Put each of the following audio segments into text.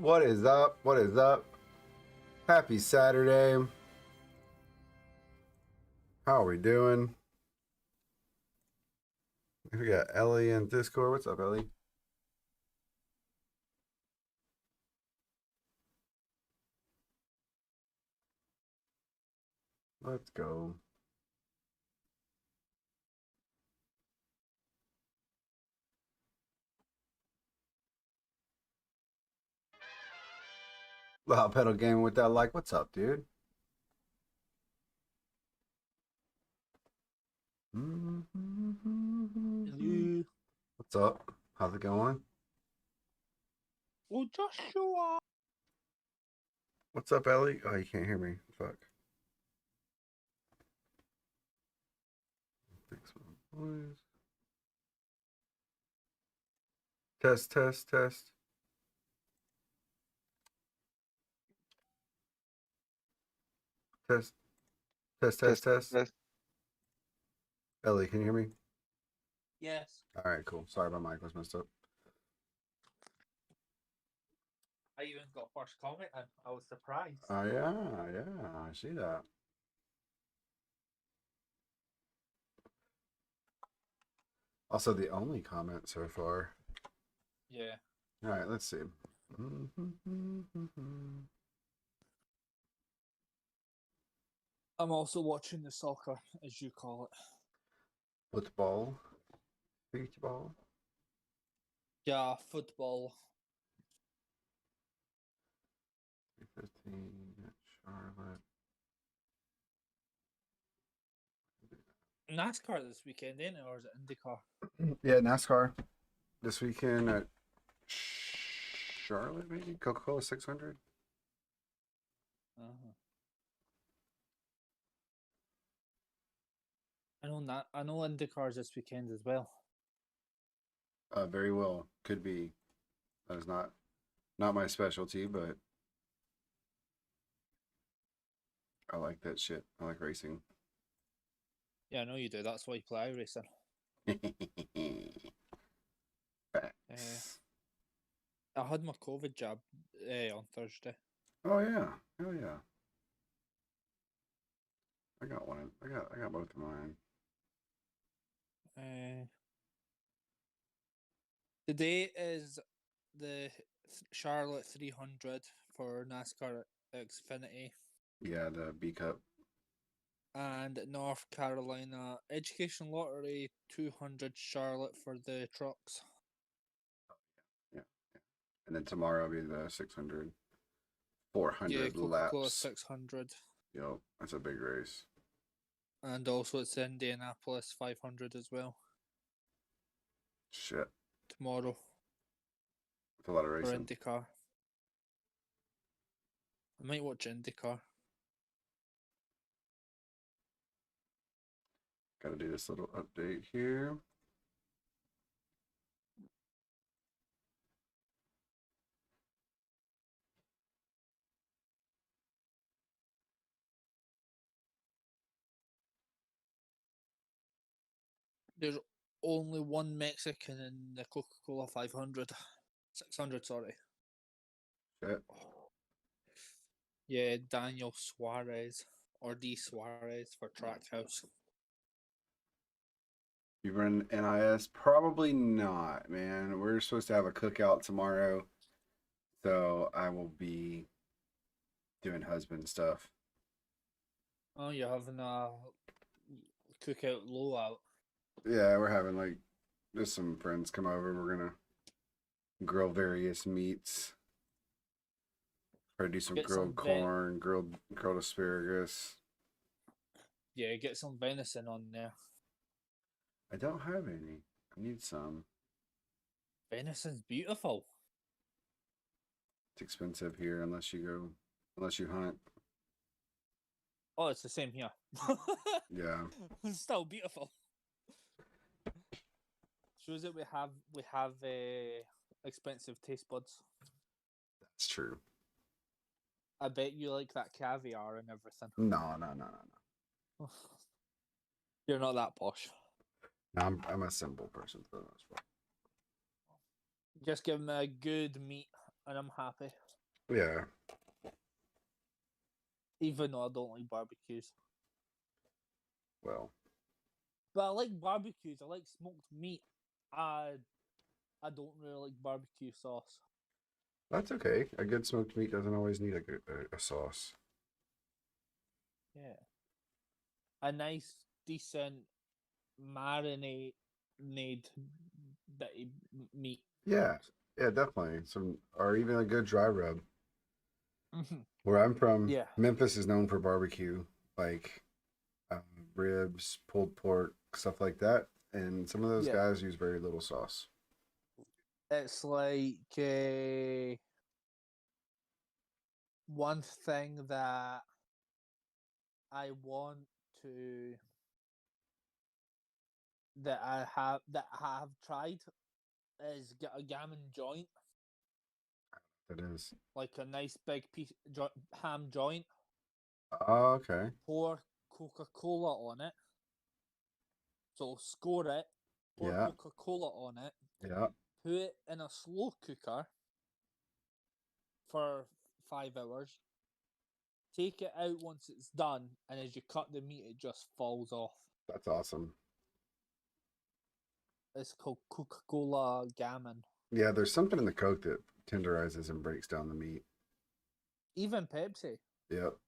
What is up? What is up? Happy Saturday. How are we doing? We got Ellie in Discord. What's up, Ellie? Let's go. Loud pedal gaming with that like. What's up, dude? Hello. What's up? How's it going? Oh, Joshua. What's up, Ellie? Oh, you can't hear me. Fuck. Fix my voice. Test, test, test. Test, test, test, test. Ellie, can you hear me? Yes. All right, cool. Sorry, my mic was messed up. I even got first comment and I was surprised. Oh, yeah, I see that. Also, the only comment so far. Yeah. All right, let's see. I'm also watching the soccer, as you call it. Football. Football. Yeah, football. 15 at Charlotte. NASCAR this weekend, ain't it? Or is it IndyCar? Yeah, NASCAR this weekend at Charlotte, maybe? Coca-Cola 600? Uh-huh. I know IndyCar's this weekend as well. Very well. Could be. That is not my specialty, but I like that shit. I like racing. Yeah, I know you do. That's why you play iRacing. Facts. I had my COVID jab on Thursday. Oh yeah. Hell yeah. I got one. I got both of mine. Today is the Charlotte 300 for NASCAR Xfinity. Yeah, the B Cup. And North Carolina Education Lottery 200 Charlotte for the trucks. Yeah. And then tomorrow will be the 600, 400 Yeah, Coca-Cola laps. 600. Yep, that's a big race. And also it's Indianapolis 500 as well. Shit. Tomorrow. It's a lot of For racing. IndyCar. I might watch IndyCar. Gotta do this little update here. There's only one Mexican in the Coca-Cola 500. 600, sorry. Shit. Yeah, Daniel Suarez. Or D. Suarez for Trackhouse. You run NIS? Probably not, man. We're supposed to have a cookout tomorrow, so I will be doing husband stuff. Oh, you're having a cookout low out. Yeah, we're having like just some friends come over. We're gonna grill various meats. Try to do some Get grilled some corn, grilled asparagus. Yeah, get some venison on there. I don't have any. I need some. Venison's beautiful. It's expensive here unless you hunt. Oh, it's the same here. Yeah. It's still beautiful. Shows that we have expensive taste buds. That's true. I bet you like that caviar and everything. No. You're not that posh. No, I'm a simple person for the most part. Just give me a good meat and I'm happy. Yeah. Even though I don't like barbecues. Well, But I like barbecues. I like smoked meat. I don't really like barbecue sauce. that's okay. A good smoked meat doesn't always need a sauce. Yeah. A nice, decent marinade bitty meat Yeah. works. Yeah, definitely. Some or even a good dry rub. Mhm. Where I'm from, Yeah. Memphis is known for barbecue, like um, ribs, pulled pork, stuff like that. And some of those Yeah. guys use very little sauce. It's like one thing that I want to that I have tried is get a gammon joint, That is. like a nice big piece ham joint, Oh, okay. pour Coca-Cola on it. So score it, pour Yeah. Coca-Cola on it, Yeah. put it in a slow cooker for 5 hours. Take it out once it's done, and as you cut the meat, it just falls off. That's awesome. It's called Coca-Cola gammon. Yeah, there's something in the Coke that tenderizes and breaks down the meat. Even Pepsi. Yep.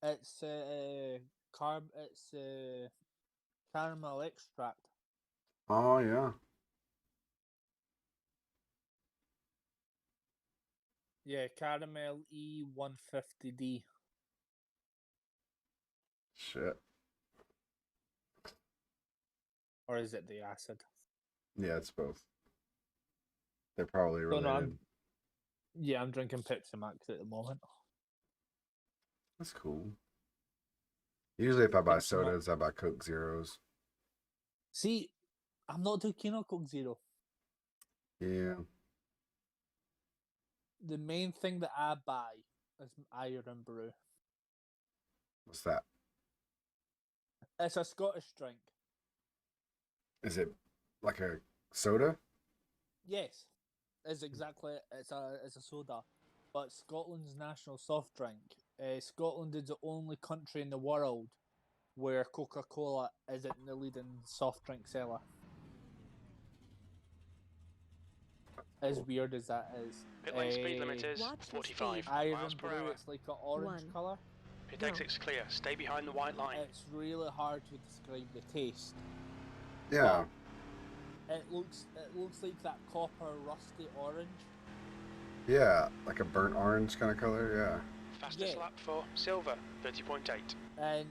It's carb. It's caramel extract. Oh, yeah. Yeah, caramel E150D. Shit. Or is it the acid? Yeah, it's both. They're probably Don't know. related. I'm drinking Pepsi Max at the moment. That's cool. Usually, if I buy Pepsi Max. sodas, I buy Coke Zeros. See, I'm not too keen on Coke Zero. Yeah. The main thing that I buy is Iron Brew. What's that? It's a Scottish drink. Is it like a soda? Yes, it's exactly. It's a soda, but Scotland's national soft drink. Scotland is the only country in the world where Coca-Cola isn't the leading soft drink seller. As weird as that is. Pit lane speed limit is Watch the 45 speed. Iron miles per Brew, hour. it's like an orange One. colour. Pit Go. exit's clear. Stay behind the white line. It's really hard to describe the taste. Yeah. It looks like that copper rusty orange. Yeah. Like a burnt orange kind of color. Yeah. Fastest Yeah. lap for silver, 30.8. And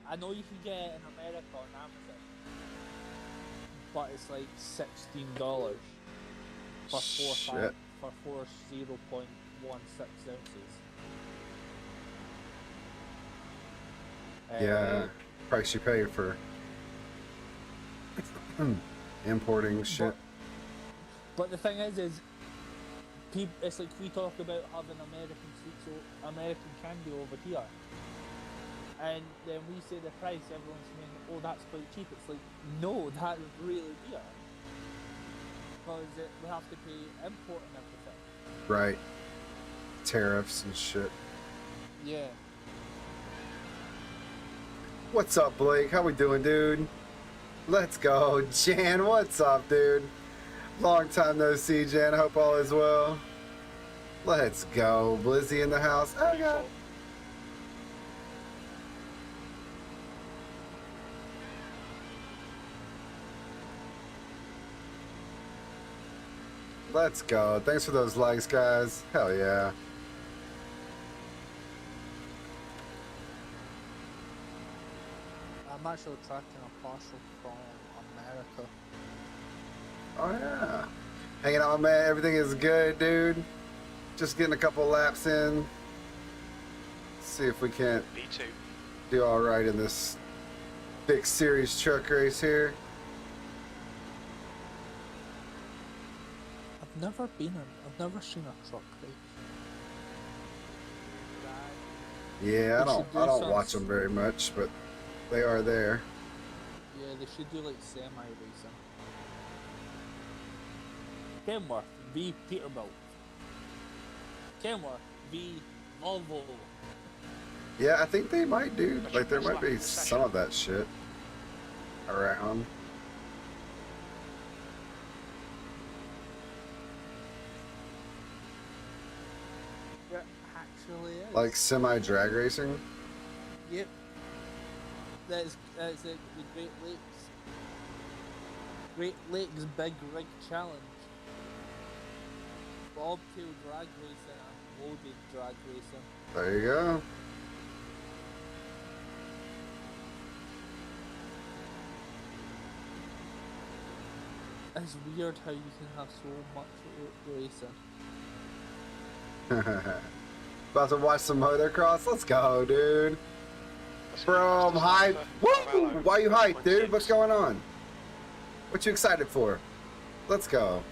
I know you can get it in America on Amazon, but it's like $16 for Shit. 0.16 ounces. Yeah. Price you pay for importing shit. But the thing is it's like we talk about having American sweets, American candy over here, and then we say the price. Everyone's saying, "Oh, that's quite cheap." It's like, no, that is really dear because we have to pay import and everything. Right. Tariffs and shit. Yeah. What's up, Blake? How we doing, dude? Let's go. Jan, what's up, dude? Long time no see, Jan. I hope all is well. Let's go. Blizzy in the house. Oh, God. Let's go. Thanks for those likes, guys. Hell yeah. I'm actually tracking a parcel from America. Oh, yeah. Hanging out, man. Everything is good, dude. Just getting a couple laps in. See if we can't B2. do all right in this big series truck race here. I've never seen a truck race. Yeah, They should do I don't some- watch them very much, but they are there. Yeah, they should do like semi-racing. Kenworth v Peterbilt. Kenworth v Volvo. Yeah, I think they might, dude. But Like, there you're might be right, some of that shit around. Yeah, actually is. Like semi-drag racing. Yep. That's it. The Great Lakes. Great Lakes Big Rig Challenge. Bobtail drag racing and loaded drag racing. There you go. It's weird how you can have so much racing. About to watch some motocross? Let's go, dude. That's Bro, I'm the hyped. fastest Woo! lap for Carmelo, Why you hyped, dude? 30.6. What's going on? What you excited for? Let's go.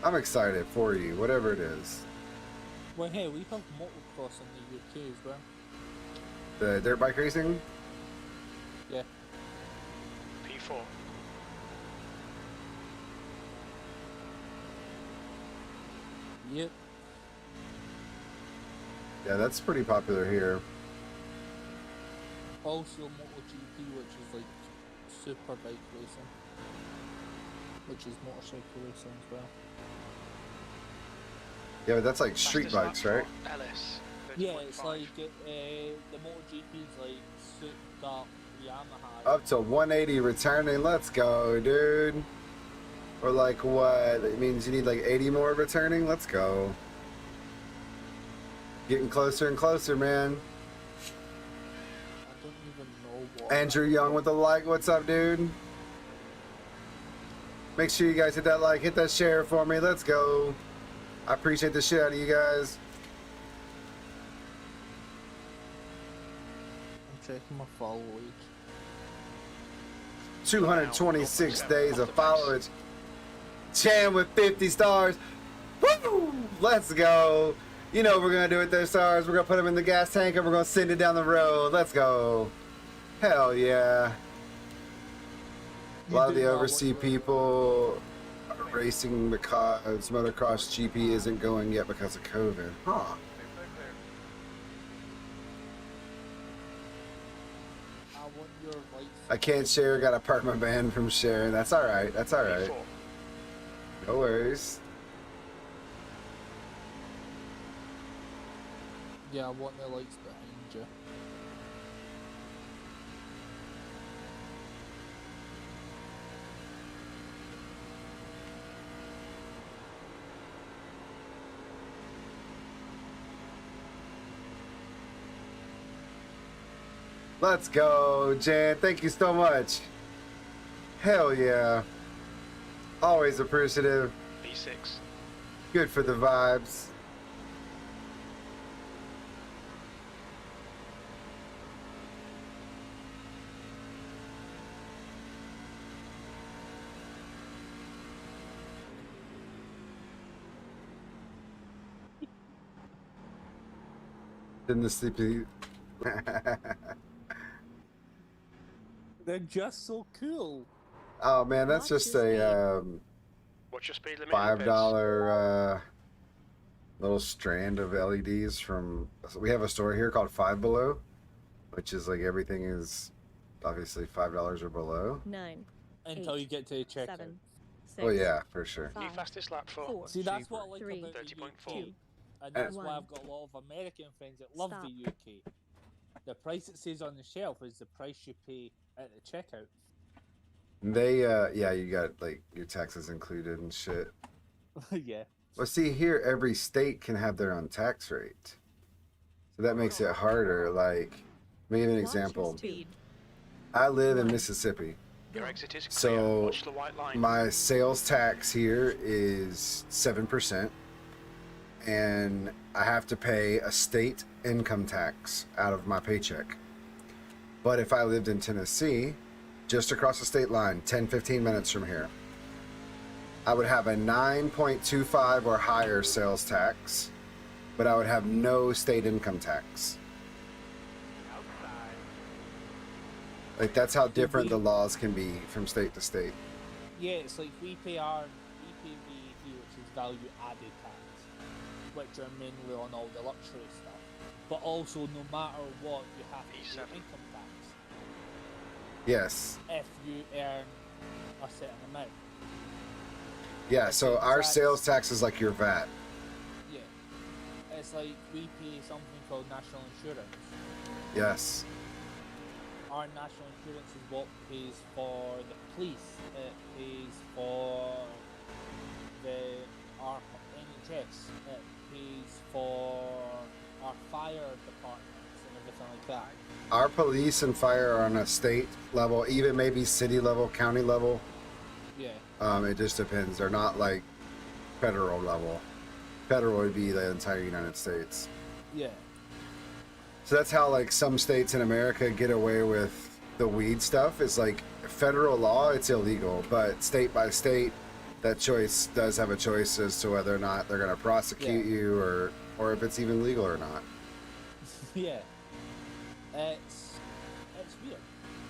I'm excited for you, whatever it is. Well, hey, we have motocross in the UK as well. The dirt bike racing? Yeah. P4. Yep. Yeah, that's pretty popular here. Also MotoGP, which is like super bike racing, which is motorcycle racing as well. Yeah, but that's like street Fastest bikes, lap right? for Ellis. Yeah, it's 30.5. like the MotoGP is like souped up Yamaha. Up to 180 returning. Let's go, dude. Or like what? It means you need like 80 more returning? Let's go. Getting closer and closer, man. I don't even know what. Andrew Young with the like. What's up, dude? Make sure you guys hit that like, hit that share for me. Let's go. I appreciate the shit out of you guys. I'm checking my follow age. 226 days of followers. Chan with 50 stars. Woo! Let's go. You know what we're gonna do with those stars. We're gonna put them in the gas tank and we're gonna send it down the road. Let's go. Hell yeah. A lot of the overseas people are racing because motocross GP isn't going yet because of COVID. Huh. I want your lights. I can't share. Got a perma ban from sharing. That's all right. That's all right. P4. No worries. Yeah, I want the lights behind you. Let's go, Jan. Thank you so much. Hell yeah. Always appreciative. P6. Good for the vibes. In the sleepy. They're just so cool. Oh man, that's Watch just your a What's your speed limit? $5 little strand of LEDs from. So we have a store here called Five Below, which is like everything is obviously $5 or below. 9, Until 8, you get to the checkout. 7, 6, Oh yeah, for sure. New 5, fastest lap for. 4, See, that's what I like 3, about the 30.4. UK. And that's why 1. I've got a lot of American friends that love Stop. the UK. The price it says on the shelf is the price you pay at the checkout. They yeah, you got like your taxes included and shit. Yeah. Well, see here, every state can have their own tax rate, so that makes it harder. Like, let me give you an Watch your example. speed. I live in Mississippi. Your exit is clear. So, Watch the white line. My sales tax here is 7%, and I have to pay a state income tax out of my paycheck. But if I lived in Tennessee, just across the state line, 10-15 minutes from here, I would have a 9.25 or higher sales tax, but I would have no state income tax. Like, that's how different the laws can be from state to state. Yeah, it's like we pay VAT, which is value added tax. which are mainly on all the luxury stuff. But also, no matter what, you have to pay E7. income tax Yes. if you earn a certain amount. Yeah, so our Tax. sales tax is like your VAT. Yeah. It's like we pay something called national insurance. Yes. Our national insurance is what pays for the police. It pays for our NHS. It pays for our fire departments and everything like that. Our police and fire are on a state level, even maybe city level, county level. Yeah. It just depends. They're not like federal level. Federal would be the entire United States. Yeah. So that's how like some states in America get away with the weed stuff. It's like federal law, it's illegal, but state by state, that choice does have a choice as to whether or not they're going to prosecute you or if it's even legal or not. Yeah. It's weird.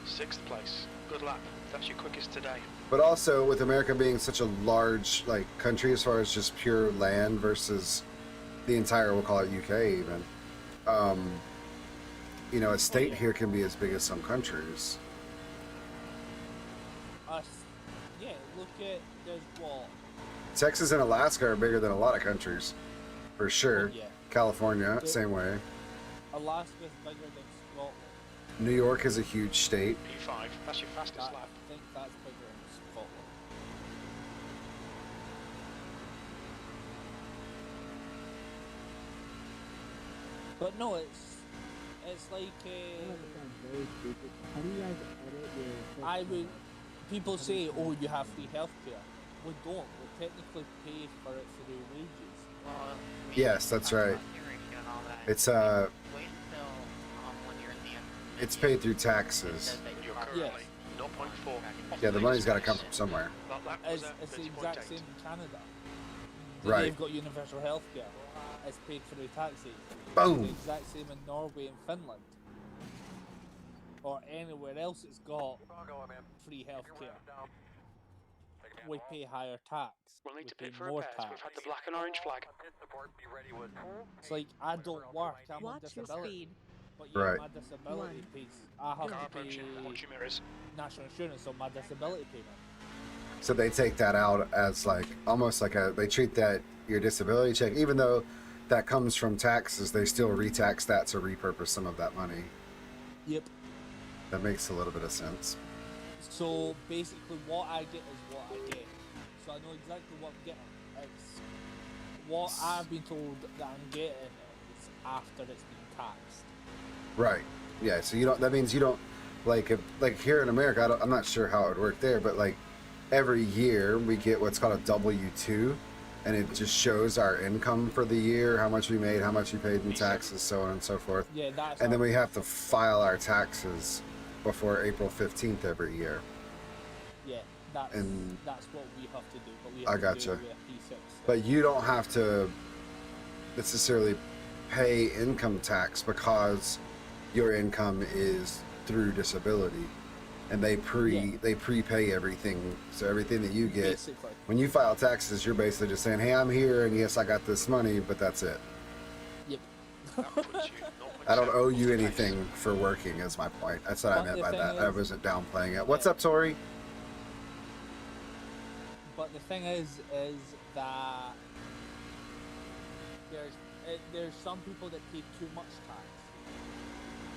6th place. Good lap. That's your quickest today. But also with America being such a large like country as far as just pure land versus the entire, we'll call it UK even. You know, a state here can be as big as some countries. Us. Yeah. Look at there's what. Texas and Alaska are bigger than a lot of countries, for sure. Oh, yeah. California, same way. Alaska's bigger than Scotland. New York is a huge state. P5. That's your fastest I lap. think that's bigger than Scotland. But no, it's like How do you guys edit your I would. People say, "Oh, you have free healthcare." We don't. We technically pay for it through wages. Well, Yes, that's talked right. about hearing and all that. It's Wait until when you're in the it's menu, paid through it taxes. says that You're you are currently 0.4. Yeah, the money's got to come from somewhere. That lap was It's at the exact 30.8. same in Canada. Right. They've got universal healthcare. It's paid through taxes. Boom. It's the exact same in Norway and Finland. Or anywhere else it's got free healthcare. We pay higher tax. We'll need We to pay pit for more repairs. tax. We've had the black and orange flag. It's like I don't work. I'm on Watch your disability. speed. But yeah, Right. my disability One. pays. I have Car to pay approaching. Watch your mirrors. national insurance on my disability payment. So they take that out as like almost like they treat that your disability check, even though that comes from taxes, they still retax that to repurpose some of that money. Yep. That makes a little bit of sense. So basically, what I get is what I get. So I know exactly what I'm getting. It's what I've been told that I'm getting is after it's been taxed. Right. Yeah. So you don't. That means you don't like like here in America. I'm not sure how it would work there, but like every year we get what's called a W-2, and it just shows our income for the year, how much we made, how much we paid in taxes, so on and so forth. Yeah, that's. And then we have to file our taxes before April 15th every year. Yeah, that's and- that's what we have to do. But we I have to gotcha. do it with P6. But you don't have to necessarily pay income tax because your income is through disability, and they prepay everything. So everything that you get Basically. when you file taxes, you're basically just saying, "Hey, I'm here, and yes, I got this money, but that's it. Yep. That puts you I don't 0.7 owe you off the anything for working." Is my point. That's what I But meant the by thing that. I is- wasn't downplaying it. What's Yeah. up, Tori? But the thing is that there's some people that pay too much tax,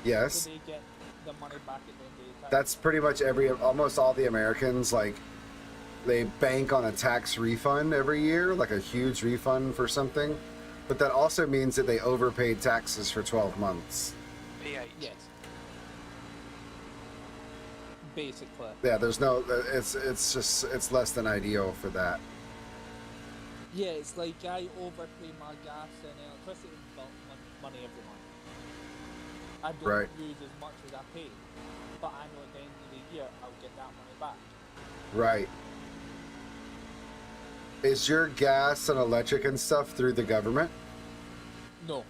Yes. so they get the money back at the end of the tax. That's pretty much almost all the Americans, like, they bank on a tax refund every year, like a huge refund for something. But that also means that they overpaid taxes for 12 months. P8. Yes. Basically. Yeah, there's no, it's less than ideal for that. Yeah, it's like I overpay my gas and electricity money every month. I don't Right. use as much as I pay, but I know at the end of the year I'll get that money back. Right. Is your gas and electric and stuff through the government? No.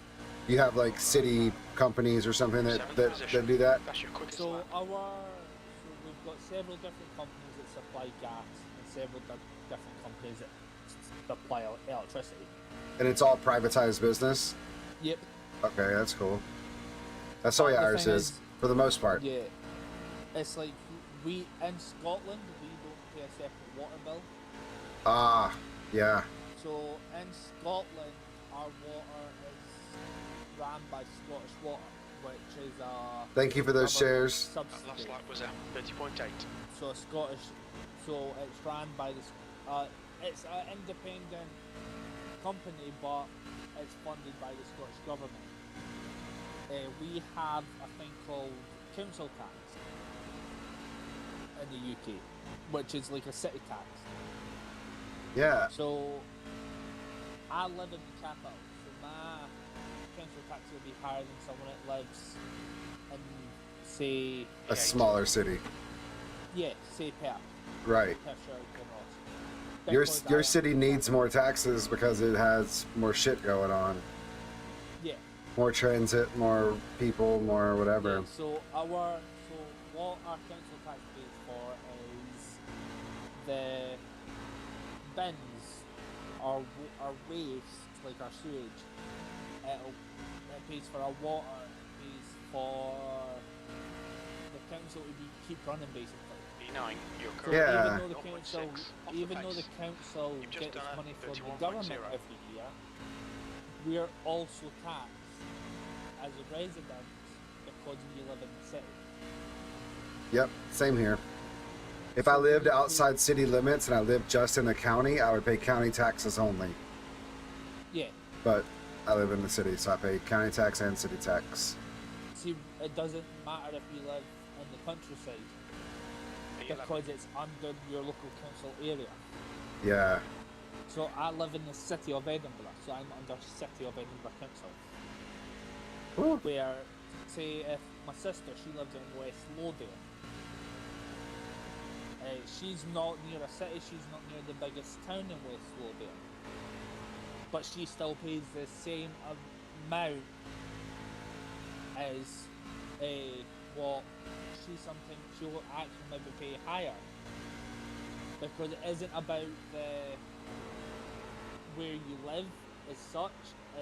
You have like city companies or something that do that? That's your quickest So lap. we've got several different companies that supply gas and several different companies that supply electricity. And it's all privatized business? Yep. Okay, that's cool. That's the way The ours thing is, for the most part. Yeah. It's like we in Scotland we don't pay a separate water bill. Ah, yeah. So in Scotland our water is ran by Scottish Water, which is a Thank you for those government shares. That last subsidy. lap was 30.8. So Scottish, so it's ran by the, it's an independent company, but it's funded by the Scottish government. We have a thing called council tax in the UK, which is like a city tax. Yeah. So I live in the capital, so my council tax will be higher than someone that lives in, say, A smaller city. say Perth. Right. Your city needs more taxes because it has more shit going on. Yeah. More transit, more people, more whatever. Yeah, so what our council tax pays for is the bins, our waste, like our sewage. It pays for our water. It pays for the council to keep running basically. E9, you're So correct. Yeah. even though the council, 0.6 off the even though the pace. council You've just gets done a money from the 31.0. government every year, we're also taxed as a resident because we live in the city. Yep, same here. If I lived outside city limits and I lived just in the county, I would pay county taxes only. Yeah. But I live in the city, so I pay county tax and city tax. See, it doesn't matter if you live in the countryside E11. because it's under your local council area. Yeah. So I live in the city of Edinburgh, so I'm under City of Edinburgh Council. Woo. Where, say, if my sister, she lives in West Lothian, she's not near a city, she's not near the biggest town in West Lothian, but she still pays the same amount as what she'll actually maybe pay higher, because it isn't about where you live as such.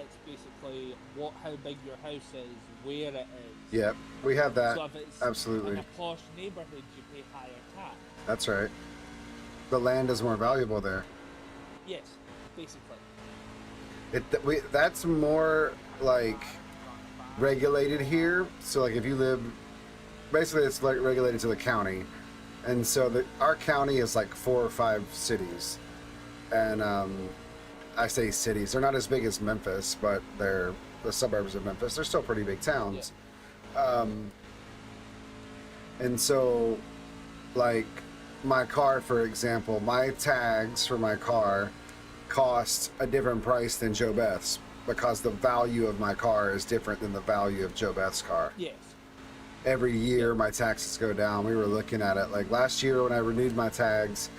It's basically how big your house is, where it is. Yep, we have that. So if it's Absolutely. in a posh neighbourhood, you pay higher tax. That's right. The land is more valuable there. Yes, basically. That's more like regulated here. So like if you live, basically it's like regulated to the county, and so our county is like 4 or 5 cities, and I say cities. They're not as big as Memphis, but they're the suburbs of Memphis. They're still pretty big towns. Yeah. And so, like my car, for example, my tags for my car cost a different price than Joe Beth's because the value of my car is different than the value of Joe Beth's car. Yes. Every year my taxes go down. We were looking at it like last year when I renewed my tags,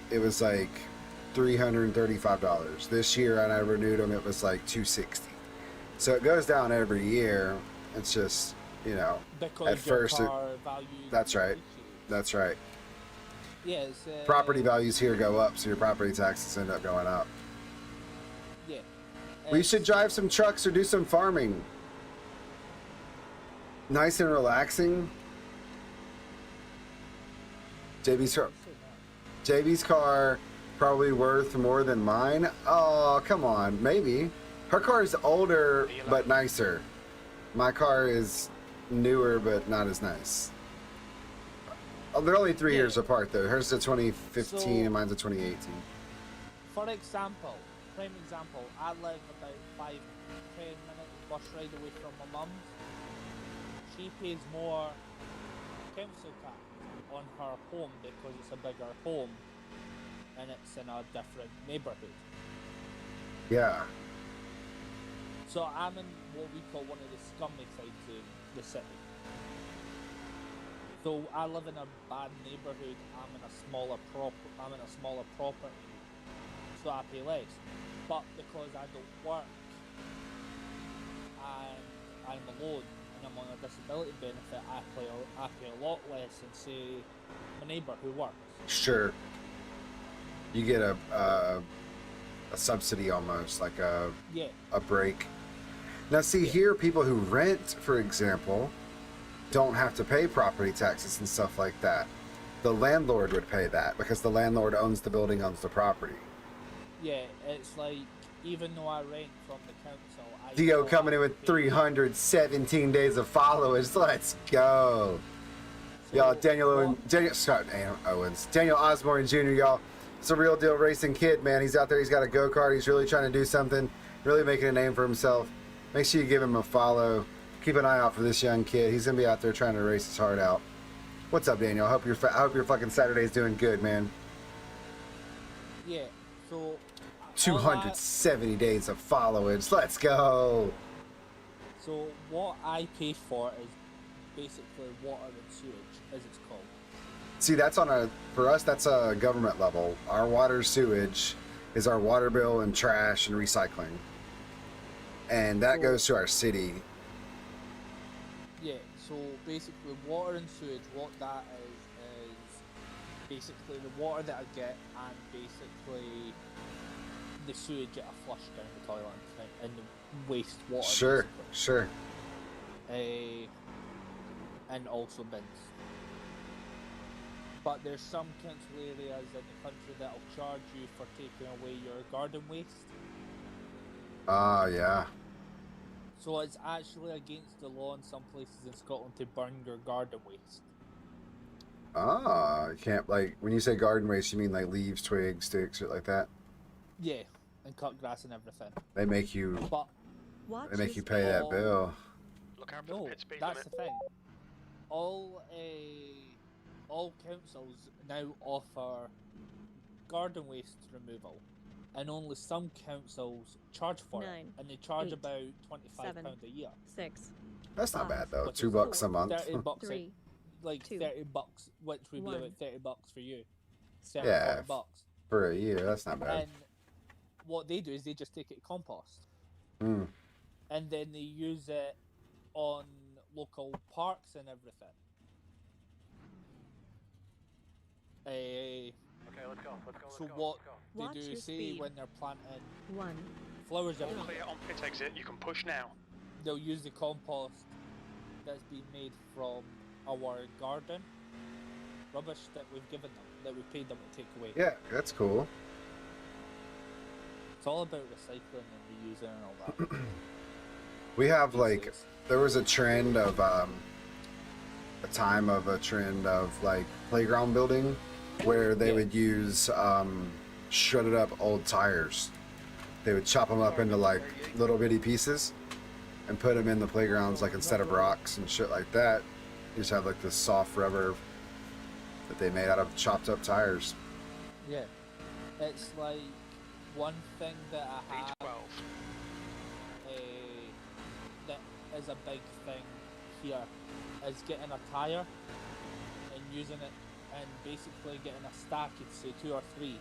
it was like $335. This year when I renewed them, it was like $260. So it goes down every year. It's just, you know, Because at your first car value that's right. appreciates. That's right. Yes. Property values here go up, so your property taxes end up going up. Yeah. We should drive some trucks or do some farming. Nice and relaxing. JB's car probably worth more than mine. Oh, come on, maybe. Her car is older but nicer. My car is newer but not as nice. Oh, they're only 3 years apart though. Hers is a 2015 So- and mine's a 2018. For example, prime example, I live about 5-10 minutes bus ride away from my mum's. She pays more council tax on her home because it's a bigger home and it's in a different neighbourhood. Yeah. So I'm in what we call one of the scummy sides of the city. So I live in a bad neighbourhood. I'm in a smaller property, so I pay less. But because I don't work and I'm alone and I'm on a disability benefit, I pay a lot less than say my neighbour who works. Sure. You get a subsidy almost, like a Yeah, break. Now, see here, people who rent, for example, don't have to pay property taxes and stuff like that. The landlord would pay that because the landlord owns the building, owns the property. yeah. It's like even though I rent from the council, I Dio still coming in have with to pay. 317 days of followers. Let's go. Y'all, Daniel Owens, Daniel Osborne Jr., y'all. It's a real deal racing kid, man. He's out there. He's got a go-kart. He's really trying to do something, really making a name for himself. Make sure you give him a follow. Keep an eye out for this young kid. He's going to be out there trying to race his heart out. What's up, Daniel? I hope your fucking Saturday's doing good, man. Yeah. So all 270 days of followers. Let's go. So what I pay for is basically water and sewage, as it's called. See, that's for us, that's a government level. Our water sewage is our water bill and trash and recycling. And that goes to our city. Yeah, so basically water and sewage, what that is basically the water that I get and basically the sewage that I flush down the toilet and the waste water. Sure, sure. And also bins. But there's some council areas in the country that'll charge you for taking away your garden waste. Yeah. So it's actually against the law in some places in Scotland to burn your garden waste. You can't, like, when you say garden waste, you mean like leaves, twigs, sticks, shit like that? Yeah, and cut grass and everything. They make you But pay that bill. Look out for the no, pit speed that's limit. the thing. All councils now offer garden waste removal, and only some councils charge for it, 9, and they charge 8, about £25 7, a year. 6, That's not 5, bad though. Which is $2 a month. 30 bucks, 3, like 2, 30 bucks, which would be 1. about 30 bucks for you. 30, Yeah. 40 bucks. For a year. That's not bad. And what they do is they just take it to compost, Mm. and then they use it on local parks and everything. Okay, let's go. So what Watch they do your say speed. when they're planting 1, flowers All everywhere, clear on pit exit. You can push now. they'll use the compost that's been made from our garden rubbish that we've given them, that we paid them to take away. Yeah, that's cool. It's all about recycling and reusing and all that. We have these like, days. there was a trend of like playground building where they Yeah. would use shredded up old tires. They would chop them up into like little bitty pieces and put them in the playgrounds, like instead of rocks and shit like that. You just have like this soft rubber that they made out of chopped up tires. Yeah, it's like one thing that I have B12. that is a big thing here is getting a tire and using it and basically getting a stack, you'd say 2 or 3,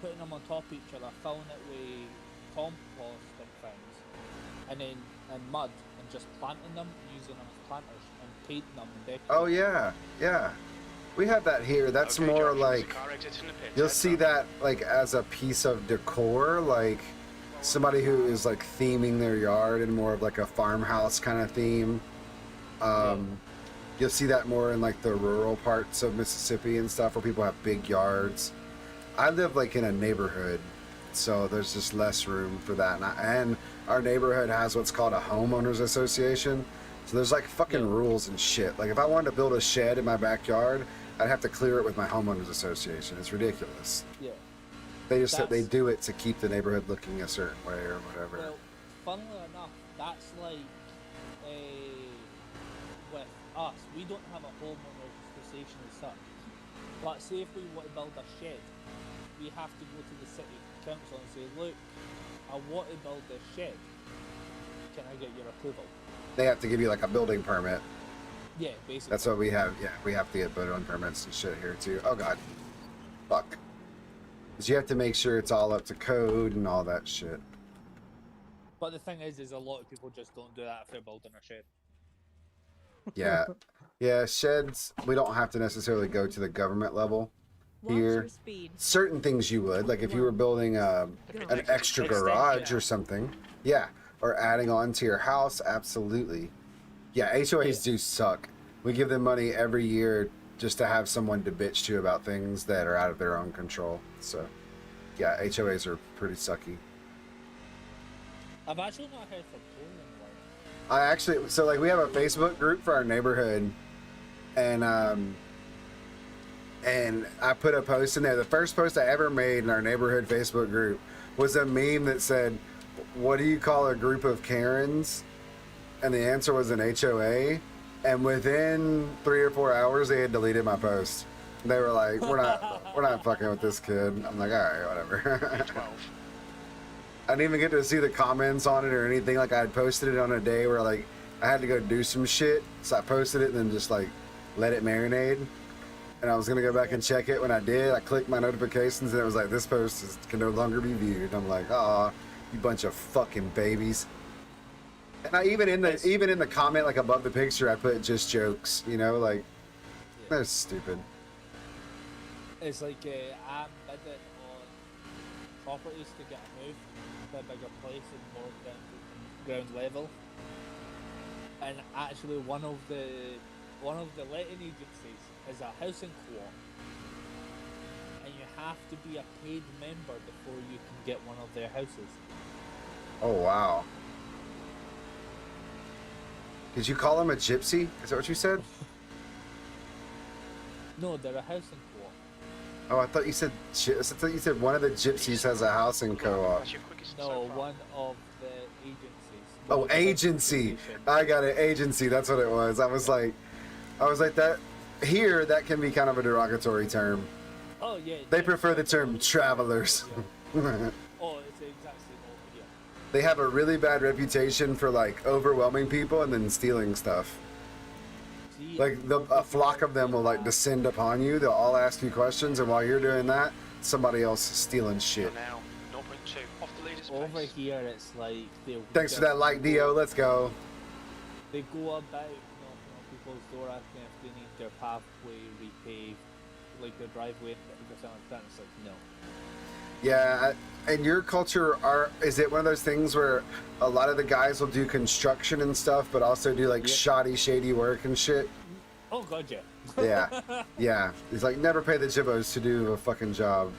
putting them on top of each other, filling it with compost and things, and mud, and just planting them, using them as planters and painting them and decorating. Oh yeah, yeah. We have that here. That's Okay, more Josh, there's a like, car exit in the pit. you'll Heads see up. that like as a piece of decor, like somebody who is like theming their yard in more of like a farmhouse kind of theme. You'll see that more in like the rural parts of Mississippi and stuff where people have big yards. I live like in a neighborhood, so there's just less room for that. And our neighborhood has what's called a homeowners association. So there's like fucking rules and shit. Like if I wanted to build a shed in my backyard, I'd have to clear it with my homeowners association. It's ridiculous. Yeah. They just they That's- do it to keep the neighborhood looking a certain way or whatever. Well, funnily enough, that's like with us. We don't have a homeowners association as such. But say if we want to build a shed, we have to go to the city council and say, look, I want to build this shed. Can I get your approval? They have to give you like a building permit. Yeah, basically. That's what we have. Yeah, we have to get building permits and shit here too. Oh god, fuck. Because you have to make sure it's all up to code and all that shit. But the thing is a lot of people just don't do that if they're building a shed. Yeah, yeah. Sheds. We don't have to necessarily go to the government level Watch here. your speed. Certain things you would, like if you were building an extra garage Extension. or something. Yeah, or adding on to your house, absolutely. Yeah, HOAs do suck. We give them money every year just to have someone to bitch to about things that are out of their own control. So, yeah, HOAs are pretty sucky. I've actually not heard from Poland in a while. I actually, so like we have a Facebook group for our neighborhood, and I put a post in there. The first post I ever made in our neighborhood Facebook group was a meme that said, "What do you call a group of Karens?" And the answer was an HOA. And within 3 or 4 hours, they had deleted my post. They were like, we're not fucking with this kid." I'm like, all right, whatever. 12. I didn't even get to see the comments on it or anything. Like I had posted it on a day where like I had to go do some shit, so I posted it and then just like let it marinate. And I was gonna go back and check it. When I did, I clicked my notifications and it was like, "This post can no longer be viewed." I'm like, "Aw, you bunch of fucking babies." And I even in the comment like above the picture, I put just jokes. You know, like they're stupid. It's like I'm bidding on properties to get a move to a bigger place and more ground level. And actually, one of the letting agencies is a housing co-op, and you have to be a paid member before you can get one of their houses. Oh wow. Did you call him a gypsy? Is that what you said? No, they're a housing co-op. Oh, I thought you said one of the gypsies has a housing co-op. That's your quickest No, so far. one of the agencies. Oh, agency. I got it. Agency. That's what it was. I was like that. Here, that can be kind of a derogatory term. Oh yeah. They prefer the term travelers. Oh, it's the exact same over here. They have a really bad reputation for like overwhelming people and then stealing stuff. See, Like a flock of them will like descend upon you. They'll all ask you questions, and while you're doing that, somebody else is stealing shit. And now 0.2 off the leader's over pace. here, it's like they. Thanks for that like, Dio. Let's go. They go about knocking on people's door asking if they need their pathway repaved, like their driveway, or something like that. It's like no. Yeah, and your culture is it one of those things where a lot of the guys will do construction and stuff, but also do like Yep. shoddy, shady work and shit? Oh god, yeah. Yeah, yeah. It's like never pay the jibbos to do a fucking job.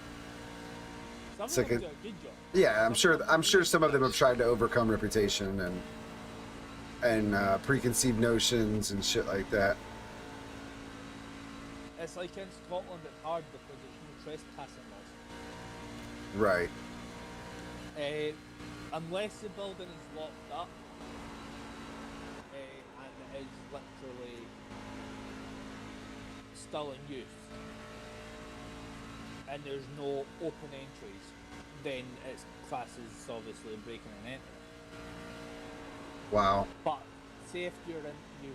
Some It's of like them a- do a good job. Yeah, I'm sure some of them have tried to overcome reputation and preconceived notions and shit like that. It's like in Scotland, it's hard because there's no trespassing laws. Right. Unless the building is locked up, and it is literally still in use, and there's no open entries, then it's classed as obviously breaking and entering. Wow. But say if you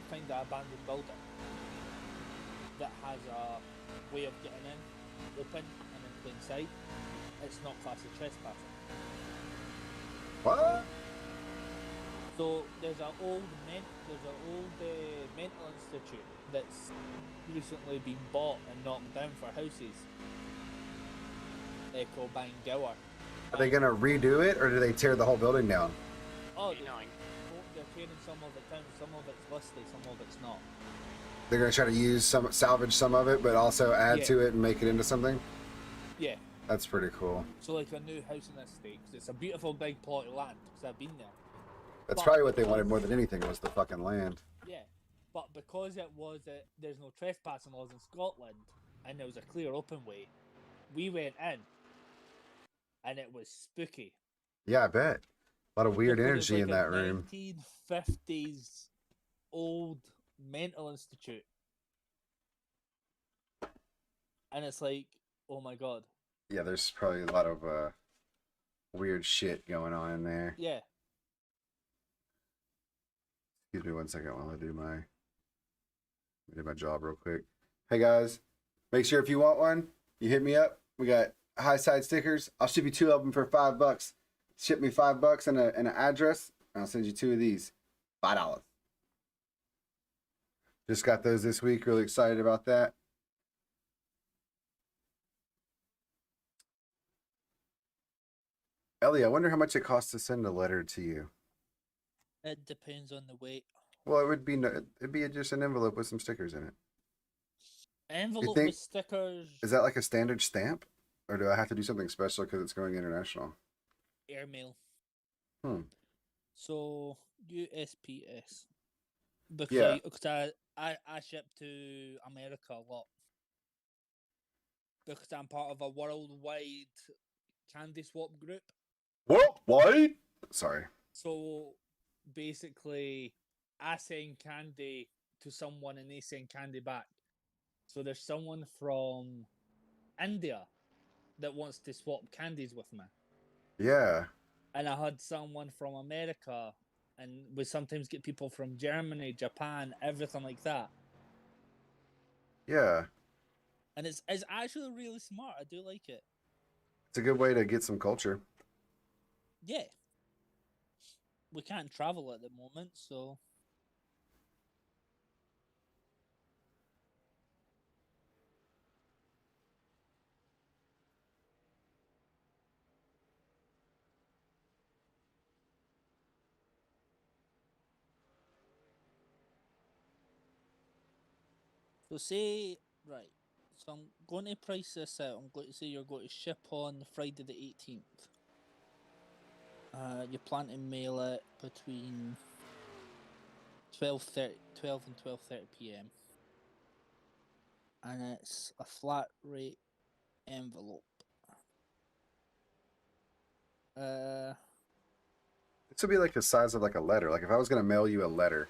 find an abandoned building that has a way of getting in, open and in plain sight, it's not classed as trespassing. What? So there's an old mental institute that's recently been bought and knocked down for houses. Called Bangor. Are they gonna redo it, or do they tear the whole building down? Oh, 89. they're tearing some of it down. Some of it's listed, some of it's not. They're gonna try to salvage some of it, but also add Yeah. to it and make it into something. Yeah. That's pretty cool. So like a new house in this state, 'cause it's a beautiful big plot of land. Because I've been there. That's But probably what they wanted because- more than anything was the fucking land. Yeah, but because it was there's no trespassing laws in Scotland, and there was a clear open way, we went in, and it was spooky. Yeah, I bet. A lot of weird Because it's energy in like that a room. 1950s old mental institute, and it's like, oh my god, Yeah, there's probably a lot of weird shit going on in there. yeah. Excuse me 1 second while I do my job real quick. Hey guys, make sure if you want one, you hit me up. We got high side stickers. I'll ship you 2 of them for $5. Ship me $5 and an address, and I'll send you 2 of these. $5. Just got those this week. Really excited about that. Ellie, I wonder how much it costs to send a letter to you. It depends on the weight. Well, it'd be just an envelope with some stickers in it. Envelope think- with stickers, Is that like a standard stamp, or do I have to do something special because it's going international? airmail. Hmm. So USPS. Yeah. Because I ship to America a lot. Because I'm part of a worldwide candy swap group. What? Sorry. So basically, I send candy to someone and they send candy back. So there's someone from India that wants to swap candies with me. Yeah. And I had someone from America, and we sometimes get people from Germany, Japan, everything like that. Yeah. And it's actually really smart. I do like it. It's a good way to get some culture. Yeah. We can't travel at the moment, so say right. So I'm going to price this out. I'm going to say you're going to ship on Friday the 18th. You plan to mail it between 12 and 12:30 p.m. And it's a flat rate envelope. This would be like the size of like a letter. Like if I was gonna mail you a letter,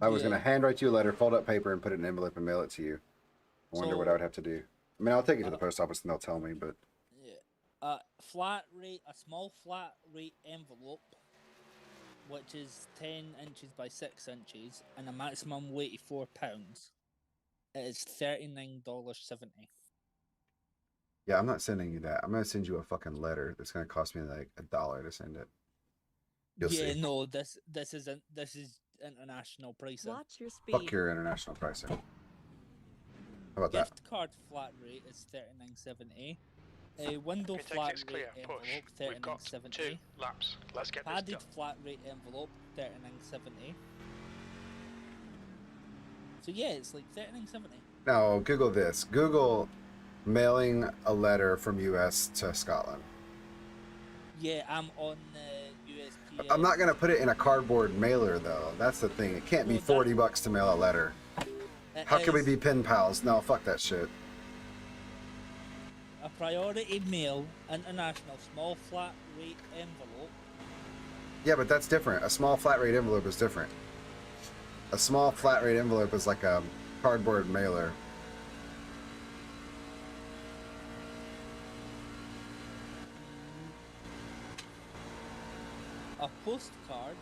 I was gonna Yeah. handwrite you a letter, fold up paper, and put it in an envelope and mail it to you. I wonder what I So- would have to do. I mean, I'll take it to the post office and they'll tell me, but Yeah. A small flat rate envelope, which is 10 inches by 6 inches, and a maximum weight of £4. It is $39.70. yeah, I'm not sending you that. I'm gonna send you a fucking letter that's gonna cost me like $1 to send it. You'll Yeah, see. no, this is international pricing. Watch your speed. Fuck your international pricing. How about that? Gift card flat rate is $39.70. A window Okay, flat it's rate clear. Push. envelope We've got 2 $39.70. laps. Let's get this Padded done. flat rate envelope $39.70. So yeah, it's like $39.70. Now Google this. Google mailing a letter from US to Scotland. Yeah, I'm on the USPS. I'm not gonna put it in a cardboard mailer though. That's the thing. It can't be Well, that- $40 to mail a letter. It How can we is be pen pals? No, fuck that shit. a priority mail international small flat rate envelope? Yeah, but that's different. A small flat rate envelope is different. A small flat rate envelope is like a cardboard mailer. A postcard?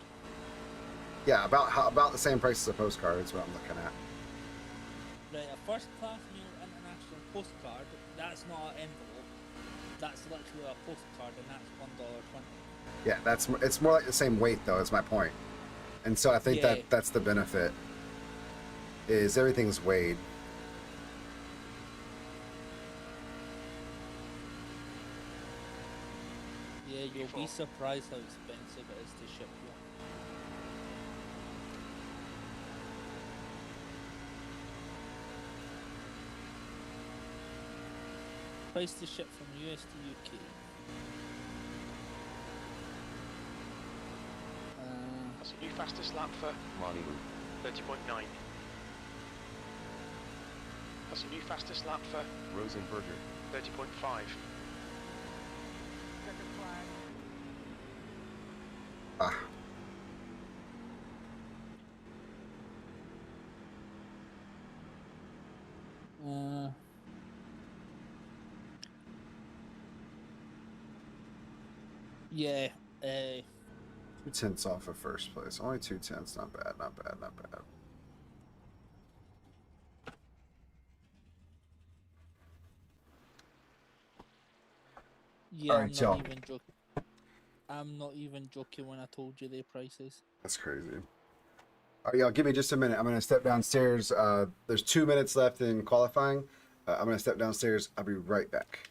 Yeah, about the same price as a postcard is what I'm looking at. Right, a first class mail international postcard, that's not an envelope. That's literally a postcard and that's $1.20. Yeah, it's more like the same weight though. Is my point. And so I think Yeah. that's the benefit. Is everything's weighed. Yeah, you'll be Before. surprised how expensive it is to ship you. Price to ship from US to UK. That's a new fastest lap for 30.9. That's a new fastest lap for Rosenberger. 30.5. Ah, Yeah, 2/10 off of first place. Only 2/10. Not bad. Not bad. Not bad. yeah, Alright, y'all. even joking. I'm not even joking when I told you the prices. That's crazy. All right, y'all, give me just a minute. I'm going to step downstairs. There's 2 minutes left in qualifying. I'm going to step downstairs. I'll be right back.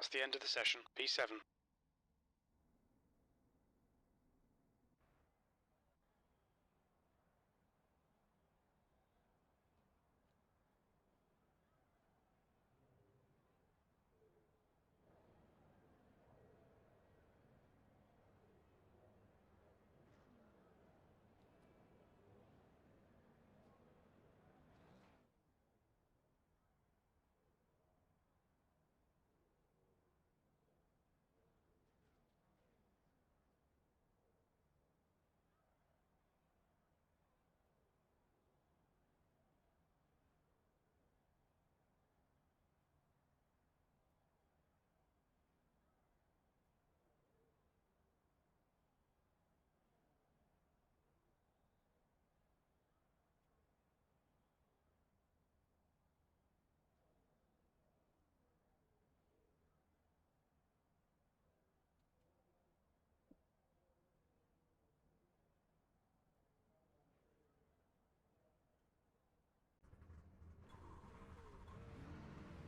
That's the end of the session. P7.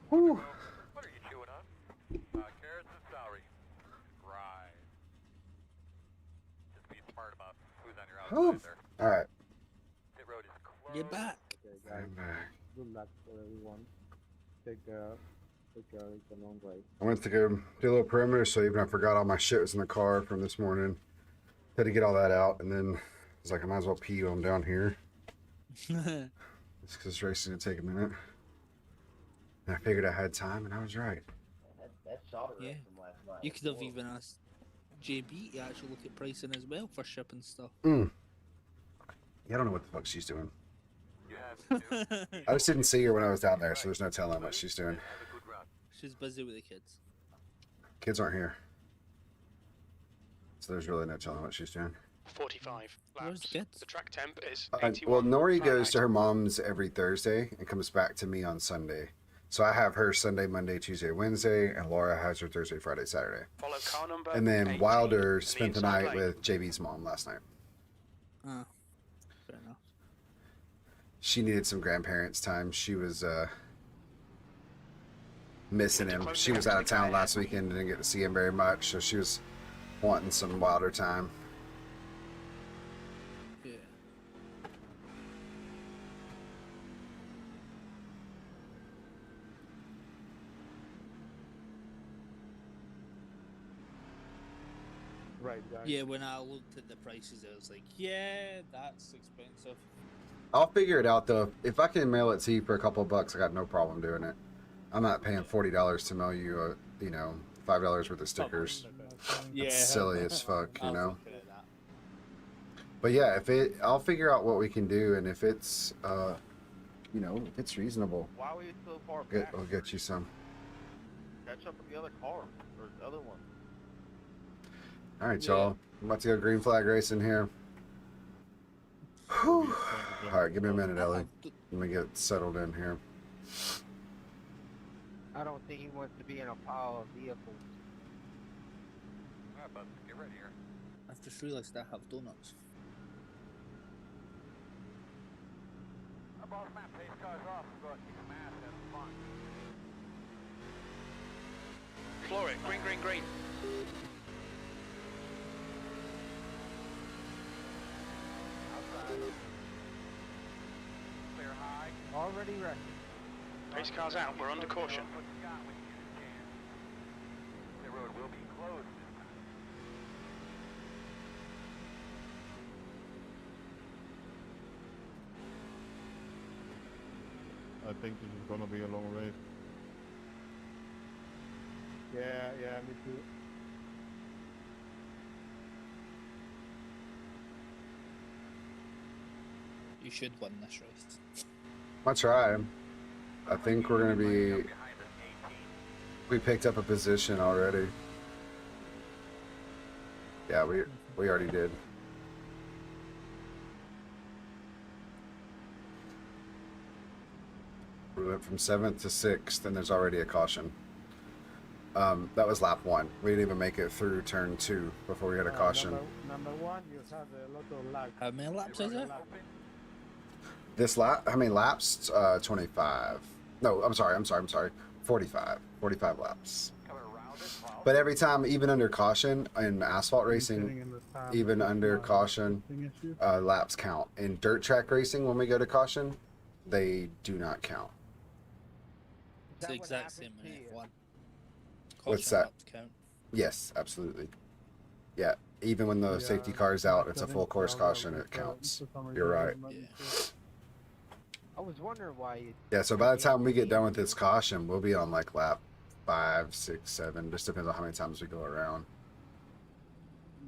Whew. What are you chewing on? Carrots and celery. Right. Just be smart about who's on your Whew. outside there. All right. Pit road is closed. You're back. Okay, guys. I'm back. Good luck for everyone. Take care. Take care. It's a long way. I went to go do a little perimeter sweep, and I forgot all my shit was in the car from this morning. Had to get all that out, and then I was like, I might as well pee while I'm down here. It's because this race is gonna take a minute. And I figured I had time, and I was right. That solder Yeah. from last night. You was could have horrible. even asked JB to actually look at pricing as well for shipping stuff. Yeah, I don't know what the fuck she's doing. You have to. I just didn't see her when I was down there, so there's no telling what she's doing. Have a good run. She's busy with the kids. Kids aren't here, so there's really no telling what she's doing. 45 Where's laps. the kids? The track temp is Well, 81. Nori Fahrenheit. goes to her mom's every Thursday and comes back to me on Sunday. So I have her Sunday, Monday, Tuesday, Wednesday, and Laura has her Thursday, Friday, Saturday. Follow car number And then 18 Wilder in the spent the inside night lane. with JB's mom last night. Ah, fair enough. She needed some grandparents' time. She was missing him. She was out of town last weekend and didn't get to see him very much, so she was wanting some Wilder time. Yeah. Right, guys. Yeah, when I looked at the prices, I was like, yeah, that's expensive. I'll figure it out though. If I can mail it to you for a couple of bucks, I got no problem doing it. I'm not paying $40 to mail you, $5 worth of stickers. Yeah. That's silly as fuck, I you was know. looking at that. But yeah, I'll figure out what we can do, and if it's, if it's reasonable, Why were you so far back? I'll get you some. Catch up with the other car or the other one. All right, Yeah. y'all. I'm about to go green flag racing here. Whew. All right, give me a minute, Ellie. Let me get settled in here. I don't think he wants to be in a pile of vehicles. Alright, bud. Get ready here. I've just realised I have donuts. Our boss man, pace cars off. We'll go out and kick some ass and have some fun. Floor it. Green, green, green. Outside. Clear high. Already ready. Pace car's out. We're under caution. What you got when you get a chance. Pit road will be closed this time. I think this is gonna be a long race. Yeah, me too. You should win this race. I'll try. I think we're gonna be. Behind us, 18. We picked up a position already. Yeah, we already did. We went from 7th to 6th, and there's already a caution. That was lap 1. We didn't even make it through turn 2 before we had a caution. Number one, you have a lot of lag. How many laps is it? This lap, how many laps? 25. No, I'm sorry. 45. 45 laps. Coming around But every time, even under caution in asphalt Sitting racing, in this tab, even it's under not a caution, thing issue. laps count. In dirt track racing, when we go to caution, they do not count. It's the exact same in F1. What's Caution that? laps count. Yes, absolutely. Yeah, even when the Yeah, safety car's out, it's a settings, full course so I'll caution, look it that up. counts. For some You're reason, right. I'm not Yeah. sure. I was wondering why. Yeah, so by the time we get done with this caution, we'll be on like lap 5, 6, 7. Just depends on how many times we go around.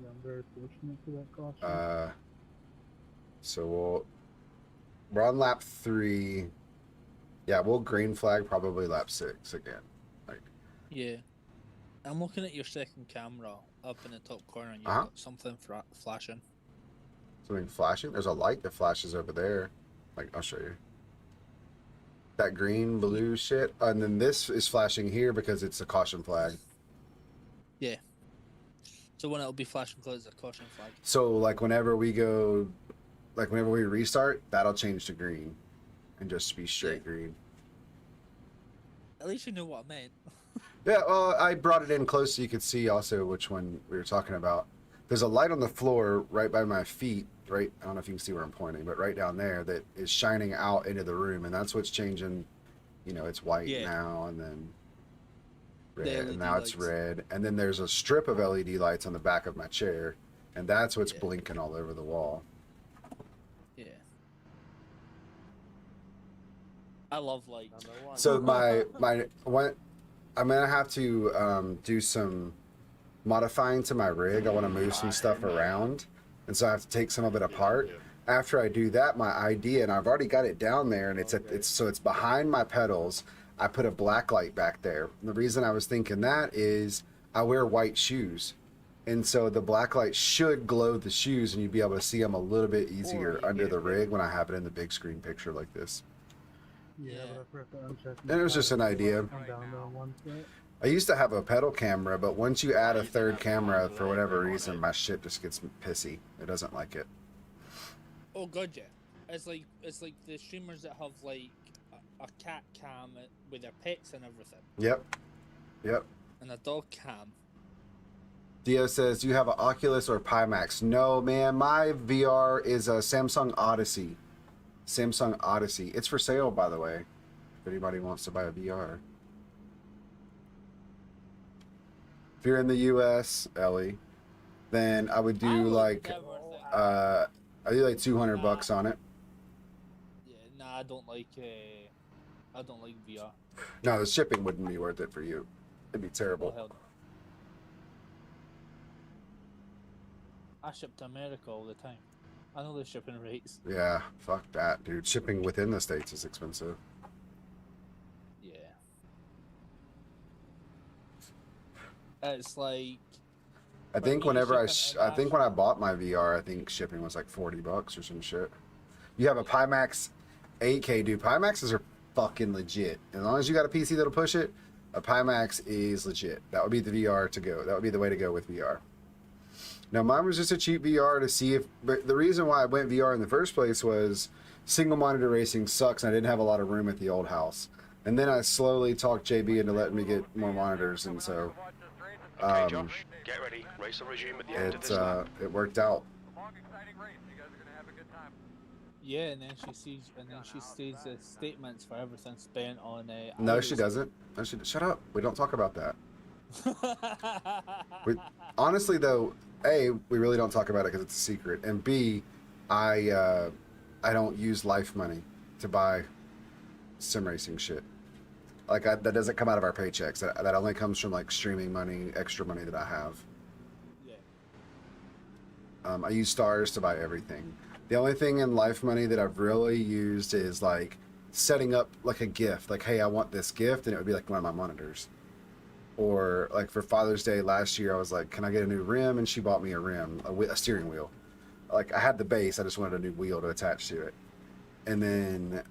Yeah, I'm very fortunate for that caution. So we're on lap 3. Yeah, we'll green flag probably lap 6 again. Like, Yeah. I'm looking at your second camera up in the top corner and you've Uh-huh. got something flashing. something flashing. There's a light that flashes over there. Like, I'll show you. That green, blue shit. And then this is flashing here because it's a caution flag. Yeah. So when it'll be flashing because it's a caution flag. So, like, whenever we restart, that'll change to green and just be straight green. At least you know what I meant. Yeah, well, I brought it in close so you could see also which one we were talking about. There's a light on the floor right by my feet, right, I don't know if you can see where I'm pointing, but right down there that is shining out into the room, and that's what's changing. You know, it's white Yeah. now, and then The red, LED and now it's lights. red. And then there's a strip of LED lights on the back of my chair, and that's what's Yeah. blinking all over the wall. Yeah. I love lights. Number one. So I'm gonna have to do some modifying to my rig. I want to move some stuff around, and so I have to take some of it apart. After I do that, my idea, and I've already got it down there, and it's behind my pedals. I put a black light back there. And the reason I was thinking that is I wear white shoes, and so the black light should glow the shoes, and you'd be able to see them a little bit easier under the rig when I have it in the big screen picture like this. Yeah, Yeah. but I forgot to uncheck. And it was just an idea. I'm down there on one set. I used to have a pedal camera, but once you add a third camera, for whatever reason, my shit just gets pissy. It doesn't like it. Oh god, yeah. It's like the streamers that have like a cat cam with their pets and everything, Yep. and a dog cam. Dio says, do you have an Oculus or Pimax? No, man. My VR is a Samsung Odyssey. Samsung Odyssey. It's for sale, by the way, if anybody wants to buy a VR. If you're in the U.S., Ellie, then I would do like, I do like $200 on it. Yeah, nah, I don't like VR. No, the shipping wouldn't be worth it for you. It'd be Oh, terrible. hell no. I ship to America all the time. I know the shipping rates. Yeah, fuck that, dude. Shipping within the States is expensive. Yeah. It's like I think when you whenever ship I think when I bought my VR, I think shipping was like $40 or some shit. You have a Pimax 8K, dude. Pimaxes are fucking legit. As long as you got a PC that'll push it, a Pimax is legit. That would be the VR to go. That would be the way to go with VR. Now, mine was just a cheap VR to see if... But the reason why I went VR in the first place was single monitor racing sucks, and I didn't have a lot of room at the old house. And then I slowly talked JB into letting me get more monitors, and so Okay, Josh, get ready. Race will resume at the end of this lap. it worked out. Long, exciting race. You guys are going to have a good time. yeah, and then she stays the statements for everything spent on No, she doesn't. No, shut up. We don't talk about that. Honestly, though, A, we really don't talk about it because it's a secret, and B, I don't use life money to buy sim racing shit. Like that doesn't come out of our paychecks. That only comes from like streaming money, extra money that I have. Yeah. I use stars to buy everything. The only thing in life money that I've really used is like setting up like a gift. Like, hey, I want this gift, and it would be like one of my monitors. Or like for Father's Day last year, I was like, can I get a new rim? And she bought me a rim, a steering wheel. Like I had the base, I just wanted a new wheel to attach to it. And then,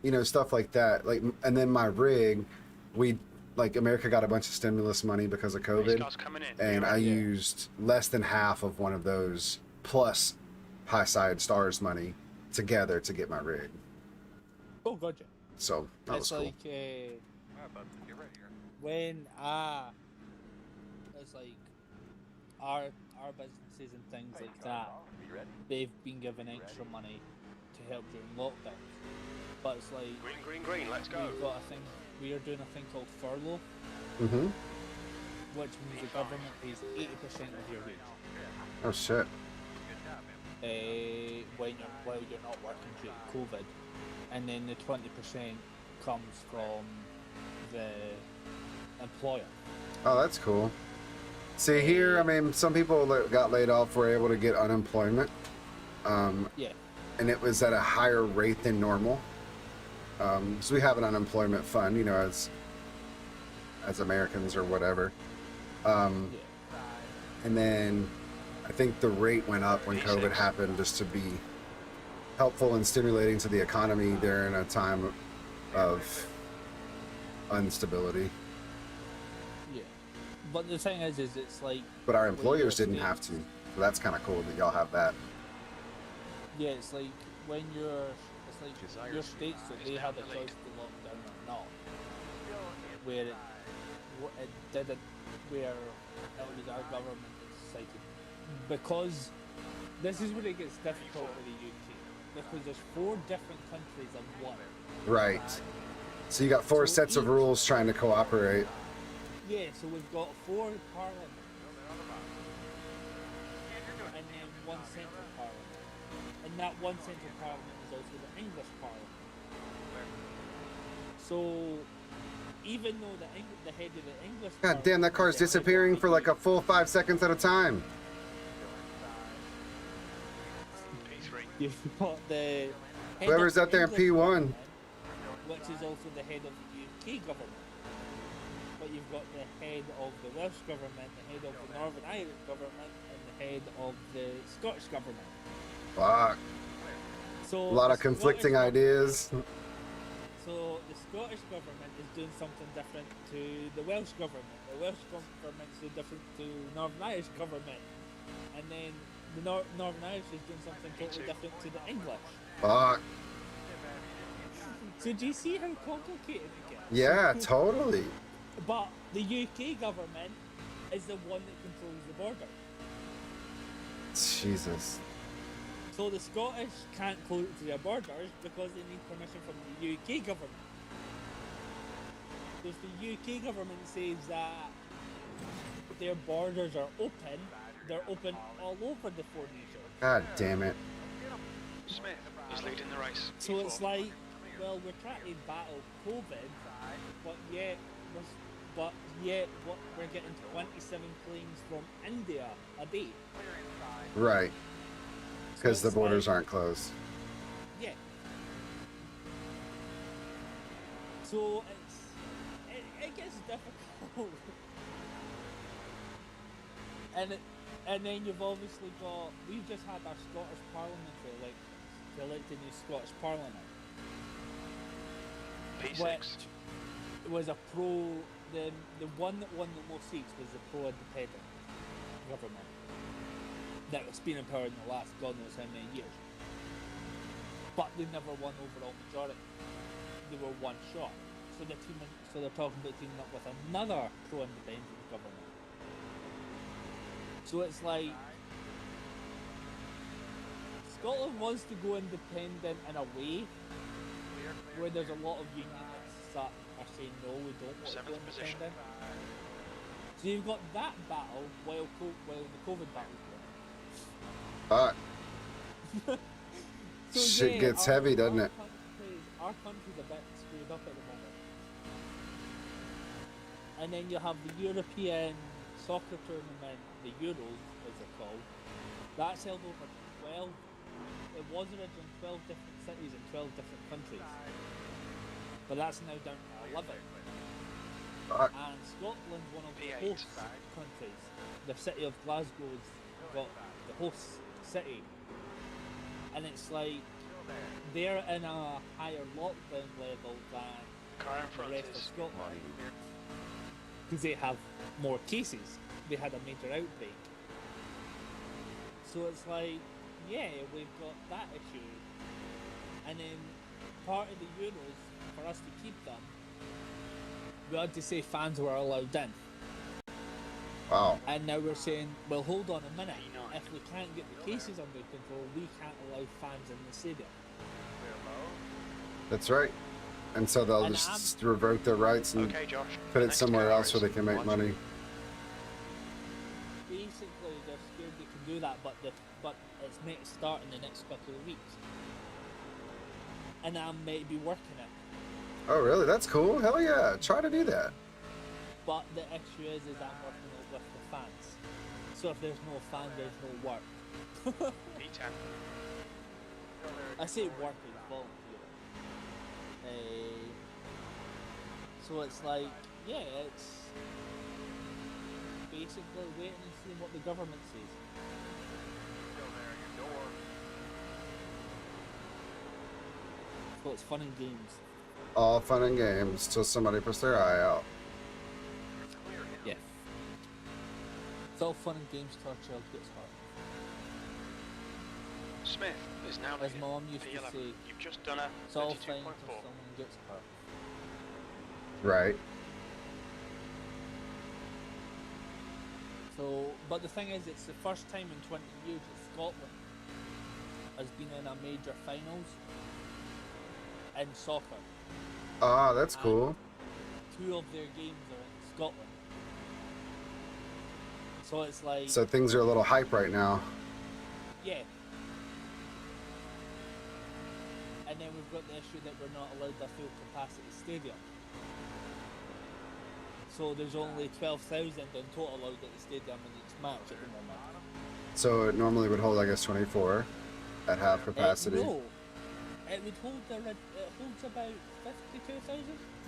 you know, stuff like that. Like, and then my rig, America got a bunch of stimulus money because of Race COVID. car's coming in. And I Yeah. used less than half of one of those plus high side stars money together to get my rig. Oh god, yeah. So that It's was cool. like All right, bud. Get ready here. when it's like our businesses and things like that, they've been given extra money to help during lockdown. But it's like Green, let's go. we've got a thing. We are doing a thing called furlough, Mm-hmm. which means the government pays 80% of your wage Oh shit. while you're not working due to COVID, and then the 20% comes from the employer. Oh, that's cool. See here, I mean, some people that got laid off were able to get unemployment, Yeah. and it was at a higher rate than normal. So we have an unemployment fund, you know, as Americans or whatever. Yeah. And then I think the rate went up when COVID happened, just to be helpful and stimulating to the economy during a time of instability. Yeah. But the thing is it's like, But our when employers you're didn't a have to. state- So that's kind of cool that y'all have that. Yeah, it's like when it's like your states, so they had a choice to lock down or not. Where it didn't, where it was our government that decided. Because this is where it gets difficult with the UK. Because there's 4 different countries in one. Right. So you got 4 So sets of each- rules trying to cooperate. Yeah, so we've got 4 parliaments. And then 1 central parliament. And that 1 central parliament is also the English parliament. So even though the head of the English God damn, that car's disappearing for like a full 5 seconds at a time. P3. You've got the head Whoever's of out there in English P1. government, which is also the head of the UK government. But you've got the head of the Welsh government, the head of the Northern Irish government, and the head of the Scottish government. Fuck. So A lot of the conflicting Scottish ideas. So the Scottish government is doing something different to the Welsh government. The Welsh government is doing different to Northern Irish government, and then the Northern Irish is doing something totally different to the English. Fuck. So do you see how complicated it gets? Yeah, totally. But the UK government is the one that controls the border. Jesus. So the Scottish can't close their borders because they need permission from the UK government. So if the UK government says that their borders are open, they're open all over the 4 nations. God damn it. Smith is leading the race. So it's P4. like, well, we're trying to battle COVID, but yet we're getting 27 planes from India a day. Right. Because the it's borders like- aren't closed. Yeah. So it gets difficult. And then you've obviously got, we've just had our Scottish Parliament to elect a new Scottish Parliament, P6. which was a the one that won the most seats was the pro-independent government that's been in power in the last God knows how many years. But they never won overall majority. They were one shot. So they're talking about teaming up with another pro-independent government. So it's like Scotland wants to go independent in a way where there's a lot of unionists that are saying no, we don't want to go 7th position. independent. So you've got that battle while the COVID battle's Fuck. going. So Shit yeah, gets heavy, doesn't it? Our country's a bit screwed up at the moment. And then you have the European soccer tournament, the Euros, as they're called. That's held over 12. It was originally 12 different cities in 12 different countries. But that's now down to 11. Fuck. And Scotland's one of the P8. host countries. The city of Glasgow's got the host city. And it's like they're in a higher lockdown level than Car in the front rest of is Scotland. Because they have more cases. They had a major outbreak. So it's like, yeah, we've got that issue. And then part of the Euros, for us to keep them, we had to say fans were allowed in. Wow. And now we're saying, well, hold on a minute. P9. If we can't get the cases under control, we can't allow fans in the stadium. That's right. And so they'll And just revoke their rights and Okay, Josh. put it next somewhere car else where is they can make watch. money. Basically, they're scared they can do that, but it's meant to start in the next couple of weeks. And I might be working it. Oh, really? That's cool. Hell yeah. Try to do that. But the issue is I'm working it with the fans. So if there's no fan, there's no work. P10. I say work is volunteer. So it's like, yeah, it's basically waiting and seeing what the government says. So it's fun and games. All fun and games till somebody puts their eye out. Yeah. It's all fun and games till a child gets hurt. Smith is now As leading. Mom used to P11. say, You've just done a it's all 32.4. fine till someone gets hurt. Right. So, but the thing is, it's the first time in 20 years that Scotland has been in a major finals in soccer. Ah, that's cool. 2 of their games are in Scotland. So it's like, So things are a little hype right now. yeah. And then we've got the issue that we're not allowed a full capacity stadium. So there's only 12,000 in total allowed at the stadium in each match at the moment. So it normally would hold, I guess, 24 at half capacity. No, it would hold it holds about 52,000.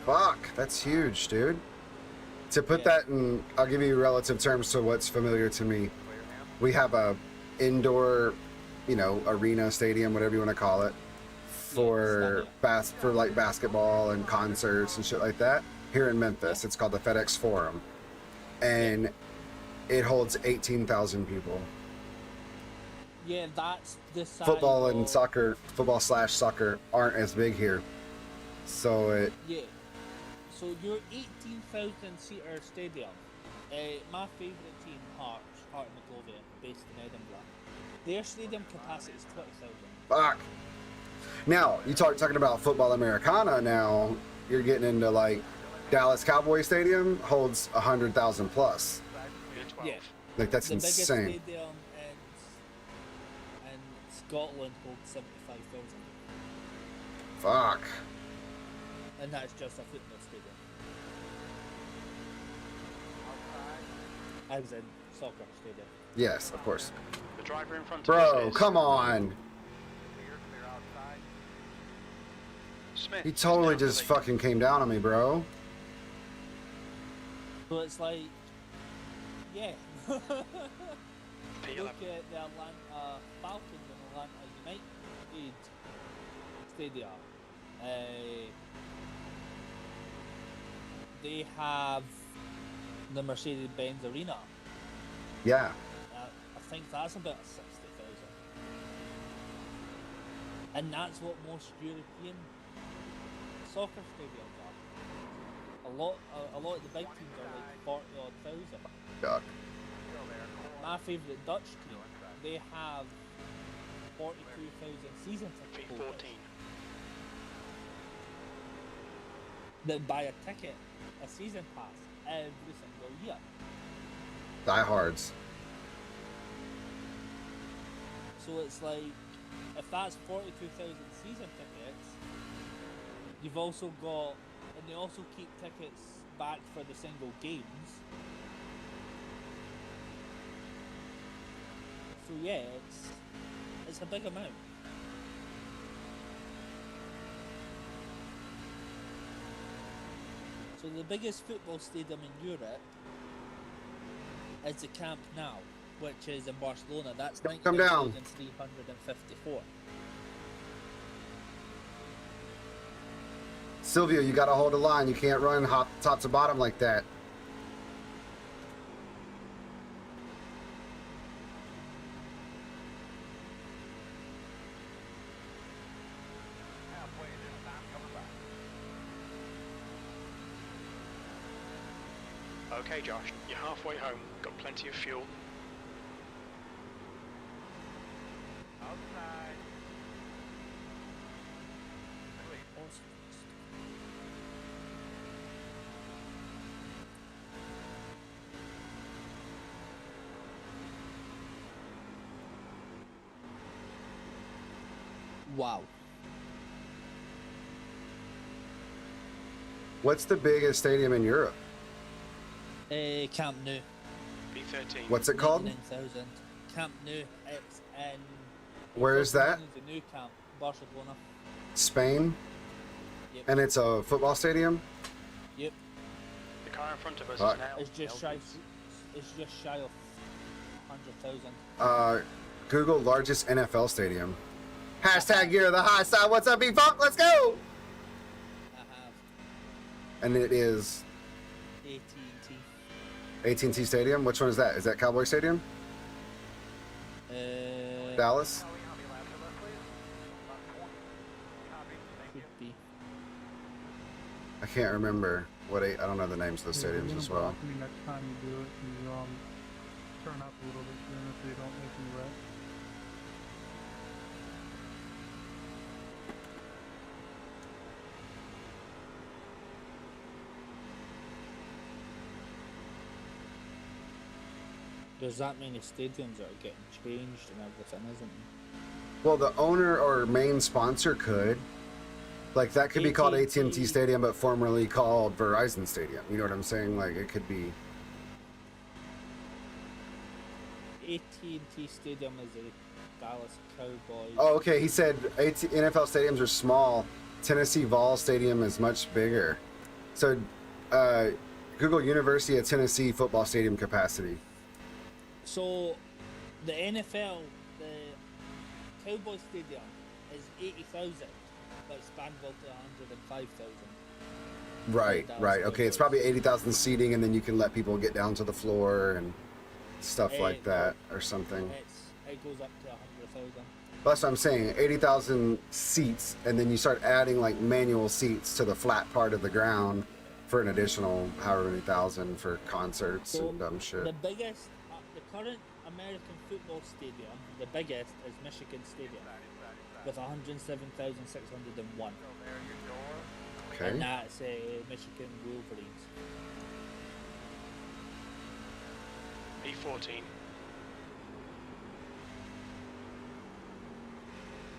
Fuck, that's huge, dude. To put Yeah. that in, I'll give you relative terms to what's familiar to me. We have a indoor, arena, stadium, whatever you want to call it, for for like basketball and concerts and shit like that. Here in Memphis, it's called the FedEx Forum, and it holds 18,000 people. Yeah, that's the size Football and of- soccer, football/soccer aren't as big here, so it. Yeah. So your 18,000 seater stadium, my favourite team, Heart and Midlothian, based in Edinburgh, their stadium capacity is 20,000. Fuck. Now you talking about football Americana. Now you're getting into like Dallas Cowboy Stadium holds 100,000 plus. You're 12. Yeah. Like that's The biggest insane. stadium in Scotland holds 75,000, Fuck. and that's just a football stadium. I was in soccer stadium. Yes, of course. The driver in front of Bro, us is come on. Smith. He is totally now just the lead. fucking came down on me, bro. So it's like, yeah. Look P11. at the Atlanta Falcons and Atlanta United Stadium. They have the Mercedes-Benz Arena. Yeah. I think that's about 60,000. And that's what most European soccer stadiums are. A lot of the big teams are like 40 odd thousand. Fuck. My favourite Dutch team, they have 42,000 season ticket holders P14. that buy a ticket, a season pass, every single year. Diehards. So it's like, if that's 42,000 season tickets, you've also got, and they also keep tickets back for the single games. So yeah, it's a big amount. So the biggest football stadium in Europe is the Camp Nou, which is in Barcelona. That's Come down. 99,354. Silvio, you gotta hold the line. You can't run top to bottom like that. Okay, Josh, you're halfway home. Got plenty of fuel. Outside. Wow. What's the biggest stadium in Europe? Camp Nou. B13. What's it called? 99,000. Camp Nou. It's in. Where is that? The new camp, Barcelona. Spain? Yep. And it's a football stadium? Yep. The car in front of us Fuck. is now. It's just shy. It's just shy of 100,000. Google largest NFL stadium. Hashtag you're the high side. What's up, B-Funk? Let's go! I have And it is AT&T. AT&T Stadium. Which one is that? Is that Cowboy Stadium? Dallas? How many laps are left, please? About 20. Copy. Thank you. Could be. I can't remember what I don't know the names of the Yeah, stadiums you're as gonna well. block me next time you do it. You turn up a little bit sooner so you don't make me wreck. There's that many stadiums that are getting changed and everything, isn't there? Well, the owner or main sponsor could. Like that could be called AT&T Stadium, but formerly called Verizon Stadium. You know what I'm saying? Like it could be. AT&T Stadium is a Dallas Cowboys. Oh, okay. He said NFL stadiums are small. Tennessee Vol Stadium is much bigger. So, Google University of Tennessee football stadium capacity. So, the NFL, the Cowboys Stadium is 80,000, but Spanville to 105,000. Right, Dallas right. Okay, it's Cowboys. probably 80,000 seating, and then you can let people get down to the floor and stuff like that or something. It goes up to 100,000. That's what I'm saying. 80,000 seats, and then you start adding like manual seats to the flat part of the ground for an additional however many thousand for concerts So and dumb shit. the biggest, the current American football stadium, the biggest is Michigan Stadium with 107,601, Okay. and that's Michigan Wolverines. B14.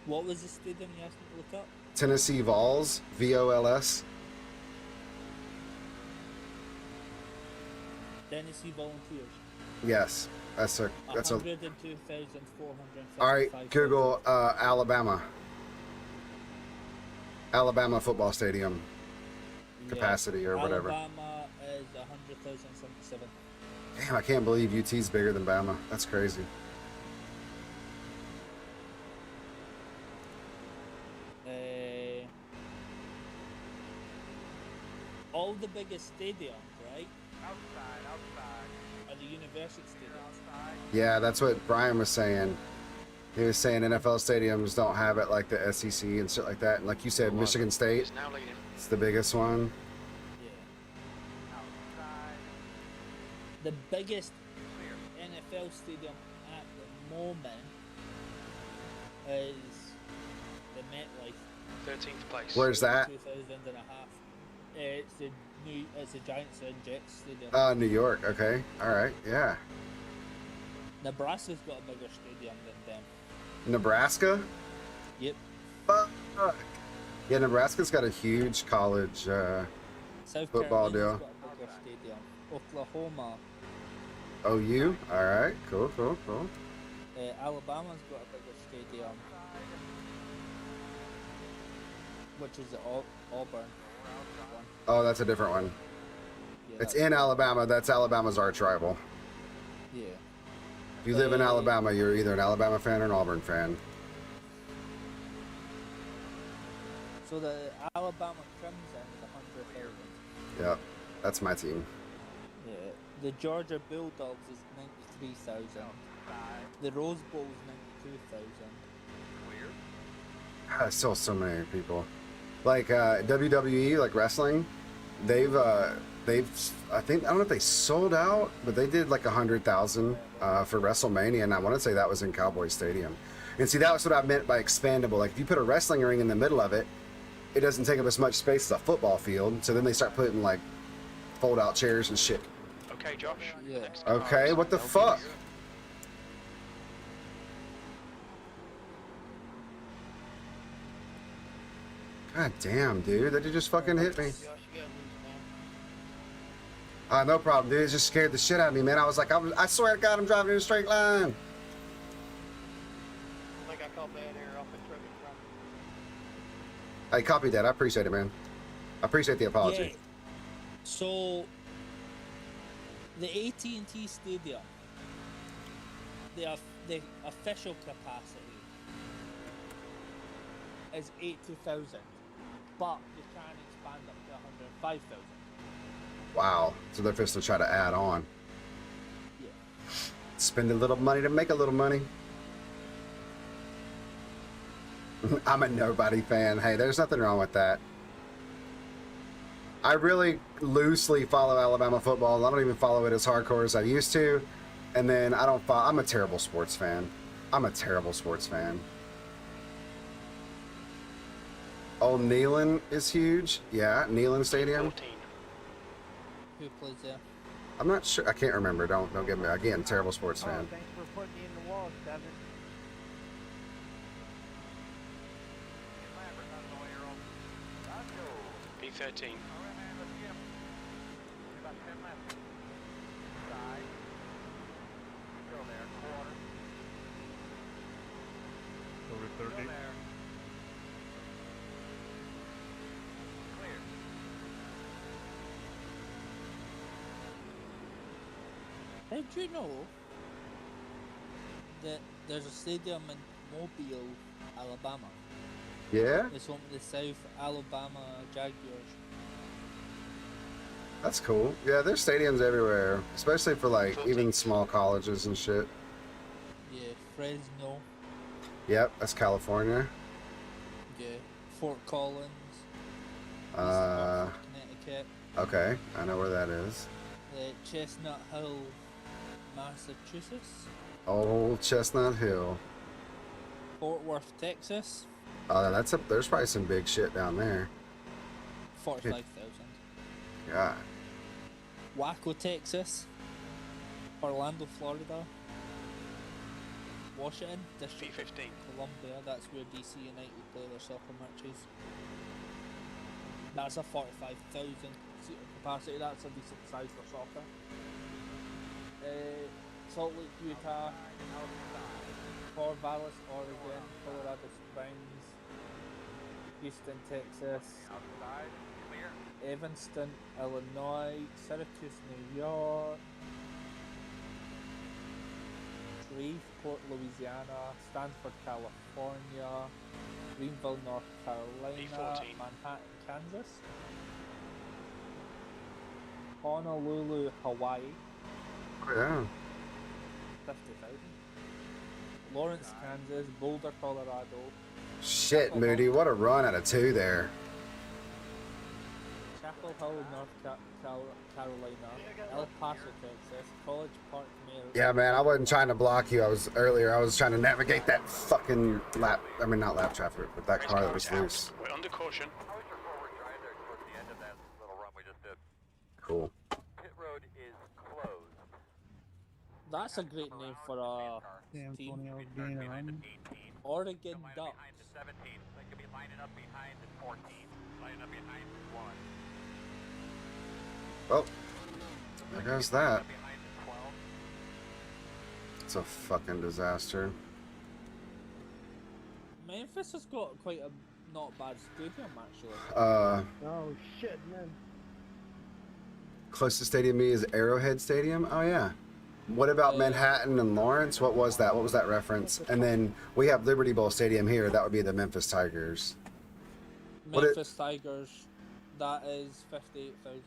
What was the stadium you asked me to look up? Tennessee Vols, VOLS. Tennessee Volunteers. Yes, that's a 102,455. All right, Google Alabama. Alabama football stadium capacity or whatever. Alabama is 100,077. Damn, I can't believe UT's bigger than Bama. That's crazy. All the biggest stadiums, right, Outside. are the university stadiums. Yeah, that's what Brian was saying. He was saying NFL stadiums don't have it like the SEC and shit like that. And like you said, Michigan State, Is now leading. it's the biggest one. Yeah. Outside. The biggest NFL stadium at the moment is the MetLife. 13th place. Where's that? 2,000 and a half. It's the Giants and Jets stadium. New York. Okay. All right. Yeah. Nebraska's got a bigger stadium than them. Nebraska? Yep. Fuck. Yeah, Nebraska's got a huge college. South Football Carolina's deal. got a bigger stadium. Oklahoma. OU? All right. Cool, cool, cool. Alabama's got a bigger stadium. Which is the Auburn one. Oh, that's a different one. Yeah, It's that's- in Alabama. That's Alabama's arch rival. Yeah. If you live in Alabama, you're either an Alabama fan or an Auburn fan. So the Alabama Crimson is 100,000. Yep. That's my team. Yeah. The Georgia Bulldogs is 93,000. The Rose Bowl is 92,000. Still so many people. Like WWE, like wrestling, I think, I don't know if they sold out, but they did like 100,000 for WrestleMania, and I want to say that was in Cowboy Stadium. And see, that was what I meant by expandable. Like if you put a wrestling ring in the middle of it, it doesn't take up as much space as a football field. So then they start putting like fold out chairs and shit. Okay, Josh. Yeah. Next car Okay, is what the Elvis. fuck? God damn, dude, that just fucking hit me. Josh, you gotta lose, man. No problem, dude. It just scared the shit out of me, man. I was like, I swear to God, I'm driving in a straight line. I think I caught bad air off the truck in front. Hey, copy that. I appreciate it, man. I appreciate the apology. Yeah. So the AT&T Stadium, the official capacity is 80,000, but you can expand up to 105,000. Wow. So they're supposed to try to add on. Yeah. Spend a little money to make a little money. I'm a nobody fan. Hey, there's nothing wrong with that. I really loosely follow Alabama football. I don't even follow it as hardcore as I used to. And then I don't follow. I'm a terrible sports fan. I'm a terrible sports fan. Oh, Neyland is huge. Yeah, Neyland Stadium. 14. Who plays there? I'm not sure. I can't remember. Don't get me. Again, terrible sports fan. Thanks for putting me in the wall, Devin. P13. About 10 left. Side. Go there. Quarter. Over Go 30. there. Clear. Did you know that there's a stadium in Mobile, Alabama? Yeah, It's home to the South Alabama Jaguars. that's cool. Yeah, there's stadiums everywhere, especially for like 14. even small colleges and shit. Yeah, Fresno. Yep, that's California. Yeah, Fort Collins. Uh, Connecticut. okay, I know where that is. Chestnut Hill, Massachusetts. Old Chestnut Hill. Fort Worth, Texas. There's probably some big shit down there. 45,000. God. Waco, Texas. Orlando, Florida. Washington, District of P15. Columbia. That's where DC United play their soccer matches. That's a 45,000 seat capacity. That's a decent size for soccer. Salt Lake, Utah. Corvallis, Oregon. Colorado Springs. Houston, Texas. Outside. Clear. Evanston, Illinois. Syracuse, New York. Shreveport, Louisiana. Stanford, California. Greenville, North Carolina. B14. Manhattan, Kansas. Honolulu, Hawaii. Yeah. 50,000. Lawrence, Kansas. Boulder, Colorado. Shit, Moody, what a run out of 2 there. Chapel Hill, North Carolina. El Paso, Texas. College Park, Maryland. Yeah, man, I wasn't trying to block you. I was trying to navigate that fucking not lap traffic, but that Race car that car was is out. loose. We're under caution. How was your forward drive there towards the end of that little run we just did? Cool. Pit road is closed. That's a great name for a Damn, team. Tony, I was being Behind the around. 18. Oregon Line Ducks. behind the 17. They could be lining up behind the 14. Lining up behind the 1. Well, there goes that. Up behind the 12. It's a fucking disaster. Memphis has got quite a not bad stadium actually. Oh shit, man. Closest stadium to me is Arrowhead Stadium. Oh yeah. What about Manhattan and Lawrence? What was that? What was that reference? And then we have Liberty Bowl Stadium here. That would be the Memphis Tigers. What it- Memphis Tigers, that is 58,000.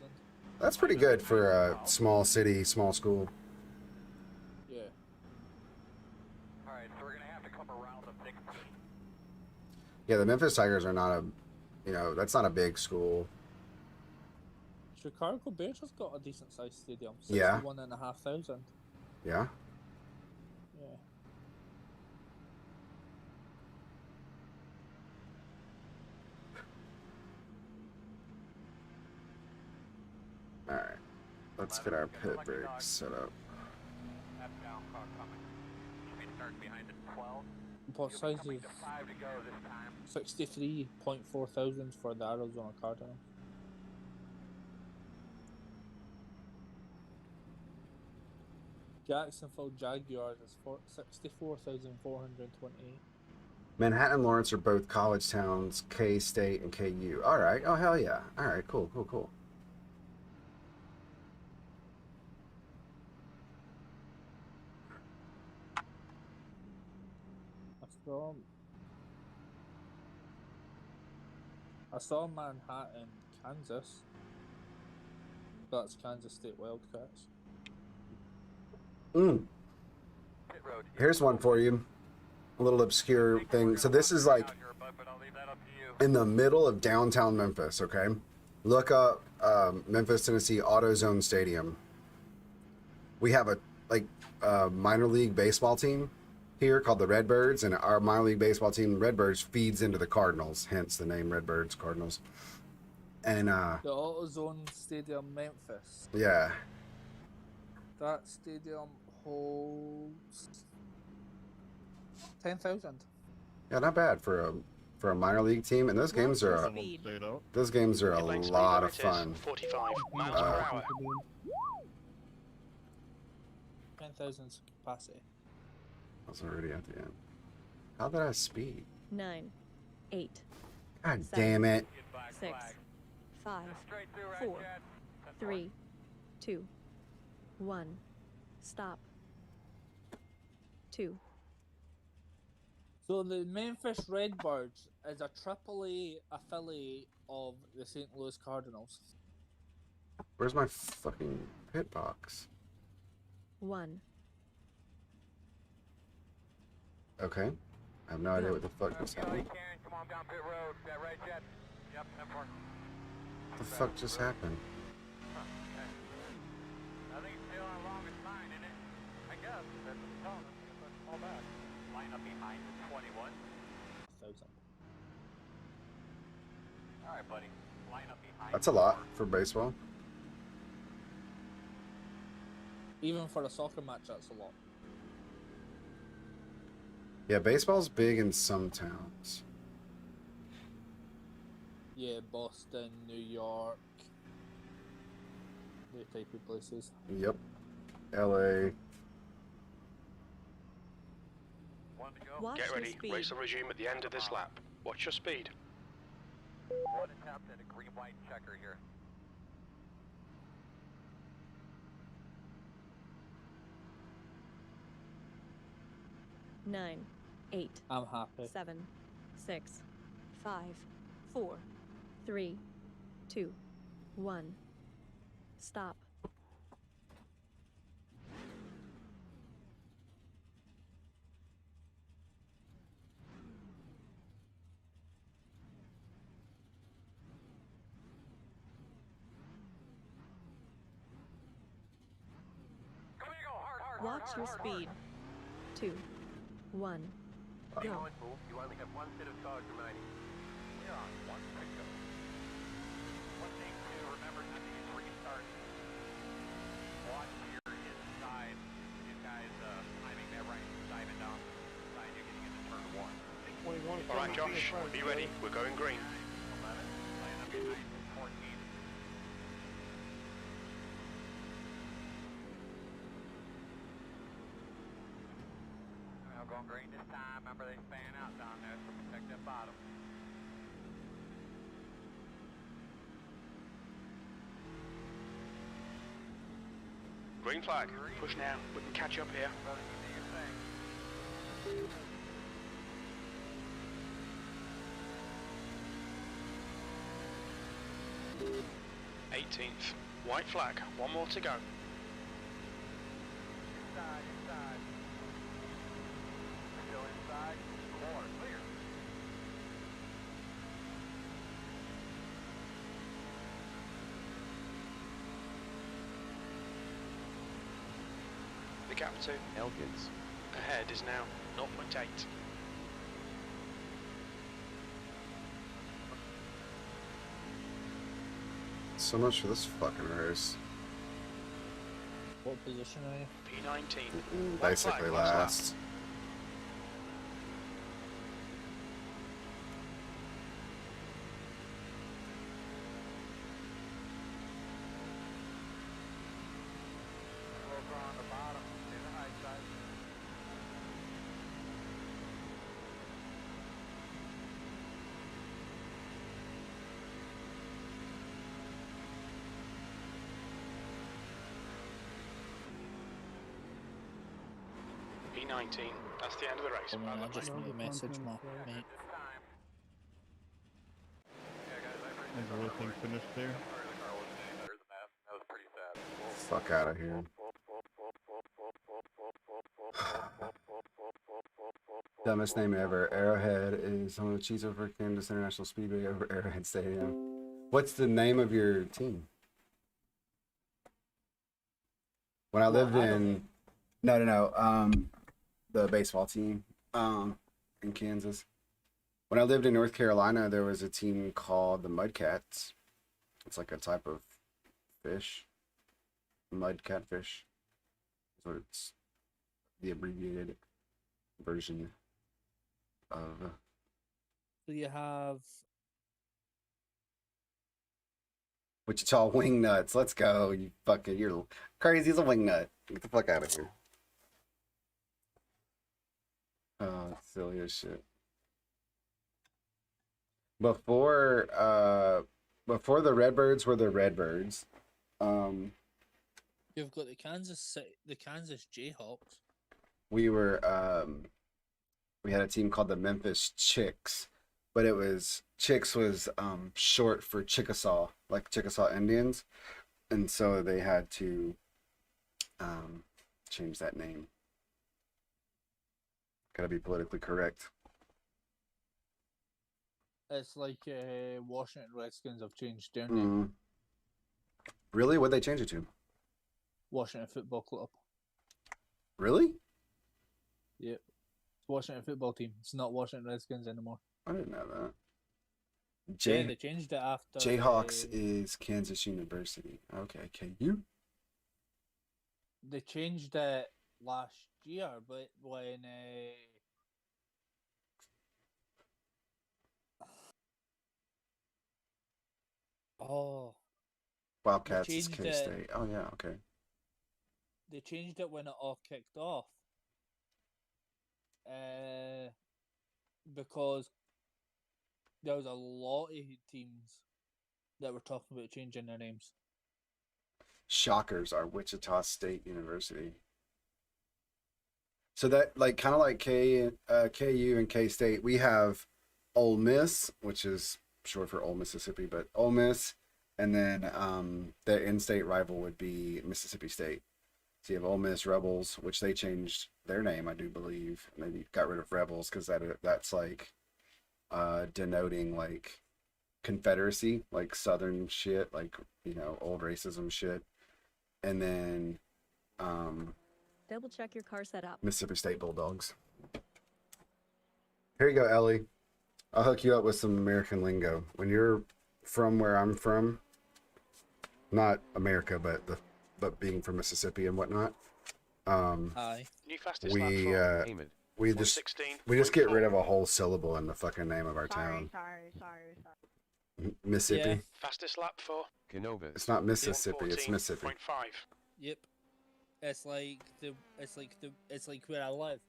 That's pretty good for a small city, small school. Yeah. Alright, so we're going to have to come around the 16. Yeah, the Memphis Tigers are not that's not a big school. Chicago Bears has got a decent sized stadium. Yeah. 61,500. Yeah. Yeah. All right. Let's get our pit brakes set up. F-bound car coming. Should be starting behind at 12. What size Coming is to 5 to go this time. 63.4 thousand for the Arizona Cardinals? Jacksonville Jaguars is 64,428. Manhattan and Lawrence are both college towns, K-State and KU. All right. Oh, hell yeah. All right. Cool, cool, cool. I saw Manhattan, Kansas. That's Kansas State Wildcats. Mm. Pit road. Here's one for you. A little obscure thing. So this is like Out here, bud, but I'll leave that up to you. in the middle of downtown Memphis, okay? Look up Memphis, Tennessee AutoZone Stadium. We have a minor league baseball team here called the Redbirds, and our minor league baseball team, Redbirds, feeds into the Cardinals, hence the name Redbirds Cardinals. And The AutoZone Stadium, Memphis. yeah, That stadium holds 10,000. yeah, not bad for a minor league team. And those games are Someone stayed out. a Pit lane speed, lot there of it is, fun. 45 miles per Uh, hour. 10,000 capacity. I was already at the end. How did I speed? 9, 8, God Seven. damn it! Get back 6, flag. 5, Straight through, right, 4, Chad? 3, 2, 1. Stop. 2. So the Memphis Redbirds is a AAA affiliate of the St. Louis Cardinals. Where's my fucking pit box? 1. Okay, I have no idea what the fuck just Kelly, happened. Karen, come on down pit road. Is that right, Chad? Yep, 10-4. What the fuck just happened? Okay. I think it's still our longest line, isn't it? I guess. That's what it's telling us. I guess let's fall back. Line up behind is 21. 1,000. Alright, buddy. Line up behind. That's a lot for baseball. Even for a soccer match, that's a lot. Yeah, baseball's big in some towns. Yeah, Boston, New York, the type of places. Yep. LA. One to go. Watch Get your ready, speed. race will resume at the end of this lap. Watch your speed. One attempt at a green-white checker here. Nine, 8, I'm happy. 7, 6, 5, 4, 3, 2, 1. Stop. Come here, go hard, hard, Watch hard, your hard, speed. 2, 1. Go. You only have one set of cars remaining. We're on one pickup. One thing to remember, nothing is restarting. Watch here inside. These guys timing that right, diving down side. You're getting into turn 1. Alright, Josh, be ready. We're going green. 11. Line up behind 14. Well, going green this time. Remember they fan out down there, so protect that bottom. Green flag. Push now. We can catch up here. Brother, you do your thing. 18th. White flag. One more to go. Inside, inside. Still inside. More, clear. gap to Elgins. ahead is now 0.8. So much for this fucking race. What position are you? P19. One Basically flag, last lap. last. Over on the bottom, in the high side. P19. That's the end of the race. Oh, man, I just No, want to the message front my end, mate. This time. Yeah, guys, I appreciate Is everything finished there? Sorry the car wasn't any better than that. That was pretty sad. Fuck out of here. Dumbest name ever. Arrowhead is home of cheese over Kansas International Speedway over Arrowhead Stadium. What's the name of your team? When I lived in, no, the baseball team, in Kansas. When I lived in North Carolina, there was a team called the Mudcats. It's like a type of fish. Mud catfish. So it's the abbreviated version of. So you have Wichita Wing Nuts. Let's go. You fucking, you're crazy as a wing nut. Get the fuck out of here. Oh, it's silly as shit. Before the Redbirds were the Redbirds, you've got the Kansas Jayhawks. we had a team called the Memphis Chicks, but Chicks was short for Chickasaw, like Chickasaw Indians, and so they had to change that name. Gotta be politically correct. It's like Washington Redskins have changed their name. Mm. Really? What'd they change it to? Washington Football Club. Really? Yep. It's Washington Football Team. It's not Washington Redskins anymore. I didn't know that. Yeah, they changed it after. Jayhawks is Kansas University. Okay, KU. They changed it last year, but when Wildcats is changed K-State. Oh yeah, okay. they changed it when it all kicked off. Because there was a lot of teams that were talking about changing their names. Shockers are Wichita State University. So that like kind of like KU and K-State, we have Ole Miss, which is short for Ole Mississippi, but Ole Miss, and then the in-state rival would be Mississippi State. So you have Ole Miss Rebels, which they changed their name, I do believe, and they got rid of Rebels because that's like denoting like Confederacy, like Southern shit, like old racism shit, and then Double check your car setup. Mississippi State Bulldogs. Here you go, Ellie. I'll hook you up with some American lingo. When you're from where I'm from, not America, but being from Mississippi and whatnot, Aye. New fastest we lap for we just get rid of a whole syllable in the fucking name of our town. Sorry. Mississippi. Yeah. fastest lap for Canova. It's not Mississippi. It's Mississippi. 114.5. Yep. It's like where I live.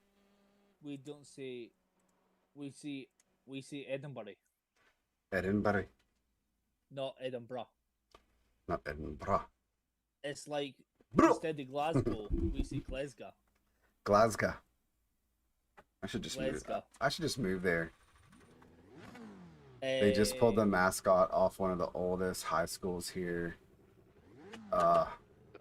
We don't say we say Edinburgh, Edinburgh, not Edinburgh. not Edinburgh. It's like Bro. instead of Glasgow, we say Glasgow. Glasgow. I should just move. Glasgow. I should just move there. They just pulled the mascot off one of the oldest high schools here. The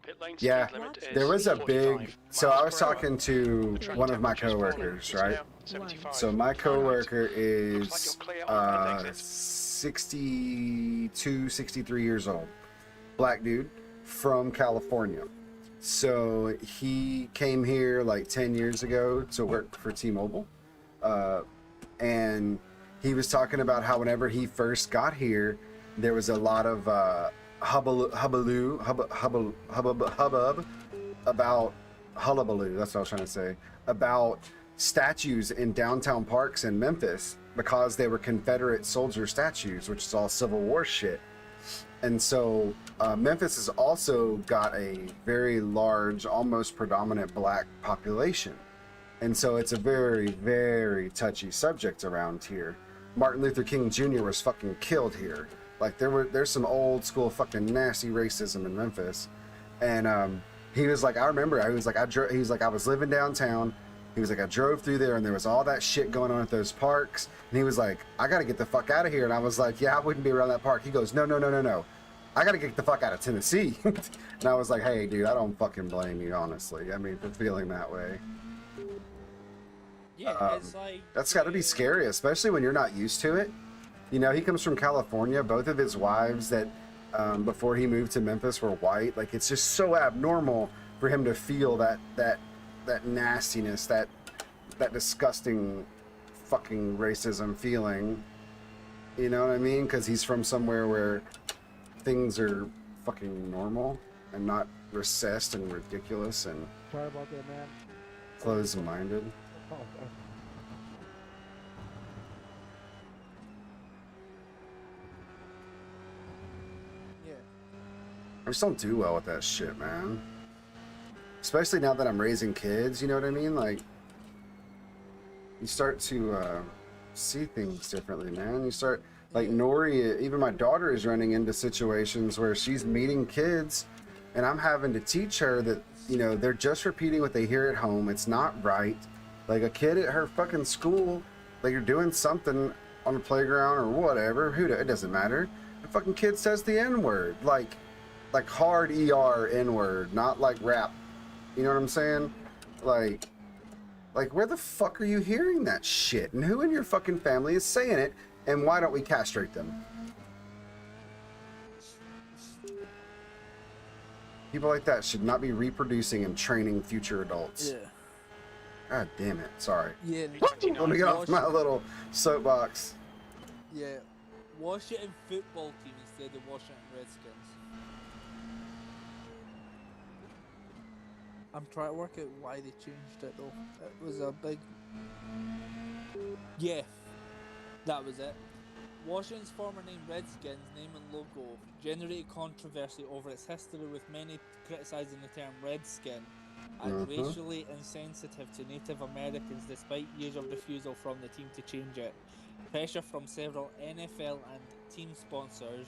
pit lane Yeah, speed limit is there was a 45 big. So I miles was per hour. talking to The track one of my temperature's falling. coworkers, It's right? now 75 So my coworker Looks like is you're clear on pit exit. 62, 63 years old. Black dude from California. So he came here like 10 years ago to work for T-Mobile. And he was talking about how whenever he first got here, there was a lot of hubbub about hullabaloo. That's what I was trying to say, about statues in downtown parks in Memphis because they were Confederate soldier statues, which is all Civil War shit. And so Memphis has also got a very large, almost predominant black population. And so it's a very, very touchy subject around here. Martin Luther King Jr. was fucking killed here. Like there's some old school fucking nasty racism in Memphis. And he was like, I remember, he was like, I was living downtown. He was like, I drove through there and there was all that shit going on at those parks. And he was like, I got to get the fuck out of here. And I was like, yeah, I wouldn't be around that park. He goes, no. I got to get the fuck out of Tennessee. And I was like, hey, dude, I don't fucking blame you, honestly. I mean, for feeling that way. Yeah, it's like... That's got to be scary, especially when you're not used to it. You know, he comes from California. Both of his wives that, before he moved to Memphis, were white. Like, it's just so abnormal for him to feel that nastiness, that disgusting fucking racism feeling. You know what I mean? Because he's from somewhere where things are fucking normal and not recessed and ridiculous and Sorry about that, man. closed-minded. Oh, okay. Yeah. I just don't do well with that shit, man. Especially now that I'm raising kids, you know what I mean? Like, you start to see things differently, man. You start, like, Nori, even my daughter is running into situations where she's meeting kids and I'm having to teach her that, you know, they're just repeating what they hear at home. It's not right. Like, a kid at her fucking school, like, you're doing something on the playground or whatever, it doesn't matter. The fucking kid says the N-word, like hard ER N-word, not like rap. You know what I'm saying? Like where the fuck are you hearing that shit? And who in your fucking family is saying it? And why don't we castrate them? People like that should not be reproducing and training future adults. Yeah. God damn it. Sorry. Yeah. Let me get off my little soapbox. Yeah. Washington football team instead of Washington Redskins. I'm trying to work out why they changed it though. It was a big... Yeah. That was it. Washington's former name Redskins name and logo generated controversy over its history, with many criticising the term Redskin as racially insensitive to Native Americans despite years of refusal from the team to change it. Pressure from several NFL and team sponsors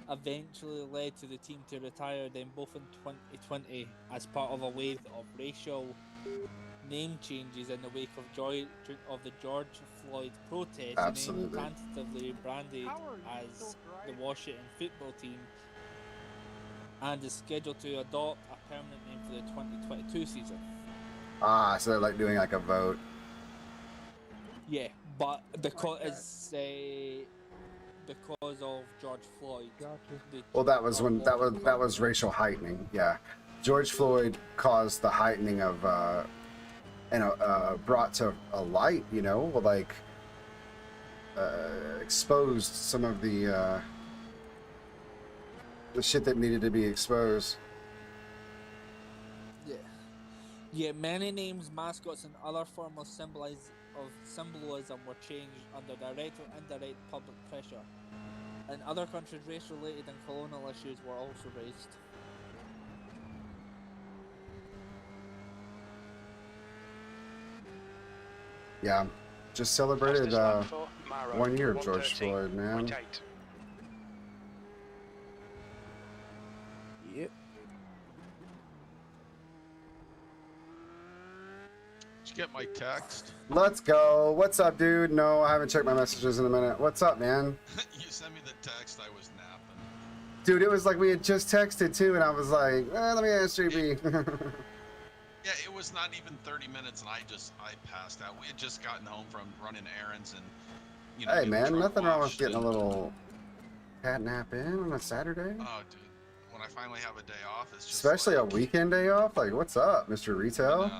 eventually led to the team to retire them both in 2020 as part of a wave of racial name changes in the wake of the George Floyd protest. Absolutely. The name tentatively branded as the Washington football team and is scheduled to adopt a permanent name for the 2022 season. Ah, so they're like doing like a vote. Yeah, but because of George Floyd. Gotcha. Well, that was racial heightening. Yeah, George Floyd caused the heightening of brought to a light, you know, like exposed some of the shit that needed to be exposed. Yeah, many names, mascots, and other forms of symbolism were changed under direct or indirect public pressure. In other countries, race-related and colonial issues were also raised. Yeah, just celebrated 1 year of George Floyd, man. Yep. Did you get my text? Let's go. What's up, dude? No, I haven't checked my messages in a minute. What's up, man? You sent me the text, I was napping. Dude, it was like we had just texted too, and I was like, let me ask JB. Yeah, it was not even 30 minutes, and I passed out. We had just gotten home from running errands, and you know. Hey, man, nothing wrong with getting a little cat nap in on a Saturday. Oh, dude, when I finally have a day off, it's just Especially like, a weekend day off. Like, what's up, Mr. Retail?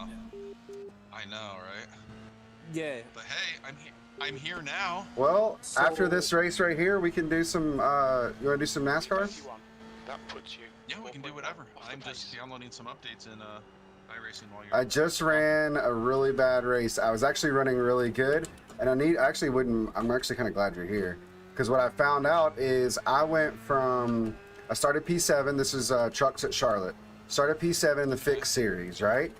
I know, right? Yeah. But hey, I'm here now. Well, So- after this race right here, we can do some. You want to do some NASCAR? 51. That puts you. Yeah, we can do 4.1 whatever. off the I'm just pace. downloading some updates in iRacing while you're. I just ran a really bad race. I was actually running really good, and I'm actually kind of glad you're here, because what I found out is I started P7. This is trucks at Charlotte. Started P7 in the fixed series, right?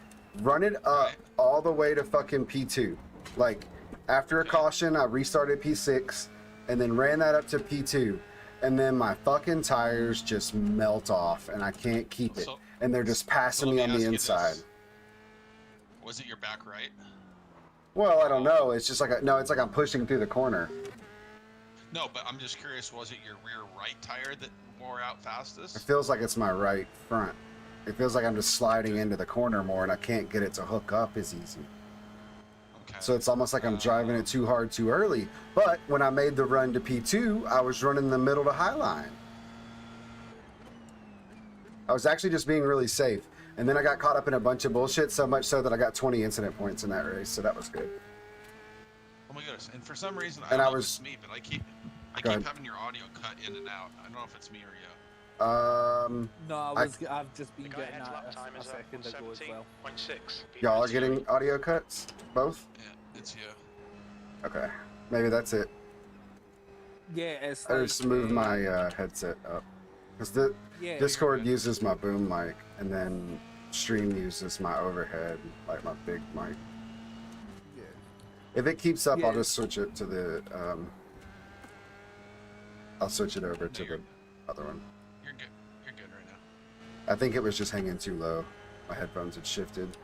Run it up all the way to fucking P2. Like, after a caution, I restarted P6 and then ran that up to P2. And then my fucking tires just melt off and I can't keep it. So- And they're just passing let me me on the ask you inside. this. Was it your back right? Well, I don't know. It's just like, no, it's like I'm pushing through the corner. No, but I'm just curious, was it your rear right tire that wore out fastest? It feels like it's my right front. It feels like I'm just sliding into the corner more and I can't get it to hook up as easy. Okay. So it's almost like I'm driving it too hard too early. But when I made the run to P2, I was running the middle to high line. I was actually just being really safe. And then I got caught up in a bunch of bullshit, so much so that I got 20 incident points in that race. So that was good. Oh my goodness! And for some reason, And I I don't know was- if it's me, but I keep Go ahead. having your audio cut in and out. I don't know if it's me or you. No, I've just The been guy getting ahead's lap that time a is second ago as well. 17.6. y'all are getting audio cuts? Both? Yeah, it's you. Okay. Maybe that's it. Yeah, it's I like, just moved my headset up. Because the yeah, Discord uses my boom mic, and then Stream uses my overhead, like my big mic. Yeah. If it keeps up, I'll Yeah. just switch it to the. I'll switch it over to the other one. You're good. You're good right now. I think it was just hanging too low. My headphones had shifted.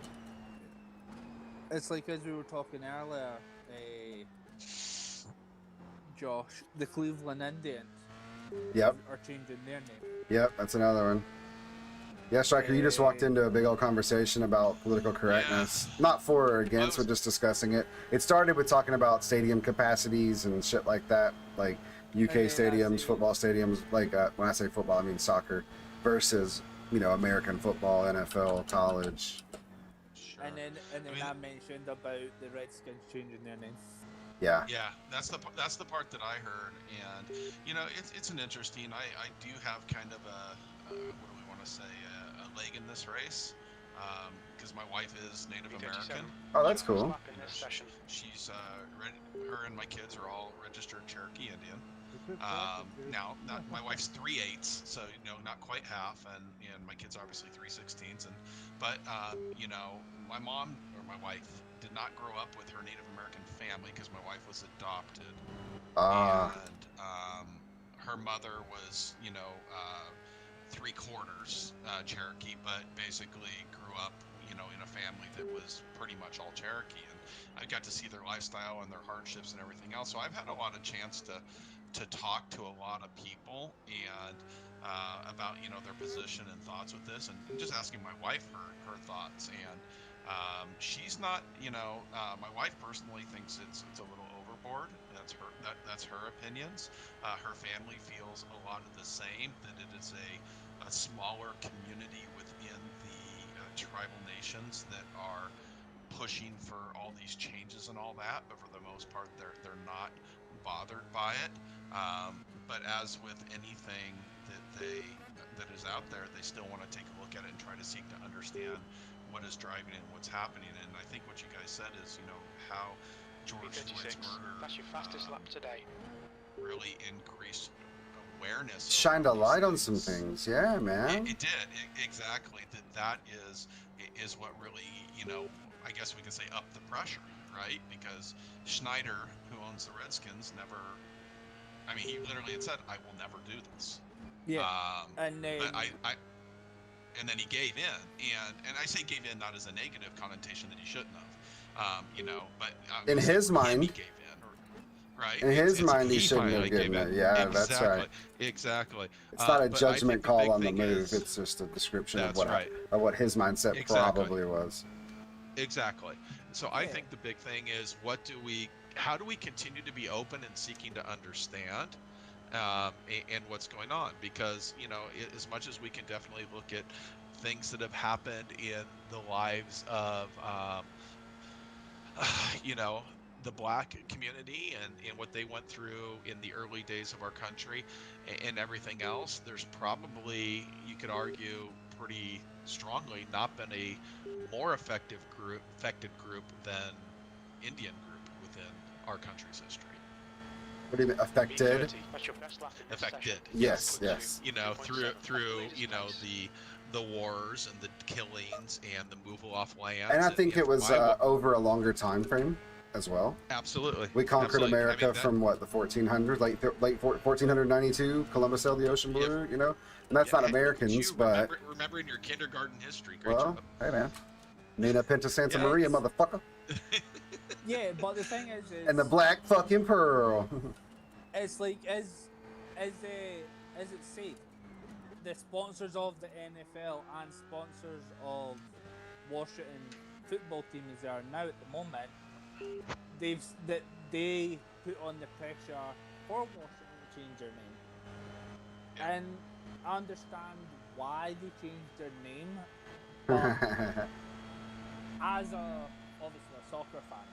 It's like as we were talking earlier, Josh, the Cleveland Indians Yep, are changing their name. yep, that's another one. Yeah, Striker, you just walked into a big old conversation about political correctness. Not for or against, but just discussing it. It started with talking about stadium capacities and shit like that, like UK stadiums, football stadiums. Like when I say football, I mean soccer, versus American football, NFL, college. Sure. And then I mean, I mentioned about the Redskins changing their name. Yeah, Yeah, that's the part that I heard, and it's an interesting. I do have kind of a what do we want to say a leg in this race, because my wife is Native American. Oh, that's cool. Lap in this session. She's her and my kids are all registered Cherokee Indian. Now, my wife's 3/8, so not quite half, and my kids obviously 3/16, but my mom or my wife did not grow up with her Native American family because my wife was adopted, and her mother was 3/4 Cherokee, but basically grew up in a family that was pretty much all Cherokee, and I got to see their lifestyle and their hardships and everything else. So I've had a lot of chance to talk to a lot of people and about their position and thoughts with this, and just asking my wife her thoughts. And she's not, my wife personally thinks it's a little overboard. That's her opinions. Her family feels a lot of the same, that it is a smaller community within the tribal nations that are pushing for all these changes and all that, but for the most part they're not bothered by it. But as with anything that is out there, they still want to take a look at it and try to seek to understand what is driving it and what's happening. And I think what you guys said is, how George Floyd's murder That's your fastest lap today. really increased awareness. Shined a over these light on some things. Yeah, man. It did exactly. That is what really, I guess we can say up the pressure, right? Because Schneider, who owns the Redskins, never. I mean, he literally had said, "I will never do this." Yeah. And then But and then he gave in, and I say gave in not as a negative connotation that he shouldn't have, but In his mind, he gave in, right? in his It's mind, he shouldn't finally have given gave in. it. Yeah, that's right. Exactly. It's not a But I judgment think the call big on the thing move. is- It's just a description of That's what his mindset Exactly. probably was. Exactly. So I think the big thing is how do we continue to be open and seeking to understand, and what's going on, because as much as we can definitely look at things that have happened in the lives of the black community and what they went through in the early days of our country and everything else, there's probably, you could argue pretty strongly, not been a more affected group than Indian group within our country's history. What do you mean affected? That's your best lap in this Affected. session. Yes, yes. Through the wars and the killings and the move off lands. And I think it was over a longer time frame as well. Absolutely. We conquered Absolutely. America from what, the 1400s, late 1492. Columbus sailed the ocean blue. And that's not Americans, but remember in your kindergarten history. Great job. Hey man, Nina Pinta Santa Maria, motherfucker. Yeah, but the thing is and the black fucking pearl. It's like, as it said, the sponsors of the NFL and sponsors of Washington football team as they are now at the moment, they put on the pressure for Washington to change their name. And I understand why they changed their name, but as obviously a soccer fan,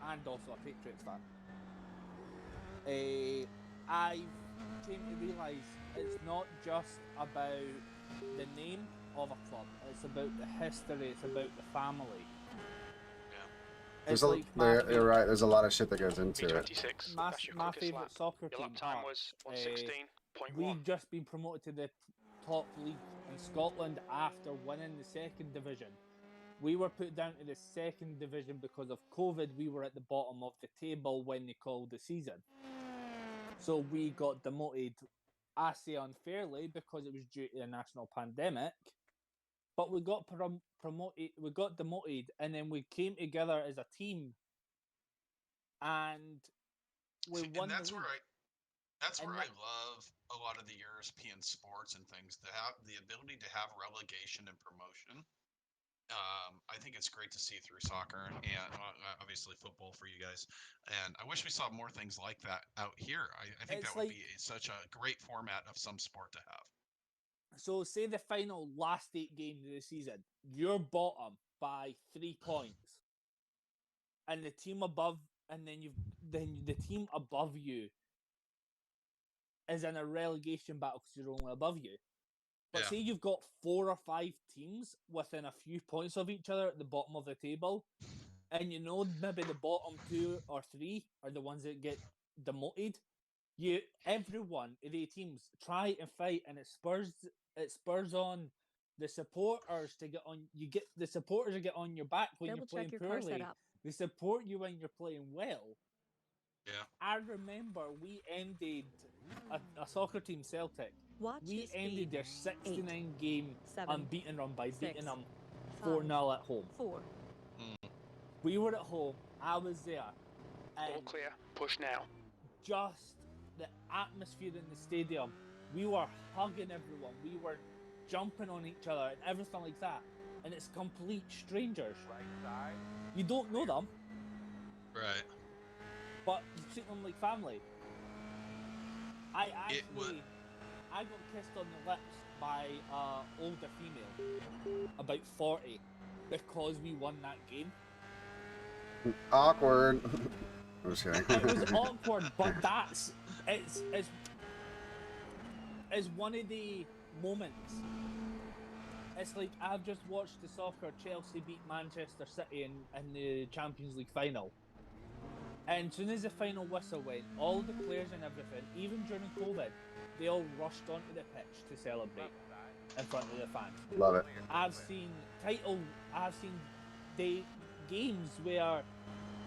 and also a Patriots fan, I came to realise it's not just about the name of a club, it's about the history, it's about the family. You're right, there's a lot of shit that goes into it. My favourite soccer team, Your lap time was 1:16.1. we've just been promoted to the top league in Scotland after winning the second division. We were put down to the second division because of COVID. We were at the bottom of the table when they called the season. So we got demoted, I say unfairly, because it was due to a national pandemic. But we got promoted, we got demoted, and then we came together as a team, and we won. And that's where I love a lot of the European sports and things, to have the ability to have relegation and promotion. I think it's great to see through soccer and obviously football for you guys. And I wish we saw more things like that out here. I think that would be such a great format of some sport to have. So say the final last 8 games of the season, you're bottom by 3 points, and the team above, and then the team above you is in a relegation battle because you're only above you. But say you've got 4 or 5 teams within a few points of each other at the bottom of the table, and maybe the bottom 2 or 3 are the ones that get demoted. Everyone of the teams try and fight, and it spurs on the supporters to get on. You get the supporters to get on your back when you're playing poorly. They support you when you're playing well. Yeah. I remember we ended a soccer team, Celtic. We ended their 69 game unbeaten run by beating them 4-0 at home. 4. We were at home. I was there. All clear. Push now. Just the atmosphere in the stadium. We were hugging everyone. We were jumping on each other and everything like that. And it's complete strangers. Right side. You don't know them. Right. But you treat them like family. I got kissed on the lips by an older female, about 40, because we won that game. Awkward. I'm just kidding. It was awkward, but it's one of the moments. It's like I've just watched the soccer. Chelsea beat Manchester City in the Champions League final. And as soon as the final whistle went, all the players and everything, even during COVID, they all rushed onto the pitch to celebrate in front of the fans. Love it. I've seen the games where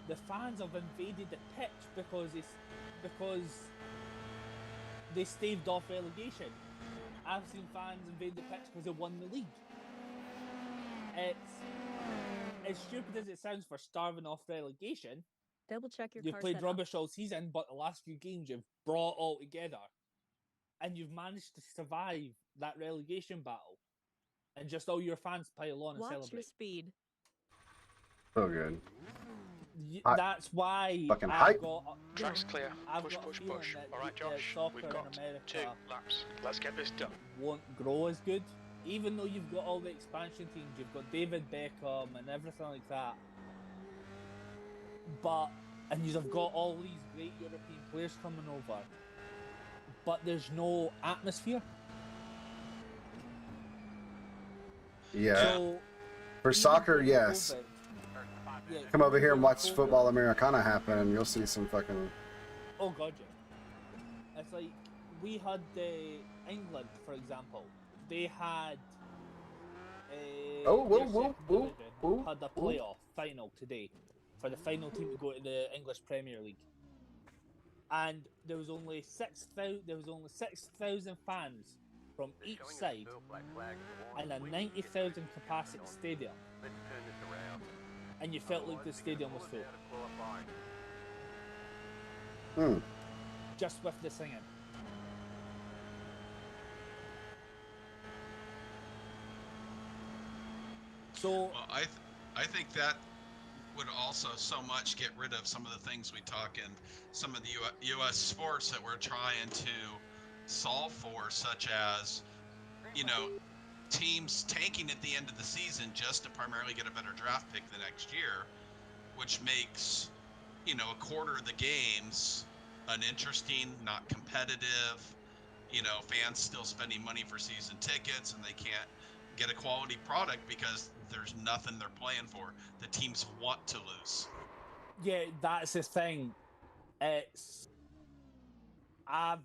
the fans have invaded the pitch because they staved off relegation. I've seen fans invade the pitch because they won the league. It's as stupid as it sounds for starving off relegation. Double check your You've car played setup. rubbish all season, but the last few games you've brought all together, and you've managed to survive that relegation battle, and just all your fans pile on and Watch celebrate. your speed. So good. That's why Fucking I've hype. got. Track's clear. I've Push, got a push, feeling push. that Alright, the Josh, soccer we've in got America 2 laps. Let's get this done. won't grow as good, even though you've got all the expansion teams. You've got David Beckham and everything like that. And you've got all these great European players coming over, but there's no atmosphere. Yeah. So For even soccer, during yes. COVID, yeah, Come over even here and during watch COVID, Football Americana happen, and you'll see some fucking. Oh god, yeah. It's like we had England, for example. They had Oh, whoa, their whoa, second whoa, division whoa, had a whoa. playoff final today for the final team to go to the English Premier League, and there was only 6,000 fans from each side in a 90,000 capacity stadium, and you felt like the stadium was full. Just with the singing. So Well, I think that would also so much get rid of some of the things we talk in some of the U.S. sports that we're trying to solve for, such as, you know, teams tanking at the end of the season just to primarily get a better draft pick the next year, which makes, you know, a quarter of the games uninteresting, not competitive, you know, fans still spending money for season tickets and they can't get a quality product because there's nothing they're playing for. The teams want to lose. yeah, that's the thing. It's I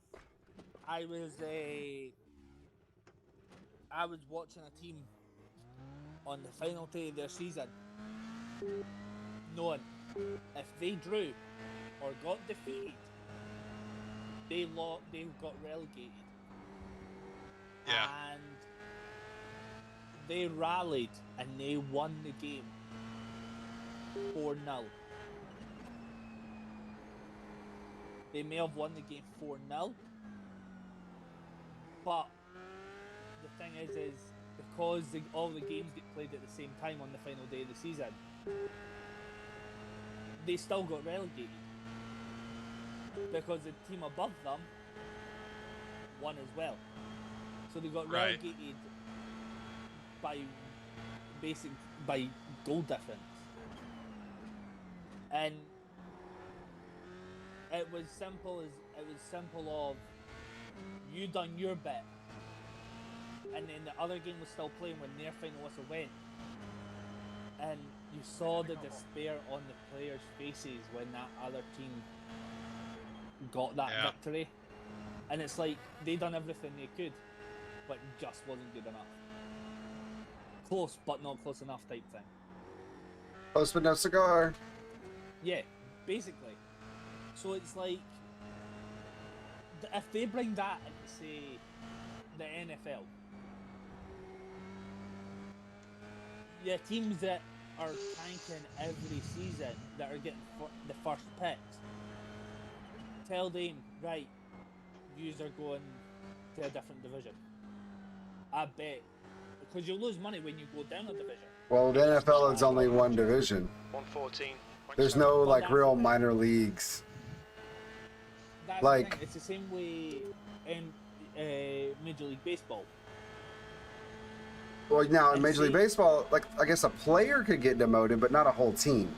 was watching a team on the final day of their season, knowing if they drew or got defeated, they got relegated. Yeah. And they rallied and they won the game 4-0. They may have won the game 4-0, but the thing is because all the games get played at the same time on the final day of the season, they still got relegated because the team above them won as well. So they got Right. relegated by goal difference, and it was simple of you done your bit, and then the other game was still playing when their final whistle went, and you saw the despair on the players' faces when that other team got that victory, and it's like they done everything they could, but just wasn't good enough. Close, but not close enough type thing. Close but no cigar. Yeah, basically. So it's like, if they bring that into, say, the NFL, yeah, teams that are tanking every season, that are getting the first picks, tell them, right, yous are going to a different division. I bet. Because you'll lose money when you go down a division. Well, the NFL is only one division. 114. There's no like real minor leagues. That's like the thing. It's the same way in Major League Baseball. Well, now in Major League Baseball, like I guess a player could get demoted, but not a whole team.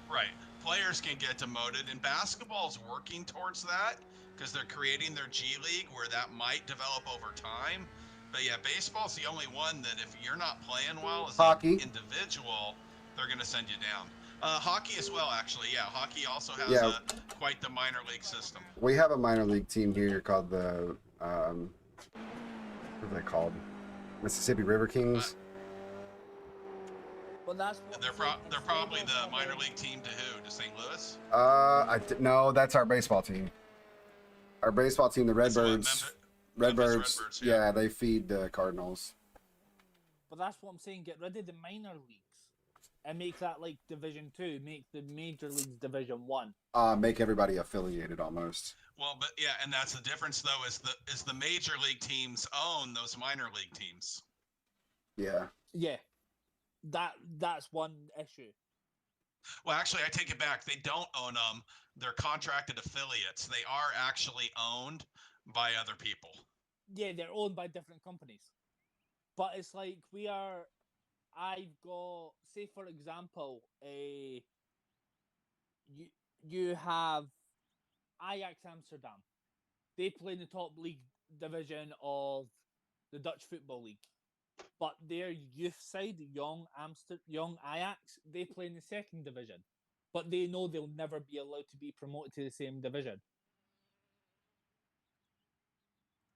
Right. Players can get demoted, and basketball's working towards that because they're creating their G League where that might develop over time. But yeah, baseball's the only one that if you're not playing well as an individual, they're going to send you down. Hockey as well, actually. Yeah, hockey also has quite the minor league system. We have a minor league team here called the, what are they called? Mississippi River Kings. Well, that's what they're probably the minor league team to who? To St. Louis? No, that's our baseball team. Our baseball team, the Redbirds. Redbirds, yeah, they feed the Cardinals. But that's what I'm saying. Get rid of the minor leagues and make that like Division 2. Make the major leagues Division 1. Make everybody affiliated almost. Well, but yeah, and that's the difference though. Is the major league teams own those minor league teams? Yeah. Yeah, that's one issue. Well, actually, I take it back. They don't own them. They're contracted affiliates. They are actually owned by other people. Yeah, they're owned by different companies. But it's like I've got, say for example, you have Ajax Amsterdam. They play in the top league division of the Dutch Football League. But their youth side, young Ajax, they play in the second division. But they know they'll never be allowed to be promoted to the same division.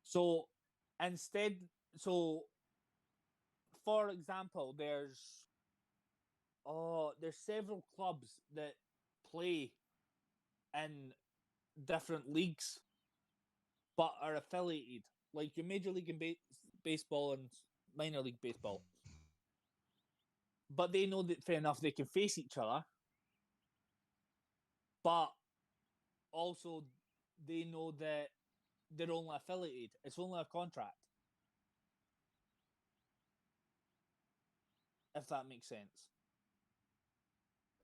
So instead, for example, there's several clubs that play in different leagues, but are affiliated, like your Major League in baseball and minor league baseball. But they know that fair enough they can face each other, but also they know that they're only affiliated. It's only a contract. If that makes sense.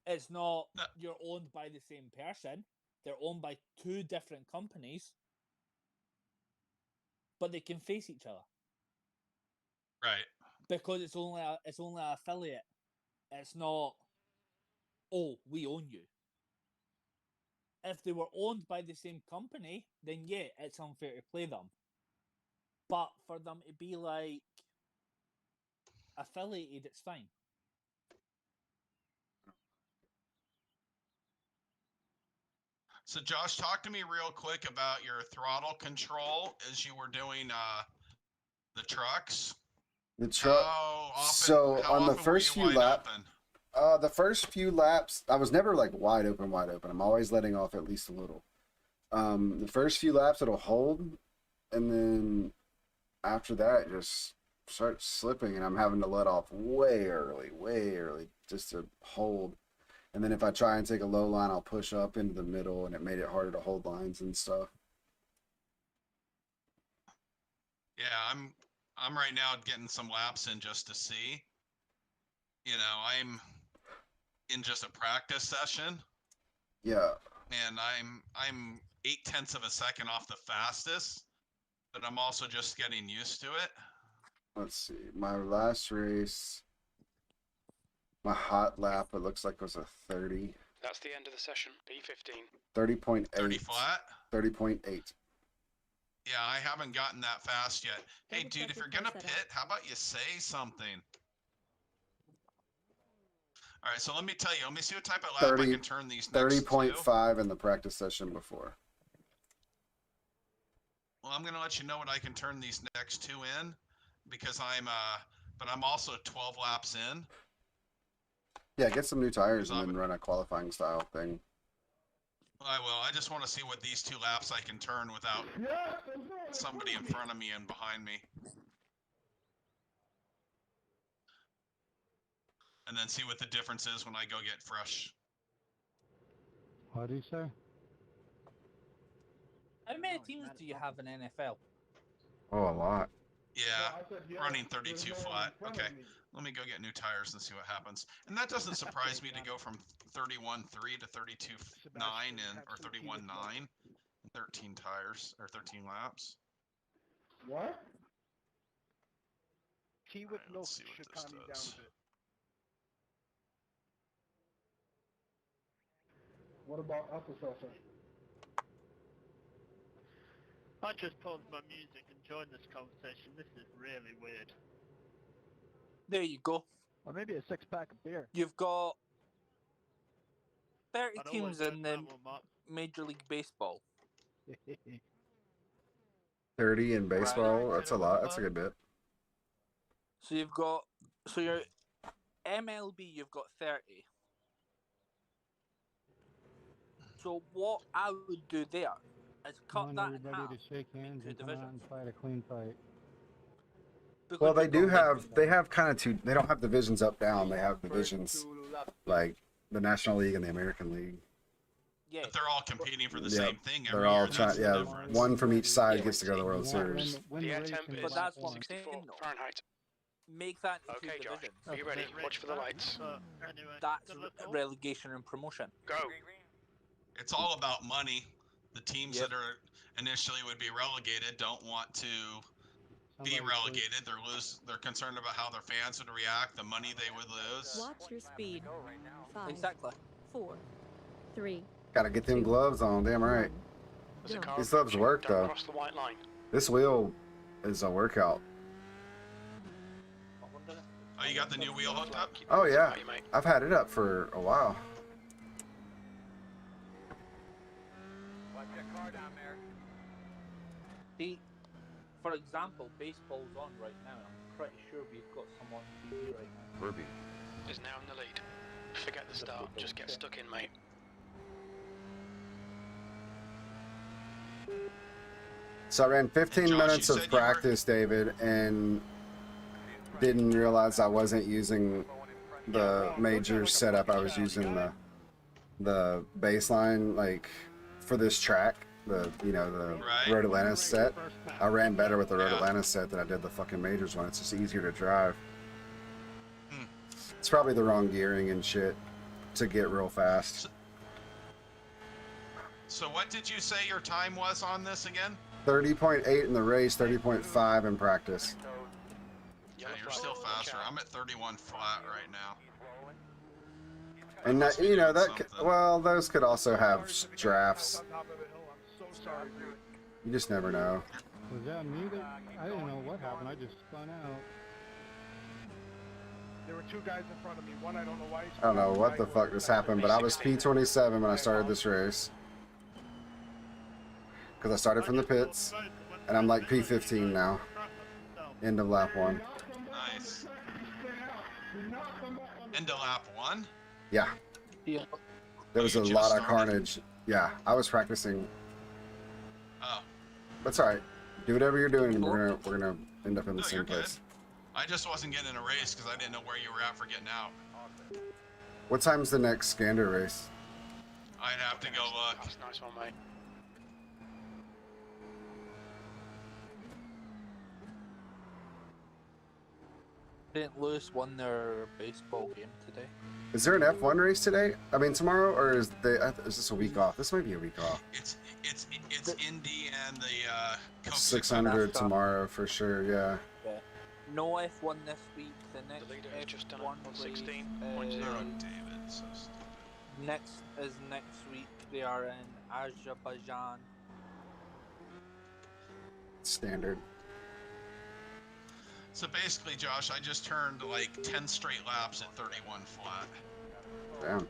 It's not you're owned by the same person. They're owned by two different companies, but they can face each other. Right. Because it's only an affiliate. It's not, oh, we own you. If they were owned by the same company, then yeah, it's unfair to play them. But for them to be like affiliated, it's fine. So Josh, talk to me real quick about your throttle control as you were doing the trucks. The truck. So on the first few laps, I was never like wide open. I'm always letting off at least a little. The first few laps it'll hold, and then after that it just starts slipping, and I'm having to let off way early just to hold. And then if I try and take a low line, I'll push up into the middle, and it made it harder to hold lines and stuff. Yeah, I'm right now getting some laps in just to see. You know, I'm in just a practice session. Yeah. And I'm 0.8 of a second off the fastest, but I'm also just getting used to it. Let's see. My last race, my hot lap, it looks like was a 30. That's the end of the session. P15. 30.8. 30 flat? 30.8. Yeah, I haven't gotten that fast yet. Hey, dude, if you're gonna pit, how about you say something? All right, so let me tell you. Let me see what type of lap I can turn these next 30.5 in the practice session before. Well, I'm gonna let you know what I can turn these next two in, because but I'm also 12 laps in. Yeah, get some new tires and then run a qualifying style thing. I will. I just want to see what these 2 laps I can turn without somebody in front of me and behind me. And then see what the difference is when I go get fresh. What do you say? How many teams do you have in NFL? Oh, a lot. Yeah, running 32 flat. Okay, let me go get new tires and see what happens. And that doesn't surprise me to go from 31.3 to 32.9 or 31.9. 13 tires or 13 laps. What? Key with Right, no let's see what should this calm you down does. a bit. What about Applesaucer? I just paused my music and joined this conversation. This is really weird. There you go. Or maybe a 6-pack of beer. You've got 30 I'd teams always go in the that one, Mark. Major League Baseball. 30 in baseball, Right. that's a lot. That's a good bit. So you've got, so your MLB, you've got 30. So what I would do there is cut Want that in everybody half. to shake hands two and come out divisions. and fight a clean fight. Because Well, they you've do got have, they have kind of two, they don't have divisions up, down. They have divisions like the National League and the American League. Yeah. But they're all competing for the Yep, same thing every they're year. all That's trying, the yeah, difference. one from each side Yeah. gets to go to the World Series. Win The the air race temp in is But that's what I'm 64 saying, though. Fahrenheit. make that into Okay, two Josh. divisions. Are you ready? Watch for the lights. Anyway, That's so let's go. relegation and promotion. Go. It's all about money. The teams Yep. that are initially would be relegated don't want to be Somebody relegated. They're concerned about how their fans would react, the money they would lose. Watch your speed. 5, Exactly. 4, 3. Gotta get them gloves on. Damn right. There's a Go. car These gloves approaching. work, Don't though. cross the white line. This wheel is a workout. Oh, you got the new wheel hooked up? Keep Oh, it yeah. tight, mate. I've had it up for a while. Watch that car down there. See, for example, baseball's on right now. I'm pretty sure we've got some on TV right now. Ruby. Is now in the lead. Forget the start. Just get stuck in, mate. So I ran 15 And Josh, minutes you of said you were- practice, David, and didn't realize I wasn't using the major setup. I was using the baseline, like, for this track, the Right. Road Atlantis set. I ran better with the Road Yeah. Atlantis set than I did the fucking majors one. It's just easier to drive. Hmm. It's probably the wrong gearing and shit to get real fast. So what did you say your time was on this again? 30.8 in the race, 30.5 in practice. Yeah, you're still faster. I'm at 31 flat right now. And that, Must be you know, doing that could, something. well, those could also have drafts. On top of the hill. I'm so sorry, dude. You just never know. Was that me? I didn't know what happened. I just spun out. There were two guys in front of me. One, I don't know why. I don't know what the fuck just happened, but I was P27 when I started this race. Because I started from the pits, and I'm like P15 now. End of lap 1. Nice. Into lap 1? Yeah, Yeah. there was You a just lot of started? carnage. Yeah, I was practicing. Oh, That's alright. Do whatever you're doing, and we're gonna end up in the no, same you're good. place. I just wasn't getting in a race because I didn't know where you were at for getting out. What time's the next Scander race? I'd have to go look. That's a nice one, mate. St. Louis won their baseball game today. Is there an F1 race today? I mean tomorrow, or is this a week off? This might be a week off. It's Indy and the Coke 600 NASCAR. tomorrow for sure. Yeah. No F1 this week. The next leader has just done F1 it, race 16.0. is David, so next week. They are in Azerbaijan. Standard. So basically, Josh, I just turned like 10 straight laps at 31 flat. Damn.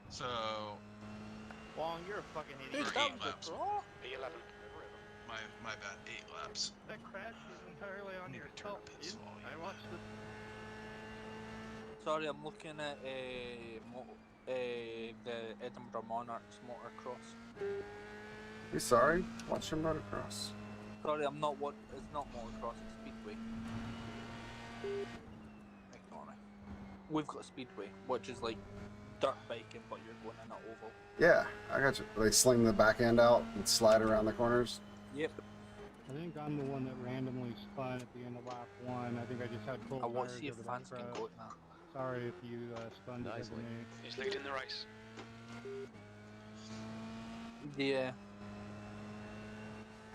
So Wong, you're a fucking idiot. for 8 laps. P11. My bad, 8 laps. That crash was entirely on Need your to turn fault. pit volume I watched the. Sorry, I'm looking at the Edinburgh Monarchs motocross. You sorry? Watch your motocross. Sorry, I'm not what. It's not motocross. It's speedway. Ignore me. We've got speedway, which is like dirt biking, but you're going in an oval. Yeah, I got you. They sling the back end out and slide around the corners. Yep. I think I'm the one that randomly spun at the end of lap 1. I think I just had full I want to tires see if over that fans can crash. go at that. Sorry if you spun because of Nicely. me. He's leading the race. Yeah.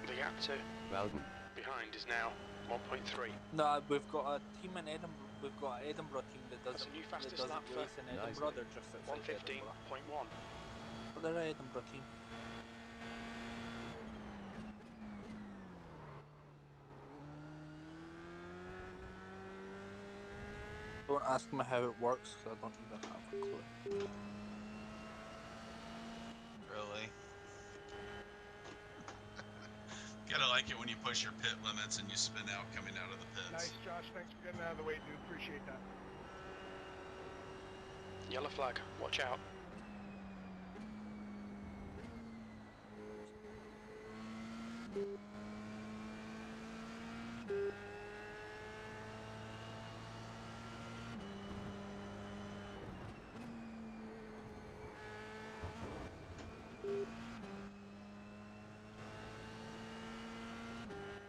The gap to Loudon. behind is now 1.3. No, we've got a team in Edinburgh. We've got an Edinburgh team that That's doesn't, a new that fastest doesn't lap for race in Edinburgh. Nice. They're just outside Edinburgh. 115.1. But they're an Edinburgh team. Don't ask me how it works, because I don't even have a clue. Really? Gotta like it when you push your pit limits and you spin out coming out of the pits. Nice, Josh. Thanks for getting out of the way, dude. Appreciate that. Yellow flag. Watch out.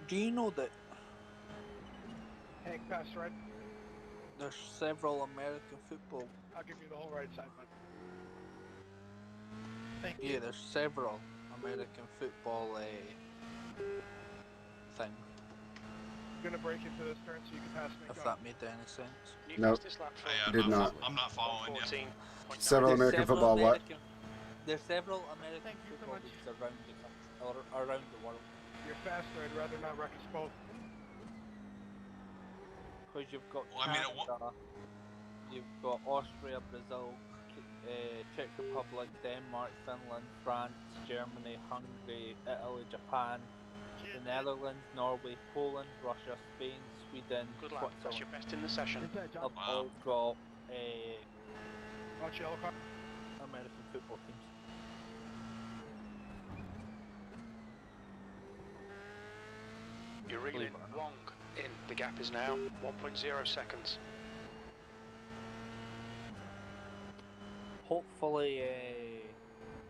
Do you know that Heck Pass right. There's several American football. I'll give you the whole right side, bud. Thank you. Yeah, there's several American football thing. I'm gonna break into this turn so you can pass me. If Go. that made any sense. New Nope. fastest lap for Hey, Did not. I'm not following you. 114.9. Several There's American several football, what? There's several American Thank you so football much. leagues around the country, or around the world. You're faster. I'd rather not wreck us both. Because you've got Well, I mean, Canada, you've got Austria, Brazil, Czech Republic, Denmark, Finland, France, Germany, Hungary, Italy, Japan, the Netherlands, Norway, Poland, Russia, Spain, Sweden, Good lap. That's your Switzerland. best in the session. Inside, John. Have Wow. all got Watch yellow car. American football teams. You're reeling Believe it or not. long in. The gap is now 1.0 seconds. Hopefully,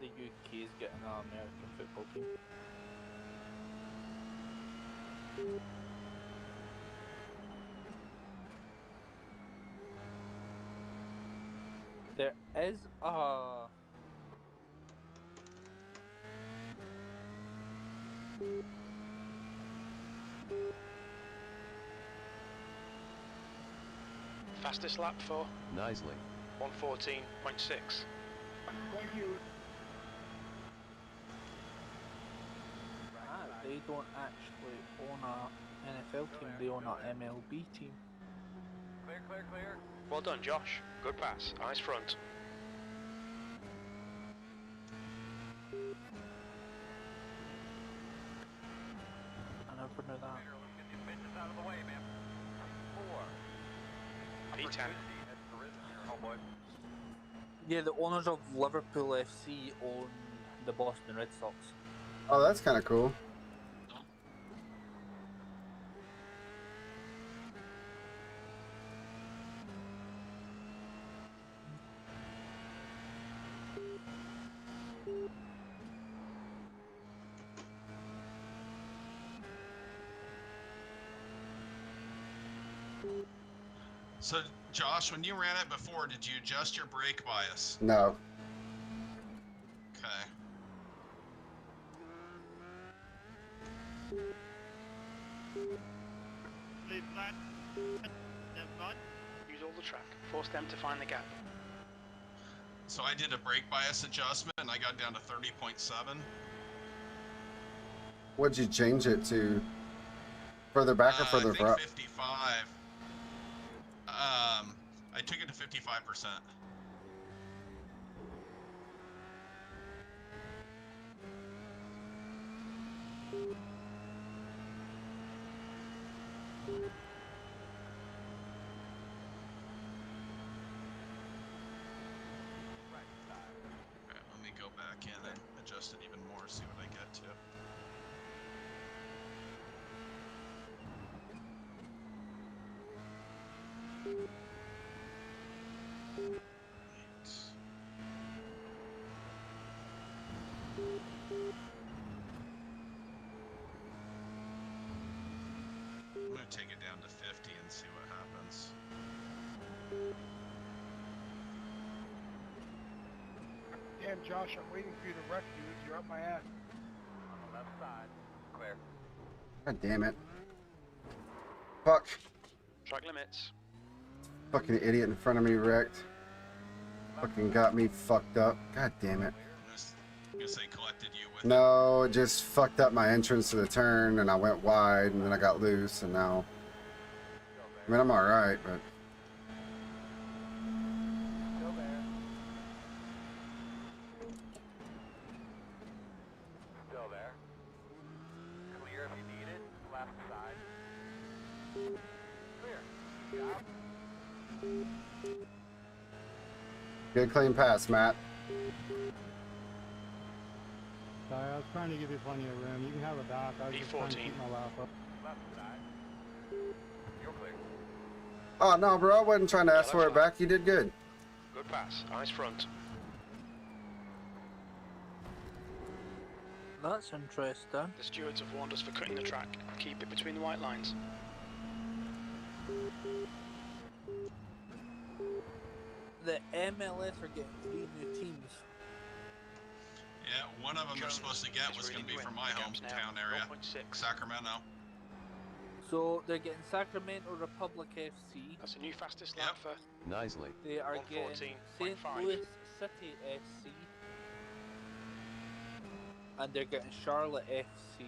the UK is getting an American football team. There is a Fastest lap for Nicely. 114.6. Thank you. they don't actually own a NFL team, they own a MLB team. Clear, clear, clear. Well done, Josh. Good pass. Eyes front. I never knew that. Let's get these bitches out of the way, man. 4. P10. Homeboy. Yeah, the owners of Liverpool FC own the Boston Red Sox. Oh, that's kind of cool. So, Josh, when you ran it before, did you adjust your brake bias? No. Okay. Leave that. Never mind. Use all the track. Force them to find the gap. So I did a brake bias adjustment, and I got down to 30.7. What'd you change it to? Further back or further I think front? 55. I took it to 55%. Alright, let me go back in and adjust it even more, see what I get to. I'm gonna take it down to 50 and see what happens. Damn, Josh, I'm waiting for you to wreck, dude. You're up my ass. On the left side. Clear. God damn it. Fuck. Track limits. Fucking idiot in front of me wrecked. Fucking got me fucked up. God damn it. I'm gonna say collected you with No, it just fucked up my entrance to the turn and I went wide and then I got loose and now... I mean, I'm alright, but... Still there. Still there. Clear if you need it. Left side. Clear. Job. Good clean pass, Matt. Sorry, I was trying to give you plenty of room. You can have it back. I was just trying to B14. keep my lap up. Left side. You're clear. Oh, no, bro. I wasn't trying to ask for it Yellow flag. back. You did good. Good pass. Eyes front. That's interesting. The stewards have warned us for cutting the track. Keep it between the white lines. The MLS are getting 3 new teams. Yeah, one of them they're Jones supposed to get is was going to really be from doing my the gaps now. hometown area, 0.6. Sacramento. So they're getting Sacramento Republic FC. That's a new fastest lap for Nicely. They are getting St. 1:14.5. Louis City FC. And they're getting Charlotte FC.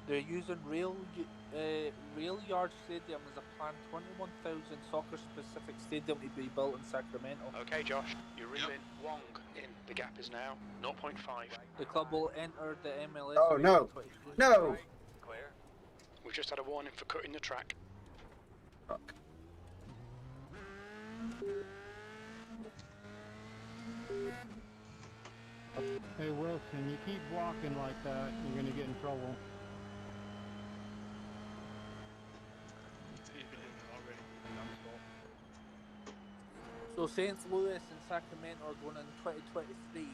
They're using Rail Yard Stadium as a planned 21,000 soccer-specific stadium to be built in Sacramento. Okay, Josh, you're reeling Wong in. The gap is now 0.5. The club will enter the MLS. Oh, in no. 2023. No! Clear. We've just had a warning for cutting the track. Fuck. Hey Wilson, you keep blocking like that, you're gonna get in trouble. So St. Louis and Sacramento are going in 2023.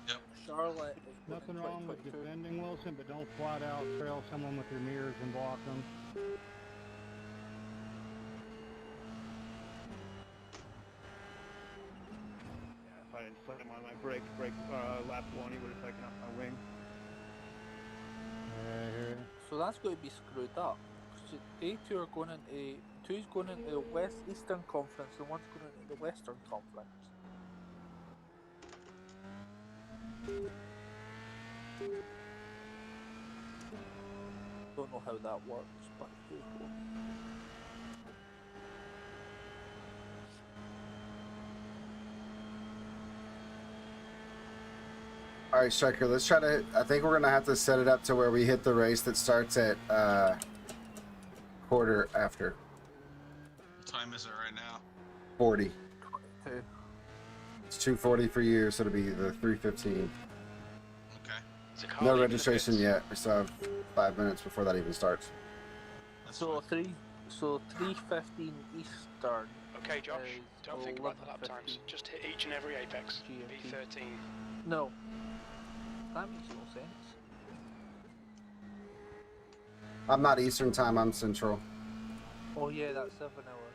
Yep. Charlotte is going Nothing in wrong with 2022. defending Wilson, but don't flat out trail someone with your mirrors and block them. Yeah, if I didn't slam on my brake lap one, he would have taken off my wing. Yeah, I hear it. So that's going to be screwed up. So they two are going into two's going into the West Eastern Conference and one's going into the Western Conference. Don't know how that works, but hey ho. All right, Striker, let's try to. I think we're gonna have to set it up to where we hit the race that starts at quarter after What time is it right now? 40. 22. It's 2:40 for you, so it'll be the 3:15. Okay. It's a car No leaving the registration pits. yet. We still have 5 minutes before that even starts. That's So fine. 3:15 Eastern. Okay, Josh, is don't think about the lap 11:15 times. Just hit each and every apex. GMT. V13. No. That makes no sense. I'm not Eastern time. I'm Central. Oh yeah, that's 7 hours.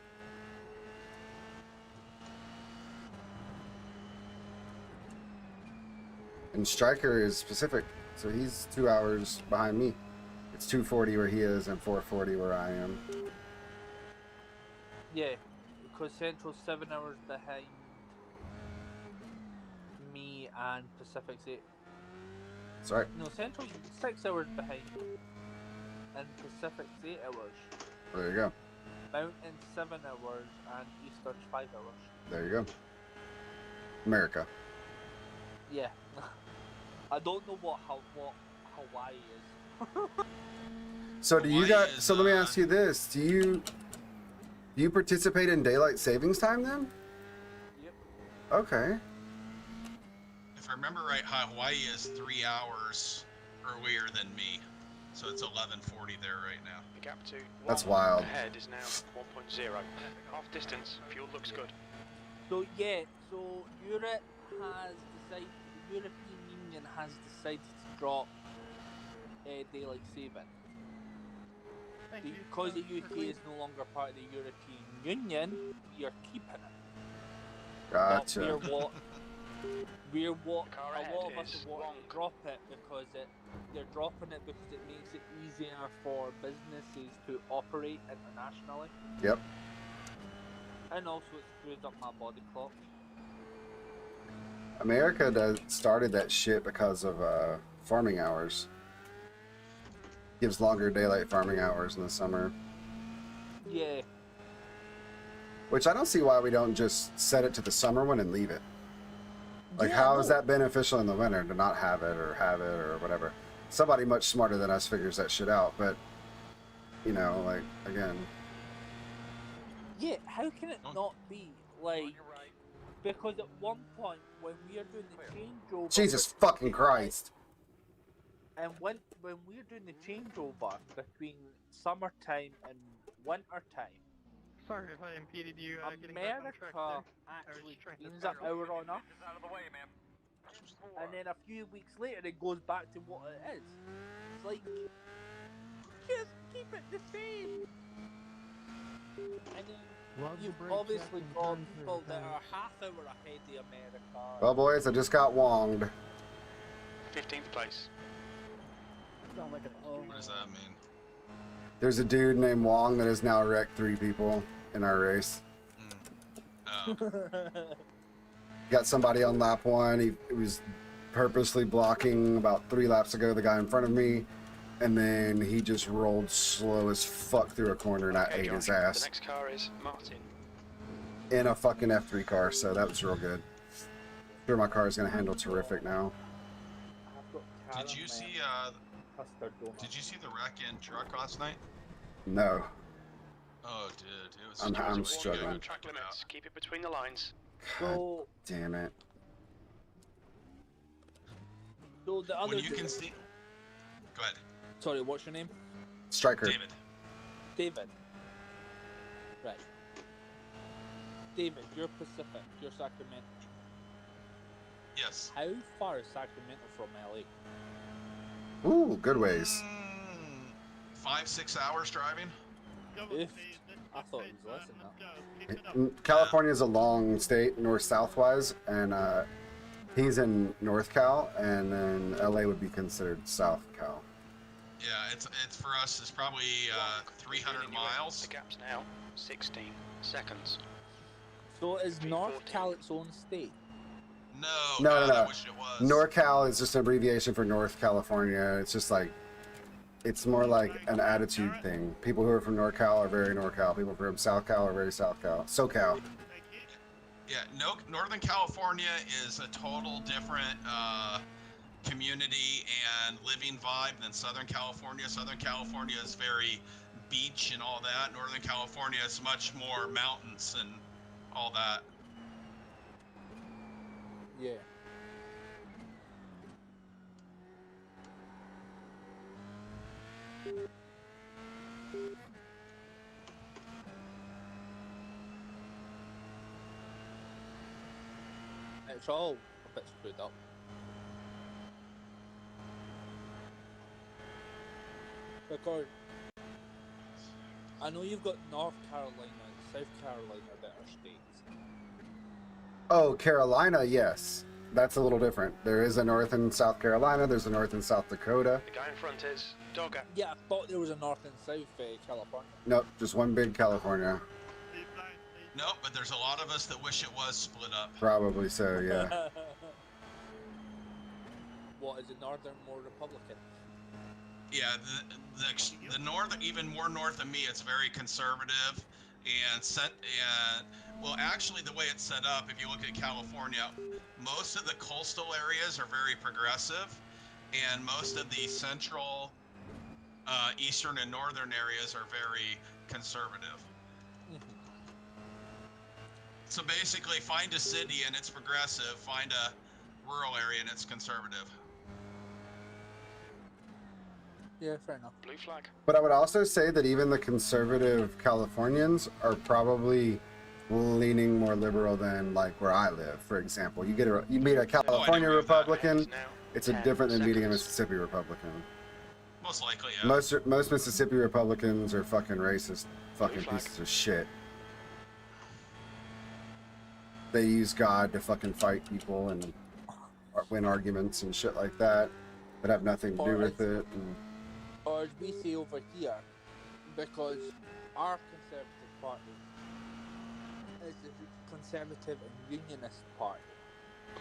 And Striker is Pacific, so he's 2 hours behind me. It's 2:40 where he is and 4:40 where I am. Yeah, because Central's 7 hours behind me and Pacific's 8. That's right. No, Central's 6 hours behind and Pacific's 8 hours. There you go. Mountain's 7 hours and Eastern's 5 hours. There you go. America. Yeah. I don't know what Hawaii is. So do you Hawaii got? is, So let me ask you this: Do you participate in daylight savings time then? Yep. Okay. If I remember right, Hawaii is 3 hours earlier than me, so it's 11:40 there right now. The gap to That's Wong wild. ahead is now 1.0. Half distance. Fuel looks good. So yeah, so Europe has decided, the European Union has decided to drop daylight saving. Because the UK is no longer part of the European Union, we are keeping it. But Gotcha. we're what The car a ahead lot of us is want Wong. to drop it because they're dropping it because it makes it easier for businesses to operate internationally. Yep. And also it screws up my body clock. America started that shit because of farming hours. Gives longer daylight farming hours in the summer. Yeah. Which I don't see why we don't just set it to the summer one and leave it. Like, Yeah, how is no. that beneficial in the winter to not have it or whatever? Somebody much smarter than us figures that shit out, but, you know, like, again. Yeah, how can it Oh. not be? Like, because at one point when we are doing the changeover, Jesus fucking Christ. and when we're doing the changeover between summertime and wintertime, Sorry if I impeded you getting back on track America there. actually trying to cleans up figure our on us, Out of the way, man. and then a few weeks later it goes back to what it is. It's like it the same. And then Love the you've brake obviously check and got turn people that through, are half hour ahead of America. Well, boys, I just got wonged. 15th place. Sound like an What does that mean? There's a dude named Wong that has now wrecked 3 people in our race. Oh, Got somebody on lap 1. He was purposely blocking about 3 laps ago the guy in front of me, and then he just rolled slow as fuck through a corner and I Okay, ate Josh, his the ass next car is Martin. in a fucking F3 car, so that was real good. Sure, my car is gonna handle terrific now. did you see the wreck in truck last night? No, Oh, dude, it was. I'm it was a struggling. good Track check it out. limits. Keep it between the lines. So, damn it. so the other When you dude- can see. Go ahead, Sorry, what's your name? Striker. David. David. Right. David, you're Pacific. You're Sacramento. Yes. How far is Sacramento from LA? Ooh, good ways. 5-6 hours driving. Go on, If- Steve, let's I thought take it was less time, than let's go. Keep it up. California is a long state, north-south wise, and he's in North Cal, and then LA would be considered South Cal. Yeah, it's for us. It's probably 300 miles. The gap's now 16 seconds. So is North Cal its own state? No, No, God, no, I no. wish it was. NorCal is just an abbreviation for North California. It's just like, it's more like an attitude thing. People who are from NorCal are very NorCal. People from South Cal are very South Cal. SoCal. Thank you. Yeah, no. Northern California is a total different community and living vibe than Southern California. Southern California is very beach and all that. Northern California is much more mountains and all that. Yeah. It's all a bit screwed up. Because I know you've got North Carolina and South Carolina that are states. Oh, Carolina, yes. That's a little different. There is a North and South Carolina. There's a North and South Dakota. The guy in front is Dogger. Yeah, I thought there was a North and South California. Nope, just one big California. Steve Brown, please. Nope, but there's a lot of us that wish it was split up. Probably so, yeah. What, is the Northern more Republican? Yeah, the north, even more north of me, it's very conservative, well, actually, the way it's set up, if you look at California, most of the coastal areas are very progressive, and most of the central, eastern, and northern areas are very conservative. So basically, find a city and it's progressive, find a rural area and it's conservative. Yeah, fair enough. Blue flag. But I would also say that even the conservative Californians are probably leaning more liberal than like where I live, for example. You meet a California agree with that. Republican, Now it's 10 different than meeting a seconds. Mississippi Republican. Most likely, yeah. Most Mississippi Republicans are fucking racist, fucking flag. pieces of shit. They use God to fucking fight people and win arguments and shit like that that have nothing to do with it. And Or as we say over here, because our Conservative Party is the Conservative and Unionist Party.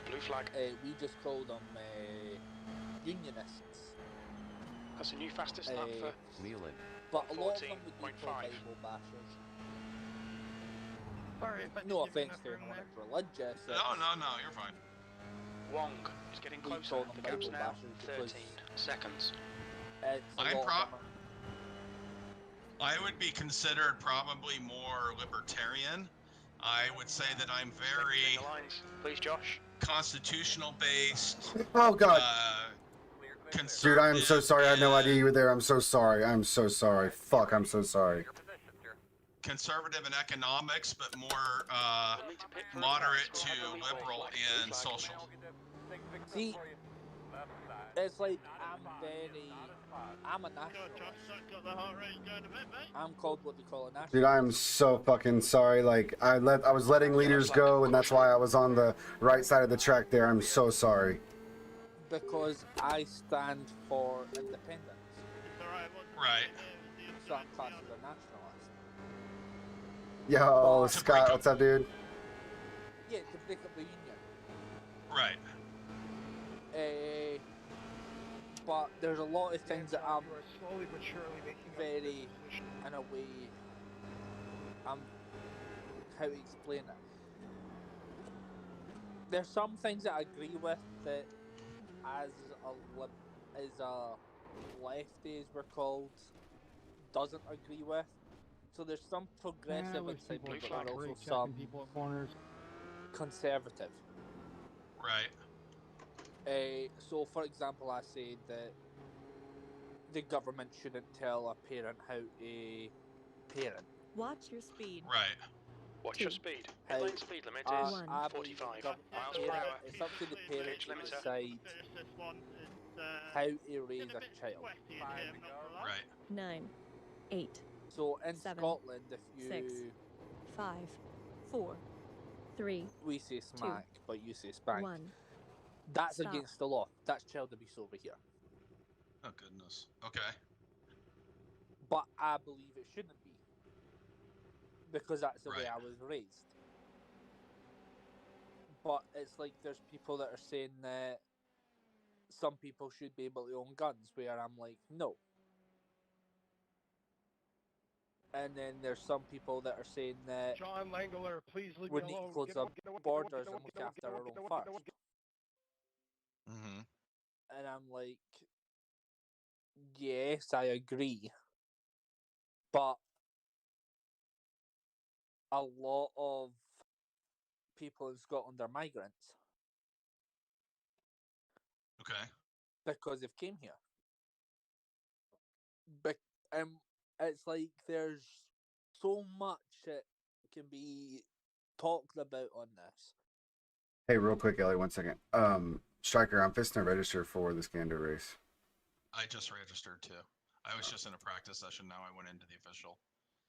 Blue flag. We just call them Unionists. That's a new fastest lap Uh, for But a lot of them would be 14.5. pro-Bible bashers. Sorry if I No did you offence to enough anyone room that's religious. No, you're fine. Wong. He's getting We closer. call them The gap's Bible now bashers because- 13 seconds. It's a I'm lot of prob- them I would be considered probably more libertarian. I would say that I'm very Between the lines. Please, Josh. constitutional based, oh god, conservative. dude, I am so sorry. I had no and idea you were there. I'm so sorry. I'm so sorry. Fuck, I'm so sorry. Conservative in economics, but more We'll need to pit for a moderate pass. to We'll have a leeway liberal flag. in Blue flag. social. See, it's like I'm a Go, national. Josh, got the heart rate going I'm called what they call a national. Dude, I am so fucking sorry. Like, I was letting leaders go, and that's why I was on the right side of the track there. I'm so sorry. Because I stand for independence. It's alright, Right. So I'm classed as a nationalist. Yo, To Scott, break up- what's up, dude? Yeah, to break up the union. Right. But there's a lot of things that I'm You are slowly but surely making up very, your position. in a way, how to explain it. There's some things that I agree with that as a lefty, as we're called, doesn't agree with. So there's some progressive inside me, but there's also some people at corners. conservative. Right. So, for example, I say that the government shouldn't tell a parent how to parent. Watch your speed. Right. What's your speed? Hey, Inline speed limit I is One. believe 45 the miles per hour. it's up to the parent Age to limiter. decide Finish this one. It's, how to getting raise a a bit child. sweaty in here, I'm not gonna lie. Right. 9, 8, So in 7, Scotland, if you 6, 5, 4, 3, we say smack, but you say spank, 1. that's Stop. against the law. That's child abuse over here. Oh goodness. Okay. But I believe it shouldn't be because that's the way Right. I was raised. But it's like there's people that are saying that some people should be able to own guns, where I'm like, no. And then there's some people that are saying that John Langler, please leave we me need to alone. close Get our away, get away, borders get and away, look get away, after get our away, own get away, get away, first. Mm-hmm. And I'm like, yes, I agree. But a lot of people in Scotland are migrants Okay. because they've came here. It's like there's so much that can be talked about on this. Hey, real quick, Ellie, 1 second. Striker, I'm fisting to register for the Scando race. I just registered too. I was just in a practice session. Now I went into the official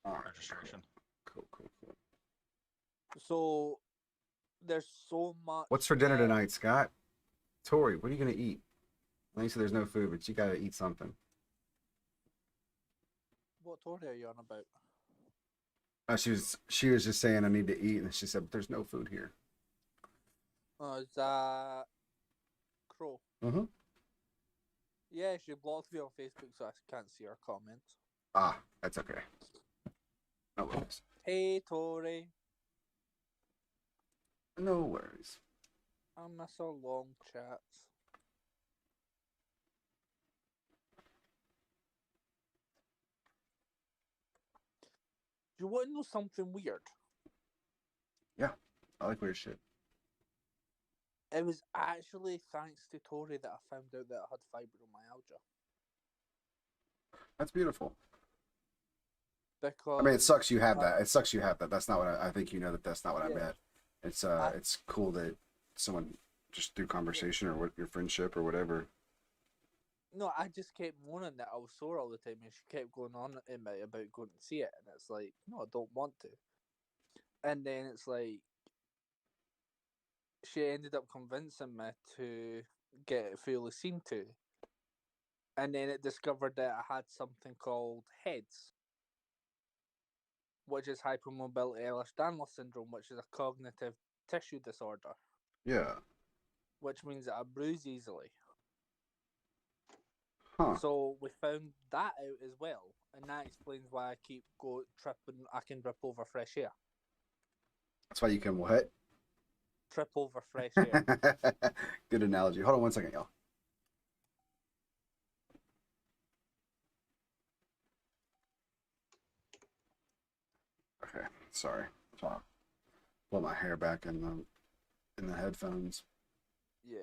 All right. registration. Cool. So there's so much. What's for dinner that- tonight, Scott? Tori, what are you gonna eat? I know you said there's no food, but you gotta eat something. What Tory are you on about? She was just saying I need to eat, and she said, but there's no food here. Oh, is that Crow? Mm-hmm. Yeah, she blocked me on Facebook, so I can't see her comments. Ah, that's okay. No worries. Hey, Tory. No worries. I miss our long chats. Do you want to know something weird? I like weird shit. It was actually thanks to Tory that I found out that I had fibromyalgia. That's beautiful. Because I mean, it sucks you have that. It sucks you have that. That's not what I think you know that that's not what I Yeah. meant. It's cool that someone just through conversation or what your friendship or whatever. No, I just kept moaning that I was sore all the time, and she kept going on at me about going to see it, and it's like, no, I don't want to. And then it's like, she ended up convincing me to get it fully seen to. And then it discovered that I had something called HEADS, which is hypermobility Ehlers-Danlos syndrome, which is a cognitive tissue disorder, Yeah. which means that I bruise easily. Huh. So we found that out as well, and that explains why I keep tripping. I can trip over fresh air. That's why you can what? Trip over fresh air. Good analogy. Hold on 1 second, y'all. Okay, sorry. So blow my hair back in the headphones. Yeah.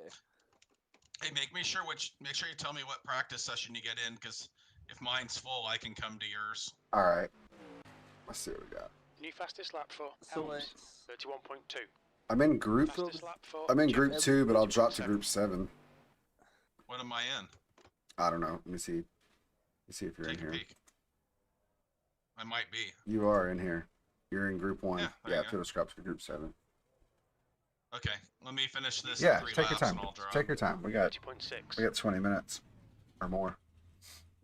Hey, make sure you tell me what practice session you get in, because if mine's full, I can come to yours. All right. Let's see what we got. New fastest lap for So Elms, it's 31.2. I'm in group. Fastest lap for I'm in Jim, group 2, but I'll drop to 32.7. group 7. What am I in? I don't know. Let me see. Let me see if you're Take in a here. peek. I might be. You are in here. You're in group 1. Yeah, there Yeah, you go. Total Scraps for group 7. Okay, let me finish this. Yeah, 3 take your laps time. and I'll drop. Take your time. We got 20 minutes or more.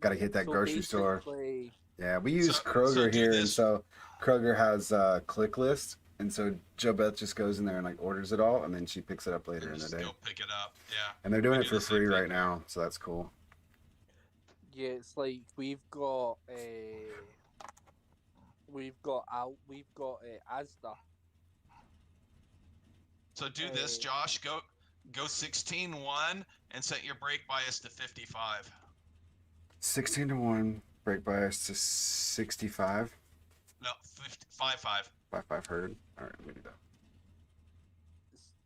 Got to hit that So grocery store. basically, Yeah, we use So Kroger do here, and this. so Kroger has a click list, and so Joe Beth just goes in there and like orders it all, and then she picks it up later in the Just day. go pick it up. Yeah. And they're doing We it do for the same free thing right here. now, so that's cool. yeah, it's like we've got Asda. So do this, Josh. Go 16-1 and set your brake bias to 55. 16-1, brake bias to 65. No, 55. 5 heard. All right, let me do that.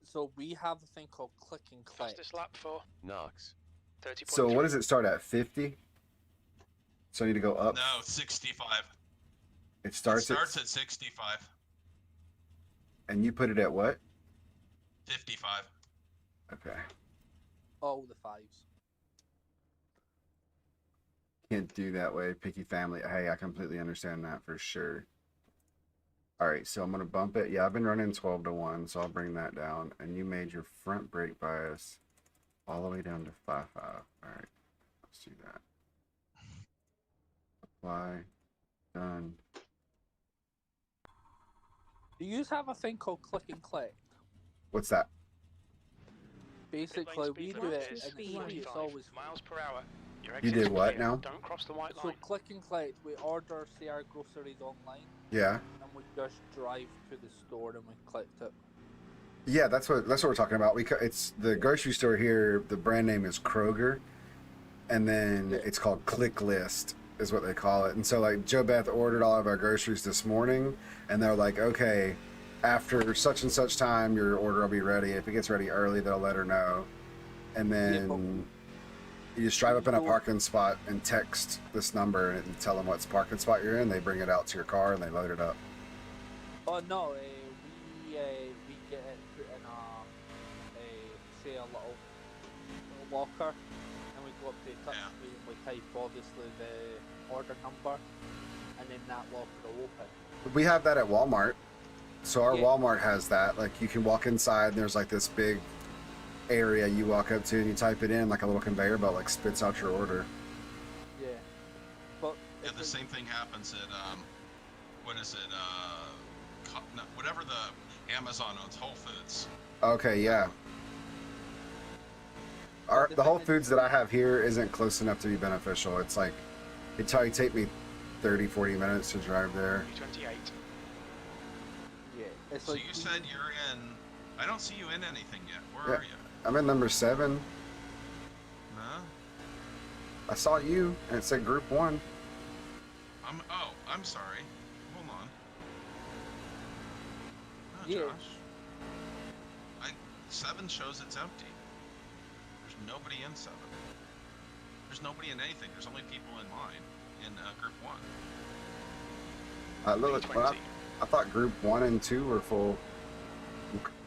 So we have a thing called click and collect. Fastest lap for Knox. 30.3. So what does it start at? 50? So I need to go up. No, 65. It starts, It starts at 65. and you put it at what? 55. Okay. All the fives. Can't do that way. Picky family. Hey, I completely understand that for sure. All right, so I'm going to bump it. Yeah, I've been running 12-1, so I'll bring that down. And you made your front brake bias all the way down to 5.5. All right, let's do that. Apply. Done. Do you have a thing called click and collect? What's that? Basically, we do it, and Speed. it's always miles per hour. Your You exit did is what clear. now? Don't cross the white So line. click and collect, we order, say, our groceries online, Yeah. and we just drive to the store and we collect it. Yeah, that's what we're talking about. It's the grocery store here. The brand name is Kroger, and then Yeah. it's called Click List is what they call it. And so like Joe Beth ordered all of our groceries this morning, and they're like, okay, after such and such time, your order will be ready. If it gets ready early, they'll let her know. And then you just drive up in a parking spot and text this number and tell them what's parking spot you're in. They bring it out to your car and they load it up. Oh no, we get it put in say a little locker, and we go up to the touch Yeah. screen and we type obviously the order number, and then that locker will open. We have that at Walmart. So our Yeah. Walmart has that. Like you can walk inside and there's like this big area you walk up to and you type it in, like a little conveyor belt like spits out your order. Yeah, but Yeah, it's the like- same thing happens at what is it? Whatever the Amazon owns, Whole Foods. Okay, yeah. The Whole Foods that I have here isn't close enough to be beneficial. It's like it'd probably take me 30-40 minutes to drive there. 28. Yeah, it's So like you said you're in. I don't see you in anything yet. Where Yeah. are you? I'm in number 7. Huh? I saw you and it said group 1. I'm sorry. Hold on. Oh, Yeah. Josh. 7 shows it's empty. There's nobody in 7. There's nobody in anything. There's only people in mine in group 1. Look, I thought group 1 and 2 were full.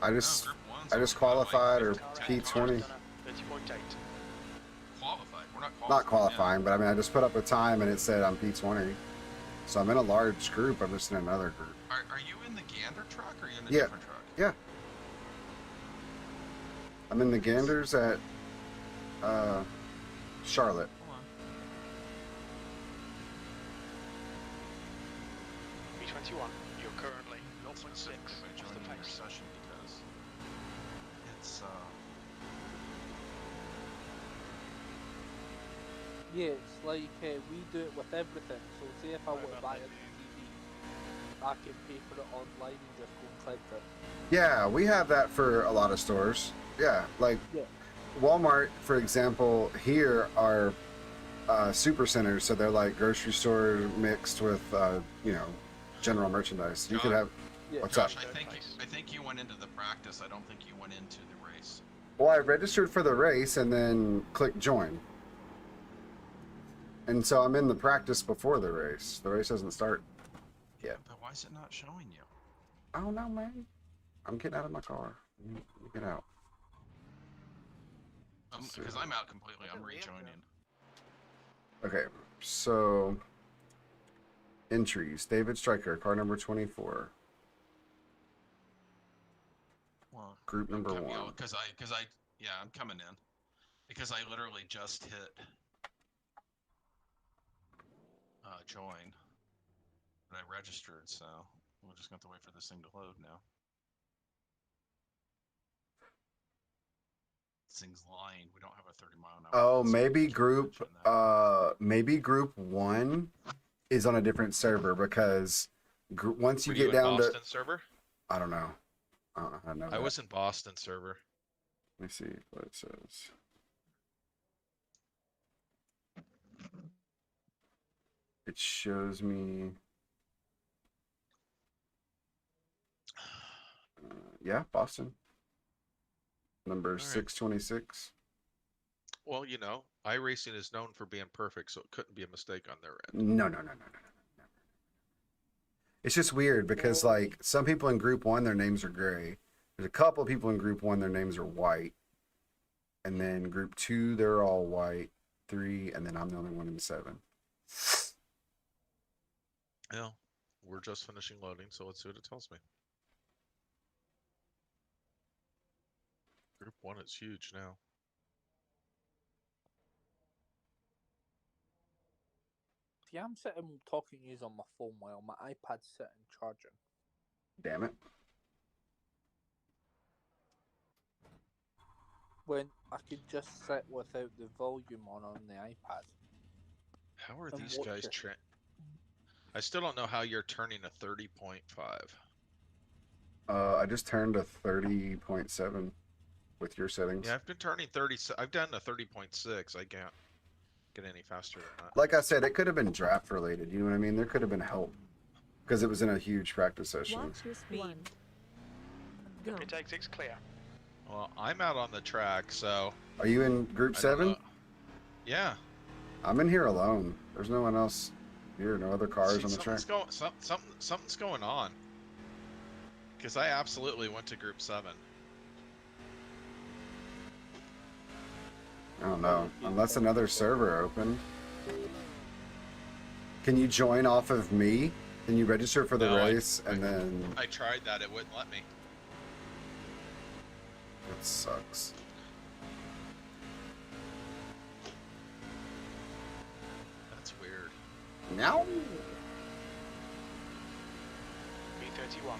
I just group 1's I just only got, like, qualified or 10 P20. cars. 30.8. Qualified. We're not qualified. Not qualifying, but I mean I just put up a time and it said I'm P20. So I'm in a large group. I'm just in another group. Are you in the Gander truck or are you in a Yeah. different truck? Yeah. I'm in the Ganders at Charlotte. Hold on. P21. You're currently Real quick, 0.6 if I off join the your pace. session because it's yeah, it's like we do it with everything. So say if I want to buy a TV, I can pay for it online and just go and collect it. Yeah, we have that for a lot of stores. Yeah, like Yeah. Walmart, for example, here are super centers, so they're like grocery store mixed with general merchandise. You could have. Yeah. What's Josh, up? I think you went into the practice. I don't think you went into the race. Well, I registered for the race and then clicked join. And so I'm in the practice before the race. The race doesn't start yet. But why is it not showing you? I don't know, man. I'm getting out of my car. Let me get out. Because I'm out completely. I'm rejoining. Okay, so Entries. David Stryker, car number 24. Well, Group number 1. Because yeah, I'm coming in. Because I literally just hit join. And I registered, so we're just going to have to wait for this thing to load now. This thing's lying. We don't have a 30-mile-an-hour. Oh, maybe group 1 is on a different server because once you Were get in down Boston to, server? I don't know. I know. I was in Boston server. Let me see what it says. It shows me. Yeah, Boston. Number 626. Well, you know, iRacing is known for being perfect, so it couldn't be a mistake on their end. No. It's just weird because like some people in group 1, their names are gray. There's a couple of people in group 1, their names are white. And then group 2, they're all white. 3, and then I'm the only one in 7. Yeah, we're just finishing loading, so let's see what it tells me. Group 1 is huge now. Yeah, I'm sitting talking to you on my phone while my iPad's sitting charging. Damn it. When I could just sit without the volume on the iPad. How are And these watch guys it. I still don't know how you're turning a 30.5. I just turned a 30.7 with your settings. Yeah, I've been turning 30. I've done a 30.6. I can't get any faster than that. Like I said, it could have been draft related. You know what I mean? There could have been help because it was in a huge practice session. Watch your speed. Go. Intake 6 clear. Well, I'm out on the track, so. Are you in group I don't 7? know. Yeah. I'm in here alone. There's no one else here. No other cars on the track. Something's going on. Because I absolutely went to group 7. I don't know. Unless another server opened. Can you join off of me? Can you register for the No, race and then... I tried that. It wouldn't let me. That sucks. That's weird. Meow. B31.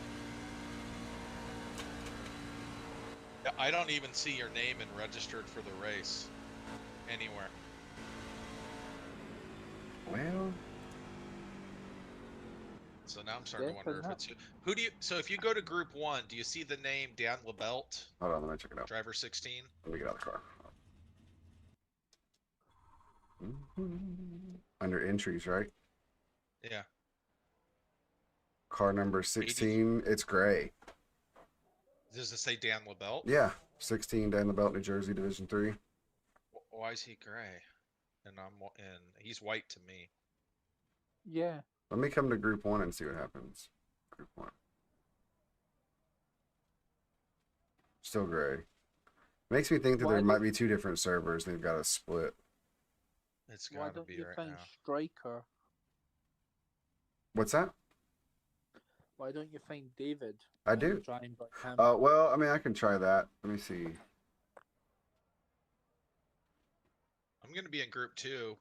I don't even see your name and registered for the race anywhere. Well... So now I'm starting to wonder if it's you. Who do you? So if you go to group 1, do you see the name Dan LeBelt? Hold on, let me check it out. Driver 16. Let me get out of the car. Under entries, right? Yeah. Car number 16. It's gray. Does it say Dan LeBelt? Yeah, 16 down the belt, New Jersey, Division 3. Why is he gray? And he's white to me. Yeah. Let me come to group 1 and see what happens. Group 1. Still gray. Makes me think that there might be 2 different servers. They've got a split. It's Why gotta don't be you right find now. Striker? What's that? Why don't you find David? I do. Try and book him. Well, I mean, I can try that. Let me see. I'm gonna be in group 2.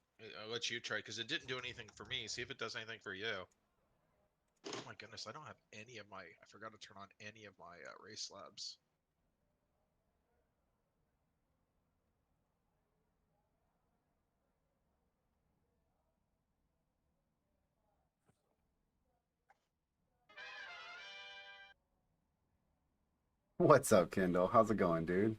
I'll let you try because it didn't do anything for me. See if it does anything for you. Oh my goodness, I don't have any of my. I forgot to turn on any of my race labs. What's up, Kendall? How's it going, dude?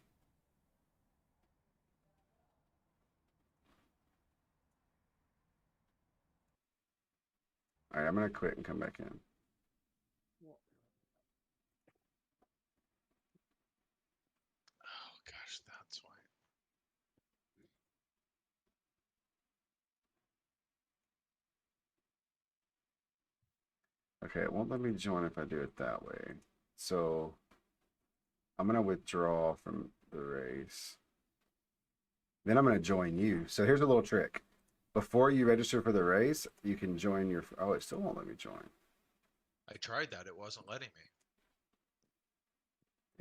All right, I'm going to quit and come back in. Oh gosh, that's why. Okay, it won't let me join if I do it that way. So I'm going to withdraw from the race. Then I'm going to join you. So here's a little trick. Before you register for the race, you can join your. Oh, it still won't let me join. I tried that. It wasn't letting me.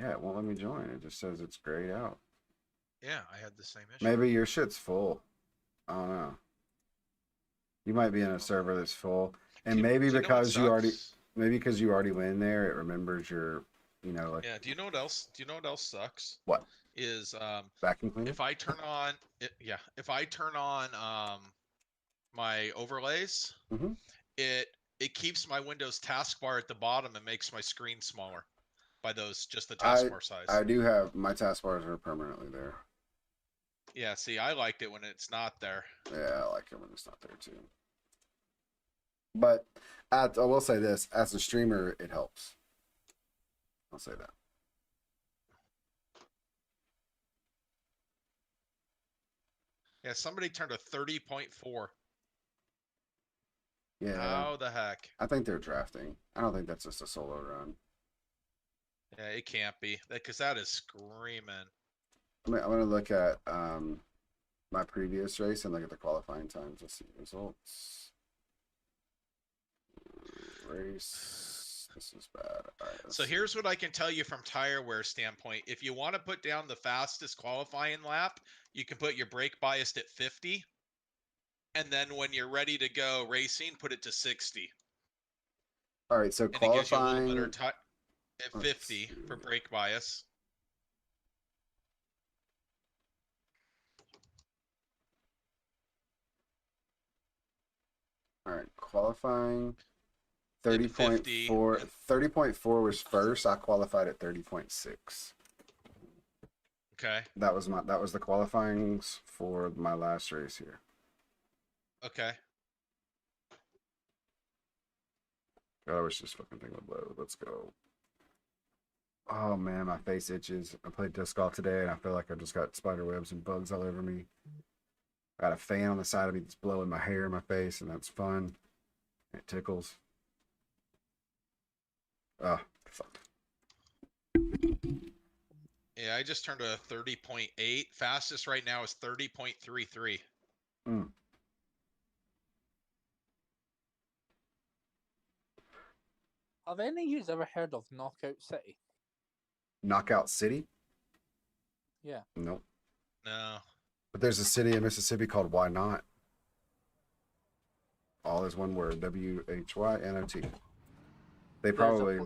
Yeah, it won't let me join. It just says it's grayed out. Yeah, I had the same issue. Maybe your shit's full. I don't know. You might be in a server that's full, and Do maybe you know what because you already, sucks? maybe because you already went in there, it remembers your, you know, like Yeah. Do you know what else? Do you know what else sucks? what Is vacuum cleaner. if I turn on it, yeah, if I turn on my overlays, Mhm. it keeps my Windows taskbar at the bottom and makes my screen smaller by those just the I taskbar size. I do have my taskbars are permanently there. Yeah, see, I liked it when it's not there. Yeah, I like it when it's not there too. But I will say this: as a streamer, it helps. I'll say that. Yeah, somebody turned a 30.4. Yeah. How the heck? I think they're drafting. I don't think that's just a solo run. Yeah, it can't be because that is screaming. I'm gonna look at my previous race and look at the qualifying times. Let's see results. Race. This is bad. All right, let's So see. here's what I can tell you from tire wear standpoint. If you want to put down the fastest qualifying lap, you can put your brake biased at 50. And then when you're ready to go racing, put it to 60. All right, so And it gives you a little better qualifying. time at Let's 50 for see. brake bias. All right, qualifying. At 50. 30.4. 30.4 was first. I qualified at 30.6. Okay. That was the qualifyings for my last race here. Okay. God, I wish this fucking thing would load. Let's go. Oh man, my face itches. I played disc golf today and I feel like I just got spider webs and bugs all over me. I got a fan on the side of me that's blowing my hair in my face, and that's fun. It tickles. Oh, fuck. Yeah, I just turned a 30.8. Fastest right now is 30.33. Have any of you ever heard of Knockout City? Knockout City? Yeah. Nope. No. But there's a city in Mississippi called Why Not? All is one word. WHYNOT. They probably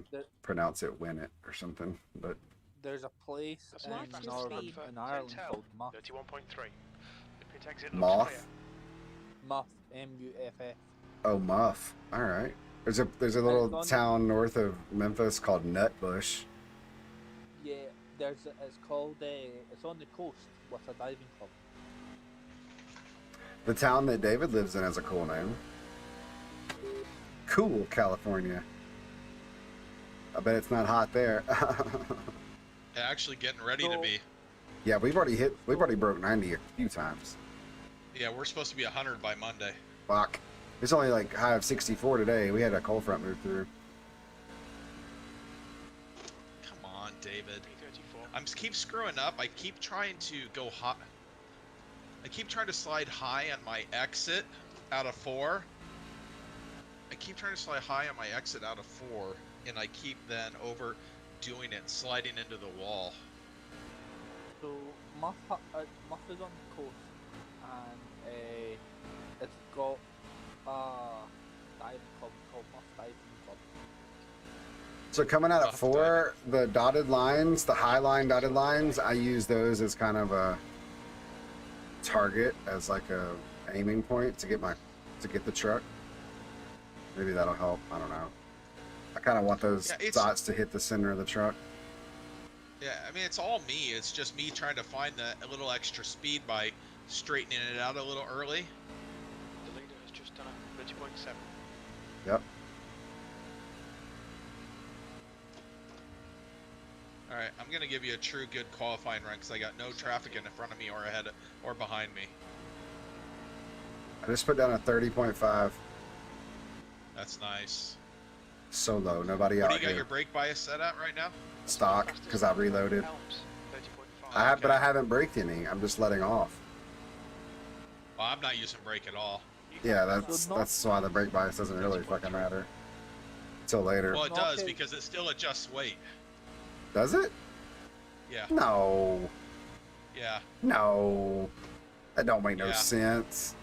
pronounce it Win It or something, but there's a place That's in not fast Northern speed. in Ireland Centel, called Muff. 31.3. The pit exit looks Moth. clear. Muff, M-U-F-F. Oh, Muff. All right. There's a little town north of Memphis called Nutbush. Yeah, it's called it's on the coast with a diving club. The town that David lives in has a cool name. Cool, California. I bet it's not hot there. Actually getting ready to be. Yeah, we've already broke 90 a few times. Yeah, we're supposed to be 100 by Monday. Fuck. It's only like high of 64 today. We had a cold front move through. Come on, David. P34. I'm just keep screwing up. I keep trying to go hot. I keep trying to slide high on my exit out of 4. I keep trying to slide high on my exit out of 4, and I keep then overdoing it, sliding into the wall. So Muff is on the coast, and it's got a diving club called Muff Diving Club. So coming out of 4, the dotted lines, the high line dotted lines, I use those as kind of a target, as like a aiming point to get the truck. Maybe that'll help. I don't know. I kind of want those dots to hit the center of the truck. Yeah, I mean, it's all me. It's just me trying to find a little extra speed by straightening it out a little early. The leader has just done a 30.7. Yep. All right, I'm gonna give you a true good qualifying run because I got no traffic in front of me or ahead or behind me. I just put down a 30.5. That's nice. So low, nobody What out do you got here. your brake bias set at right now? Stock, because I reloaded. Helms, 30.5. But I haven't braked any. I'm just letting off. Well, I'm not using brake at all. Yeah, that's why the brake bias doesn't really fucking matter until later. Well, it does because it still adjusts weight. Does it? Yeah. No. Yeah. No. That don't make no Yeah. sense.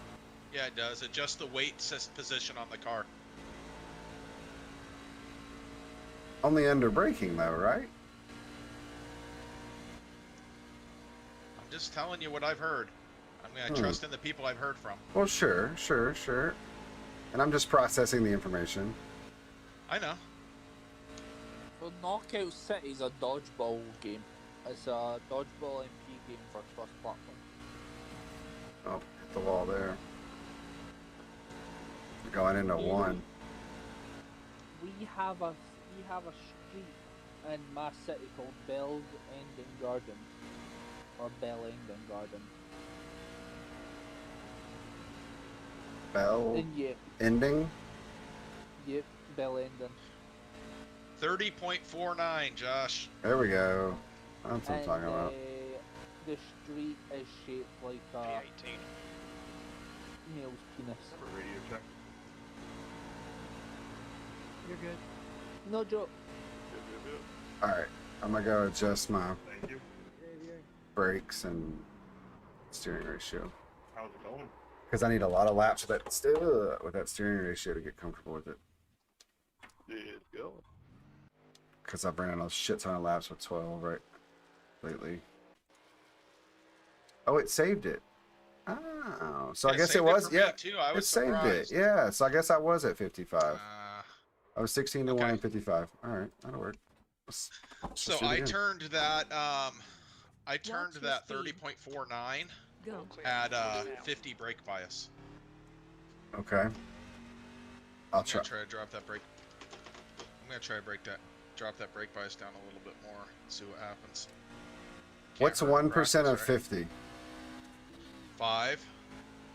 Yeah, it does. Adjust the weight position on the car. Only under braking though, right? I'm just telling you what I've heard. I'm gonna trust in the people I've heard from. Well, sure. And I'm just processing the information. I know. So Knockout City's a dodgeball game. It's a dodgeball MP game for first platform. Oh, hit the wall there. Going into one. We have a street in my city called Bell's Ending Garden, or Bell Ending Garden. Bell And yep, ending. Bell Ending. 30.49, Josh. There we go. That's what I'm And talking about. the street is shaped like a P18. male's penis. Radio check. You're good. No joke. All right, I'm gonna go adjust my Thank you. brakes and steering ratio How's it going? because I need a lot of laps with that steering ratio to get comfortable with it. It's going. Because I've ran a shit ton of laps with 12 right lately. Oh, it saved it. Oh, so I It guess it saved was. for me, Yeah, too. I it was saved surprised. it. Yeah, so I guess I was at 55. Uh, I was 16 to okay. 1 and 55. All right, that'll work. Let's So do it I again. turned that I turned your that speed. 30.49 Go. at 50 brake bias. Okay. I'll I'm try. gonna try to drop that brake. I'm gonna try to drop that brake bias down a little bit more. See what happens. What's Can't hurt 1% of practice, right? 50?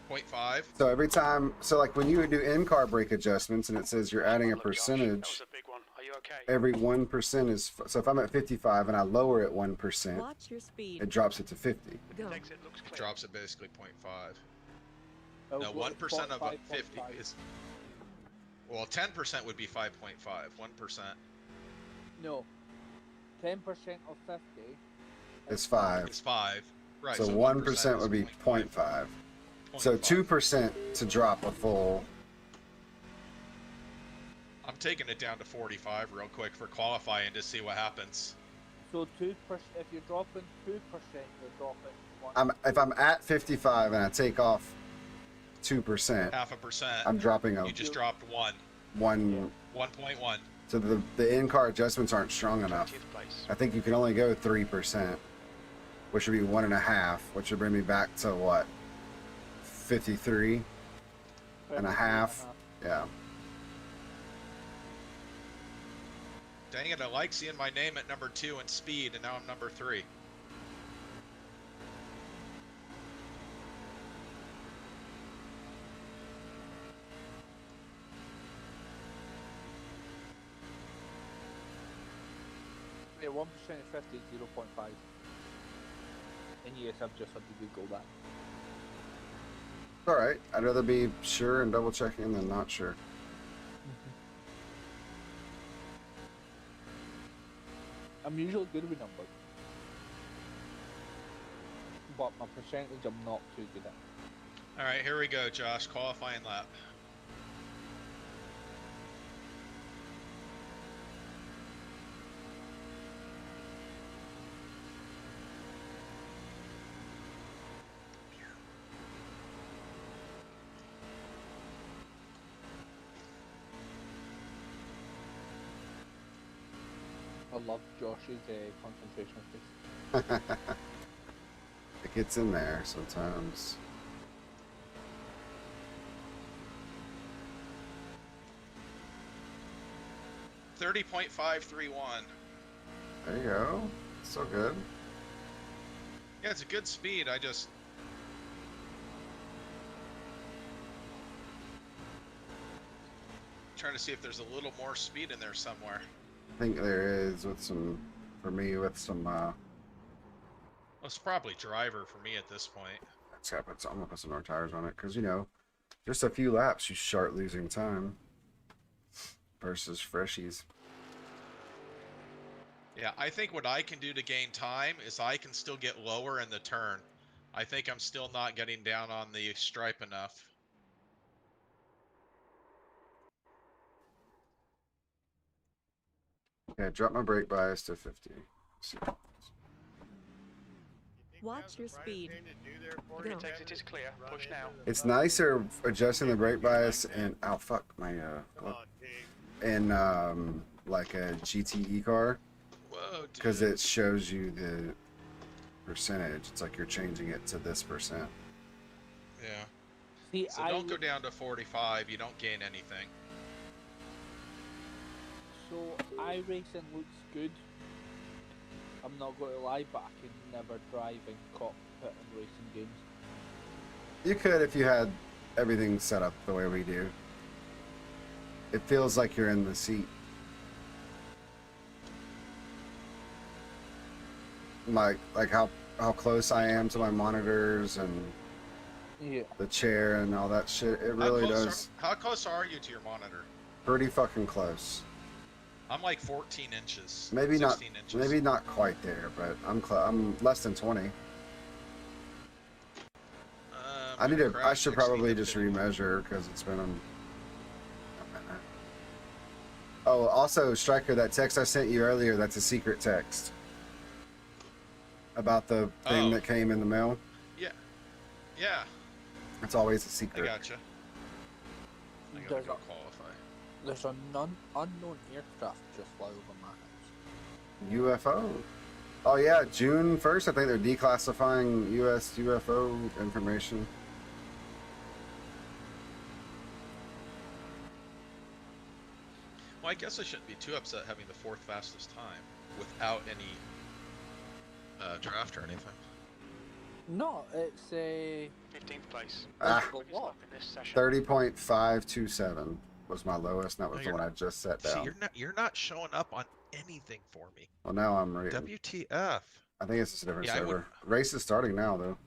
5.5. So every time, so like when you would do in-car brake adjustments and it says you're adding a Look, Josh, percentage, That was a big one. Are you okay? every 1% is, so if I'm at 55 and I lower it 1%, Watch your speed. it drops it to 50. Go. Exit looks clear. Drops it basically 0.5. I'll No, go 1% of 45.5. 50 is. Well, 10% would be 5.5. 1%. No. 10% of 50 It's 5. It's 5. Right. So 1% 1% would be 0.5. So 0.5. 2% to drop a full. I'm taking it down to 45 real quick for qualifying to see what happens. So 2%. If you're dropping 2%, you're dropping 1. If I'm at 55 and I take off 2%, 0.5%. I'm dropping a You just dropped 1. 1. 1.1. So the in-car adjustments aren't strong enough. 20th place. I think you can only go 3%, which would be 1.5, which would bring me back to what? 53 and a half. Yeah. Dang it, I like seeing my name at number 2 in speed, and now I'm number 3. Yeah, 1% of 50 is 0.5. And yes, I've just had to Google that. All right. I'd rather be sure and double checking than not sure. I'm usually good with numbers. But my percentage I'm not too good at. Alright, here we go, Josh. Qualifying lap. I love Josh's concentration face. It gets in there sometimes. .531. There you go. So good. Yeah, it's a good speed. I just trying to see if there's a little more speed in there somewhere. I think there is with some, for me, with some, Well, it's probably driver for me at this point. I'm gonna put some more tires on it because you know, just a few laps you start losing time versus freshies. Yeah, I think what I can do to gain time is I can still get lower in the turn. I think I'm still not getting down on the stripe enough. Yeah, drop my brake bias to 50. Watch your speed. Go. Pit exit is clear. Push now. It's nicer adjusting the brake bias and oh fuck my in like a GTE car Whoa, dude. because it shows you the percentage. It's like you're changing it to this percent. Yeah. See, So don't go down to 45. You don't gain anything. So iRacing looks good. I'm not going to lie, but I can never drive in cockpit and racing games. You could if you had everything set up the way we do. It feels like you're in the seat. Like how close I am to my monitors and Yeah. the chair and all that shit. It really does. How close are you to your monitor? Pretty fucking close. I'm like 14 inches. Maybe not. 16 inches. Maybe not quite there, but I'm less than 20. I need to. I should probably just remeasure because it's been a minute. Oh, also, Striker, that text I sent you earlier, that's a secret text about the thing that came in the mail. Yeah. Yeah. It's always a I secret. gotcha. I gotta go qualify. There's an unknown aircraft just fly over my house. UFO. Oh yeah, June 1st. I think they're declassifying U.S. UFO information. Well, I guess I shouldn't be too upset having the 4th fastest time without any draft or anything. No, it's a 15th place. Ah. Quickest lap in this session. 30.527 was my lowest, and that was No, the you're one I just set See, down. you're not showing up on anything for me. Well, now I'm ready. WTF? I think it's just a different Yeah, I server. would- Race is starting now, though.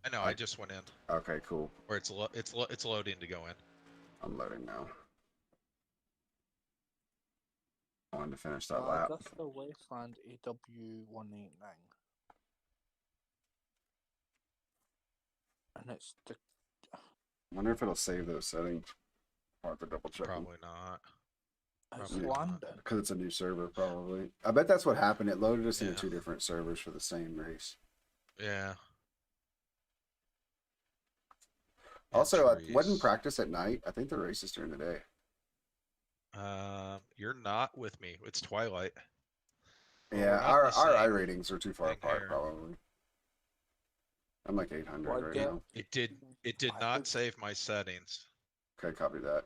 I know. I just went in, Okay, cool. or it's loading to go in. I'm loading now. I wanted to finish that lap. Augusta Wasteland AW189. And it's the Wonder if it'll save those settings. I'll have to double check. Probably not. it's Probably not. London. Because it's a new server, probably. I bet that's what happened. It loaded us into Yeah. 2 different servers for the same race. Yeah. Also, Trees. wasn't practice at night. I think the race is during the day. You're not with me. It's twilight. Well, Yeah, we're not our the I same ratings are too far thing apart, here. probably. I'm like 800 Well, right get- now. It did I not think- save my settings. Okay, copy that.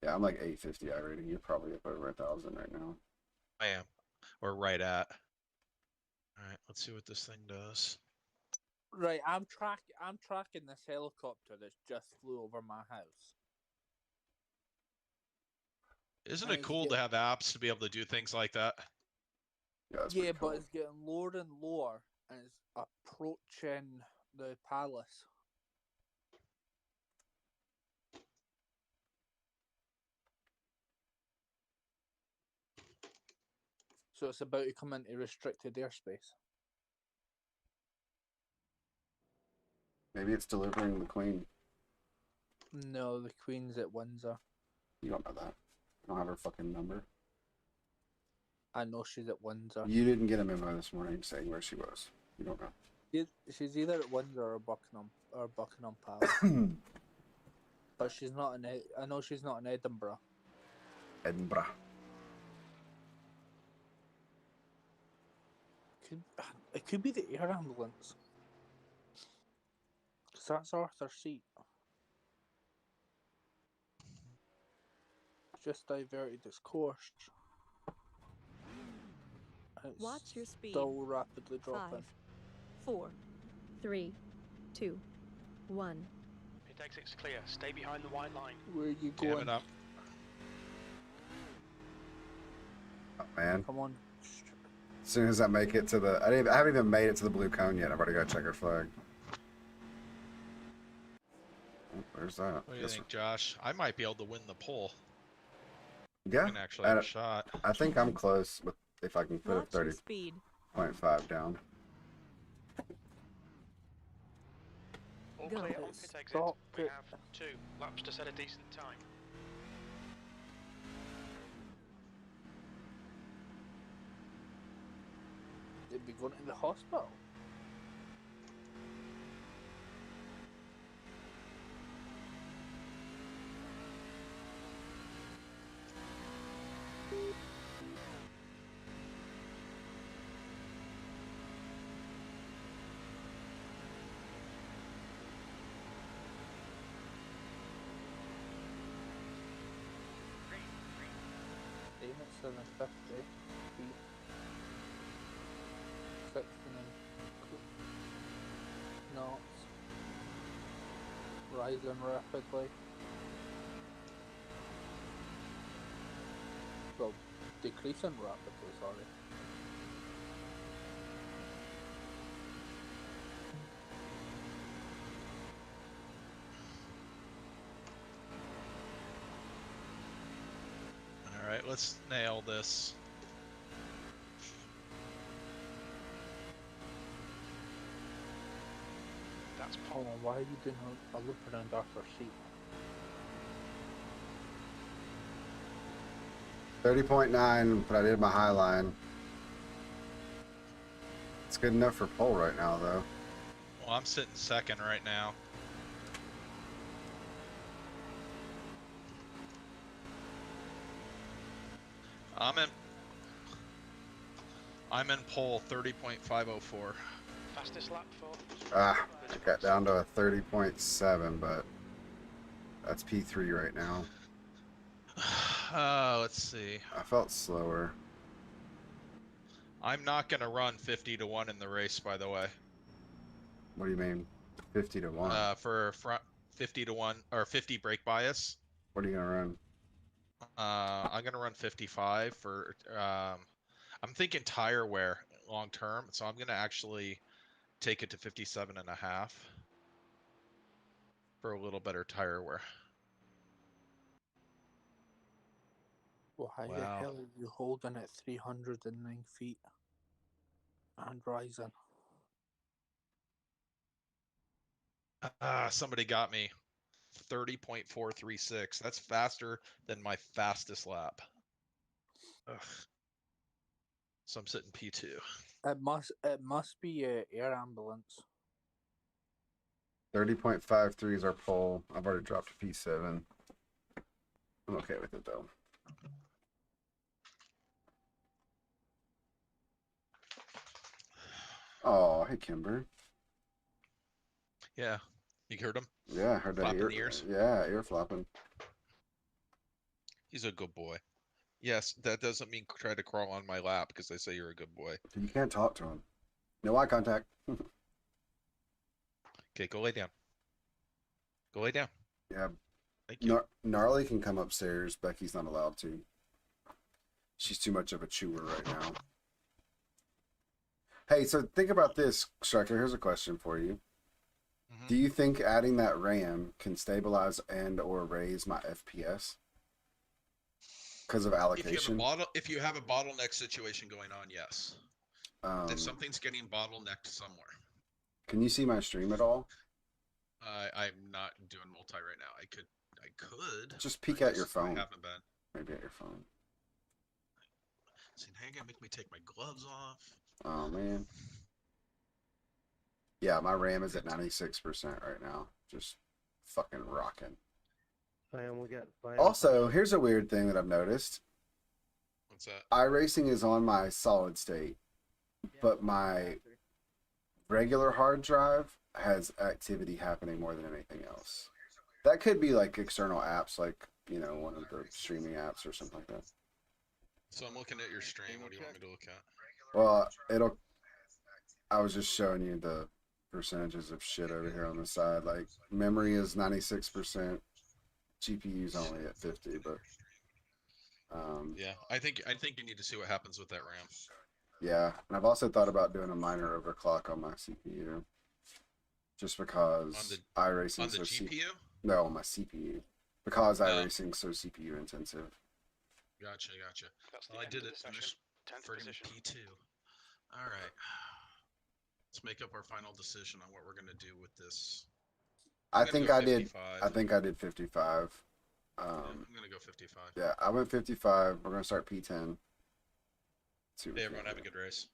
Yeah, I'm like 850 I rating. You're probably up over 1,000 right now. I am. Or right at. Alright, let's see what this thing does. Right, I'm tracking this helicopter that just flew over my house. Isn't And it it's cool to get- have apps to be able to do things like that? Yeah, that's Yeah, pretty cool. but it's getting lower and lower, and it's approaching the palace. So it's about to come into restricted airspace. Maybe it's delivering the Queen. No, the Queen's at Windsor. You don't know that. I don't have her fucking number. I know she's at Windsor. You didn't get a memo this morning saying where she was. You don't know. She's either at Windsor or Buckingham Palace. But she's not in. I know she's not in Edinburgh. Edinburgh. It could be the air ambulance. Because that's Arthur's seat. Just diverted its course. And it's Watch your speed. still rapidly 5, dropping. 4, 3, 2, 1. Pit exit's clear. Stay behind the white line. Where are you Jam going? it up. Oh, man. Come on. As soon as I make it to the... I haven't even made it to the blue cone yet. I've already got checkered flag. Where's that? What do you Yes, think, Josh? I might be able to win the poll. Yeah, I can actually have a shot. I think I'm close with if I can put a Watch your speed. 30.5 down. All Go. clear on pit exit. Stop We it. have 2 laps to set a decent time. They'd be going to the hospital. Aim at 750 feet. 16 knots. Rising rapidly. Well, decreasing rapidly, sorry. Alright, let's nail this. That's Hold pole. on, why are you doing a loop around after seat? 30.9, but I did my high line. It's good enough for pole right now, though. Well, I'm sitting second right now. I'm in pole 30.504. Fastest lap for. Ah, I got down to a 30.7, but that's P3 right now. Let's see. I felt slower. I'm not gonna run 50 to 1 in the race, by the way. What do you mean? 50 to 1? For front 50 to 1 or 50 brake bias. What are you gonna run? I'm gonna run 55 for. I'm thinking tire wear long term, so I'm gonna actually take it to 57.5 for a little better tire wear. Why the Wow. hell are you holding at 309 feet and rising? Somebody got me. 30.436. That's faster than my fastest lap. Ugh. So I'm sitting P2. It must be air ambulance. 30.53 is our pole. I've already dropped to P7. I'm okay with it, though. Oh, hey, Kimber. Yeah, you heard him? Yeah, I heard that Flopping the ears? Yeah, ear flopping. He's a good boy. Yes, that doesn't mean try to crawl on my lap because I say you're a good boy. You can't talk to him. No eye contact. Okay, go lay down. Go lay down. Yeah. Thank you. Gnarly can come upstairs. Becky's not allowed to. She's too much of a chewer right now. Hey, so think about this, Striker. Here's a question for you. Mhm. Do you think adding that RAM can stabilize and or raise my FPS? Because of allocation? If you have a bottleneck situation going on, yes. If something's getting bottlenecked somewhere. Can you see my stream at all? I'm not doing multi right now. I could. Just peek at your phone. I haven't been. Maybe at your phone. See, hey, make me take my gloves off. Oh, man. Yeah, my RAM is at 96% right now. Just fucking rocking. Also, here's a weird thing that I've noticed. What's that? iRacing is on my solid state, but my regular hard drive has activity happening more than anything else. That could be like external apps, like, you know, one of the streaming apps or something like that. So I'm looking at your stream. What do you want me to look at? Well, I was just showing you the percentages of shit over here on the side. Like, memory is 96%, GPU's only at 50, but Yeah, I think you need to see what happens with that RAM. yeah, and I've also thought about doing a minor overclock on my CPU, just because iRacing on the GPU. No, on my CPU. Because iRacing's so CPU intensive. Gotcha. That's the Well, I end did of it the in session. this 10th friggin' position. P2. All right. Let's make up our final decision on what we're gonna do with this. I I'm gonna think go I did. 55. I think I did 55. Yeah, I'm gonna go 55. Yeah, I went 55. We're gonna start P10. See what we Hey, can everyone, have a do. good race.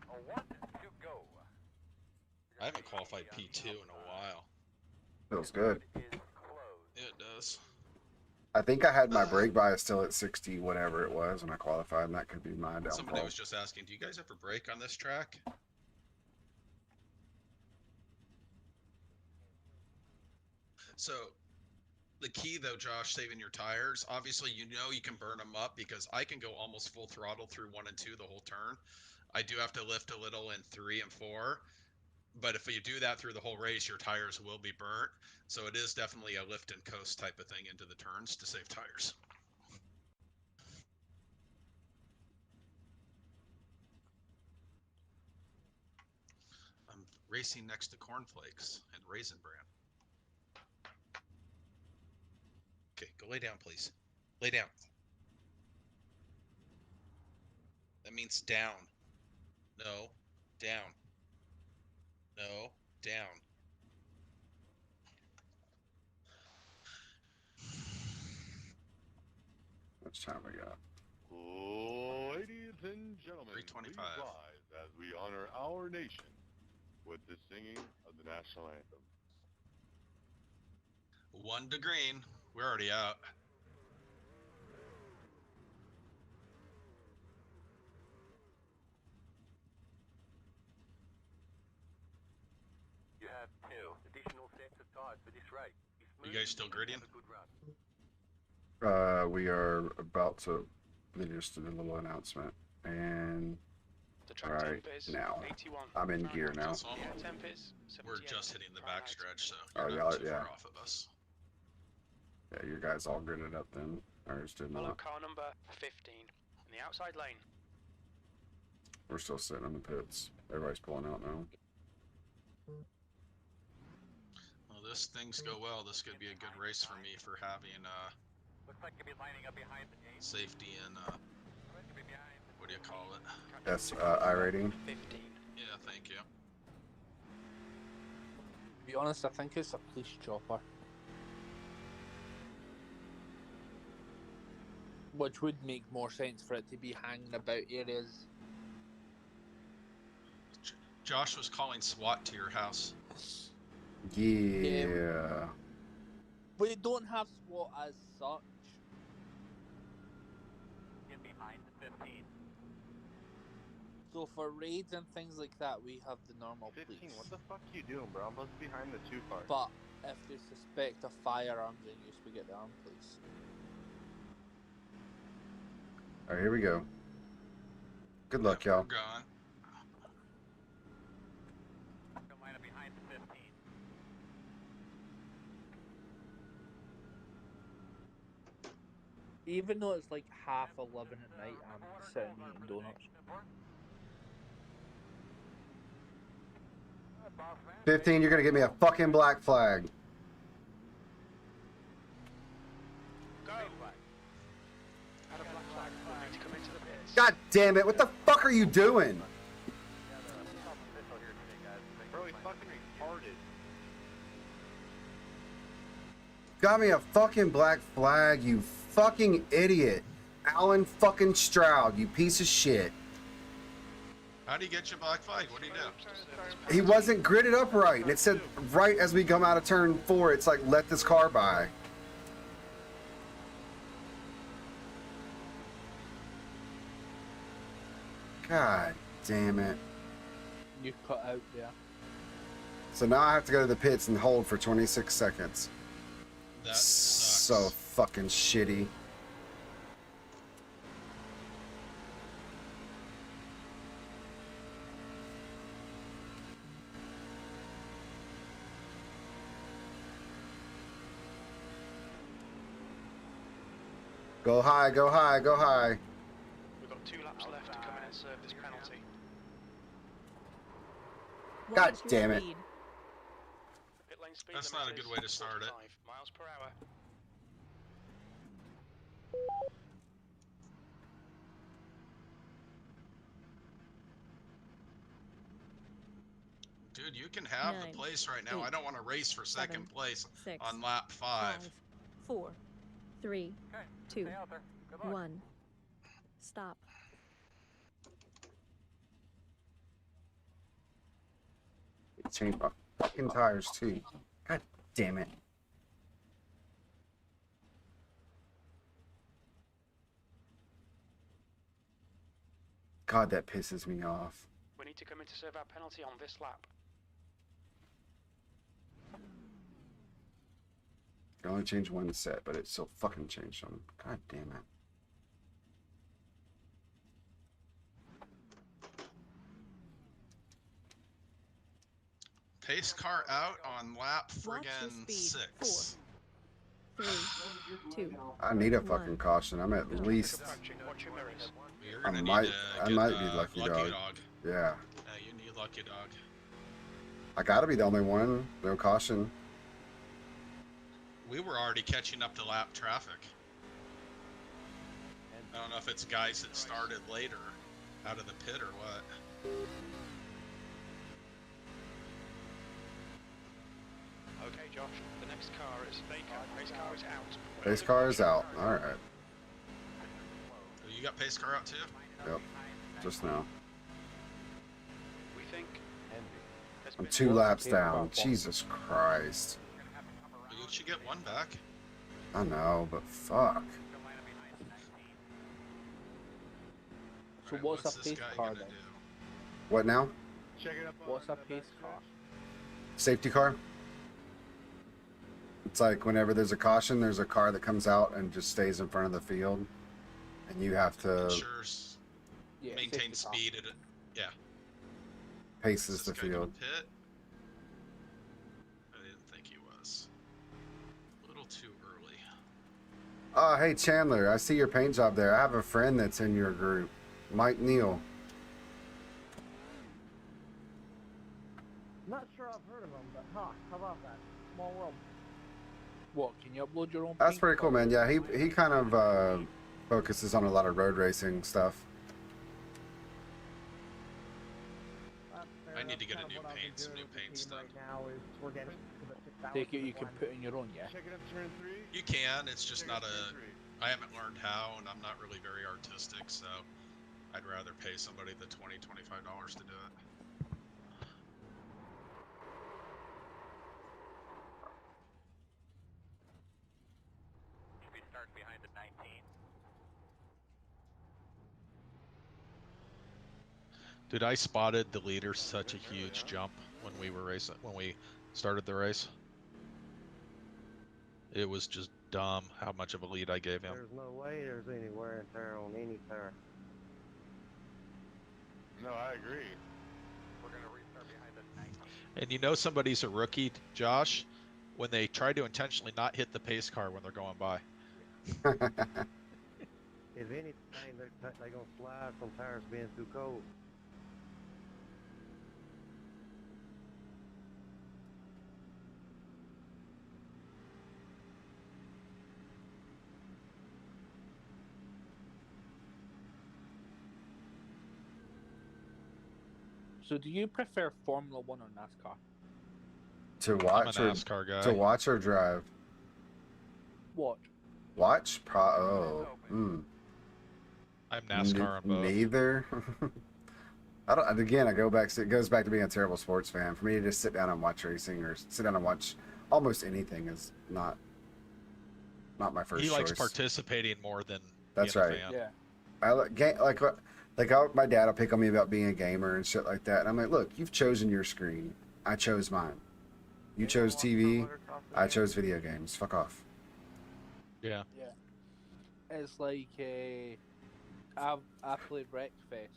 A 1 to go. I haven't qualified P2 in a while. Feels good. Is closed. Yeah, it does. I think I had my brake bias still at 60, whatever it was, when I qualified, and that could be my Somebody downfall. was just asking, do you guys ever brake on this track? So, the key though, Josh, saving your tires, obviously you know you can burn them up because I can go almost full throttle through 1 and 2 the whole turn. I do have to lift a little in 3 and 4, but if you do that through the whole race, your tires will be burnt. So it is definitely a lift and coast type of thing into the turns to save tires. I'm racing next to Cornflakes and Raisin Bran. Okay, go lay down, please. Lay down. That means down. No, down. No, down. Much time we got? Ladies and gentlemen, 325. please rise as we honor our nation with the singing of the national anthem. 1 to green. We're already out. You have 2 additional sets of tires for this race. You guys still gritting? Have a good run. We are about to. They just did a little announcement, and The track right temp is now 81. I'm in gear now. So Yeah, temp is we're 78. just hitting the Fahrenheit. backstretch, so Oh, you're y'all- not too yeah. far off of us. Yeah, you guys all gridded up then. Ours did Follow not. car number 15 in the outside lane. We're still sitting in the pits. Everybody's pulling out now. Well, this things go well. This could be a good race for me for having Looks like you'll be lining up behind the gate. safety and Looks to be behind. what do you call it? Yes, iRating. 15. Yeah, thank you. To be honest, I think it's a police chopper. Which would make more sense for it to be hanging about areas. Josh was calling SWAT to your house. Yeah. We don't have SWAT as such. Get behind the 15. So for raids and things like that, we have the normal 15, police. what the fuck are you doing, bro? I'm just behind the 2 car. But if they suspect a firearms in use, we get the armed police. All right, here we go. Good luck, We're y'all. gone. Come line up behind the 15. Even though it's like 11:30 at night, I'm sitting eating donuts. 15, you're gonna give me a fucking black flag. Go! Add a black flag. We'll need to come into the pits. God damn it! What the fuck are you doing? Bro, he's fucking retarded. Got me a fucking black flag, you fucking idiot. Alan fucking Stroud, you piece of shit. How do you get your black flag? What do you do? He wasn't gridded up right, and it said right as we come out of turn 4, it's like, let this car by. God damn it. You cut out there. So now I have to go to the pits and hold for 26 seconds. That So sucks. fucking shitty. Go high, go high, go high. We've got 2 laps left to come in and serve this penalty. God Watch your damn it. speed. speed That's limit not a good is way to start it. 45 miles per hour. Dude, you can have 9, the place right now. I 8, don't want to race for 7, second place 6, on lap 5. 4, 3, Okay, 2, stay out there. Good luck. 1. Stop. Change my fucking tires too. God damn it. God, that pisses me off. We need to come in to serve our penalty on this lap. I only changed one set, but it still fucking changed them. God damn it. Pace car out on lap Watch your friggin' speed. 6. 4, 3, 2. I need a 1. fucking caution. I'm at least. Watch your mirrors. You're I gonna might. need to I get, might be lucky dog. Yeah. Yeah, you need lucky dog. I gotta be the only one. No caution. We were already catching up to lap traffic. I don't know if it's guys that started later out of the pit or what. Okay, Josh, the next car is Baker. Race car is out. Pace car is out. Alright. Oh, you got pace car out too? Yep. Just now. We think I'm 2 laps down. Jesus Christ. You should get one back. I know, but fuck. So Alright, what's a this pace guy car gonna then? do? What now? Check it up. What's a pace car? Safety car? It's like whenever there's a caution, there's a car that comes out and just stays in front of the field. And you have to Ensures Yeah, maintain safety car. speed at it. Yeah. paces Is the this guy gonna field. pit? I didn't think he was. A little too early. Oh, hey Chandler, I see your paint job there. I have a friend that's in your group, Mike Neal. Not sure I've heard of him, but huh, how about that? Small world. What, can you upload your own That's paint pretty cool, car? man. Yeah, he kind of focuses on a lot of road racing stuff. I need to get a new paint, some new paint stuff. Right now is we're getting to the 6 Take it, hours you can of put in your own, yeah? Check it up, turn 3. You can, it's just Check not it up, a... turn 3. I haven't learned how, and I'm not really very artistic, so I'd rather pay somebody the $20, $25 to do it. Should be starting behind the 19. Dude, I spotted the leader such a huge jump when we were racing, when we started the race. It was just dumb how much of a lead I gave him. There's no way there's any wear and tear on any tire. No, I agree. We're going to restart behind the 19. And you know somebody's a rookie, Josh, when they try to intentionally not hit the pace car when they're going by. If anything, they're gonna slide from tires being too cold. So do you prefer Formula 1 or NASCAR? To I'm a watch or NASCAR guy. to watch or drive? Watch. Watch? Oh. I'm NASCAR on both. Neither. I don't. Again, I go back. It goes back to being a terrible sports fan. For me to just sit down and watch racing or sit down and watch almost anything is not my first He likes choice. participating more than That's being right. a fan. Yeah. I my dad will pick on me about being a gamer and shit like that, and I'm like, look, you've chosen your screen. I chose mine. You chose TV. I chose video games. Fuck off. Yeah. Yeah. It's like I played Wreckfest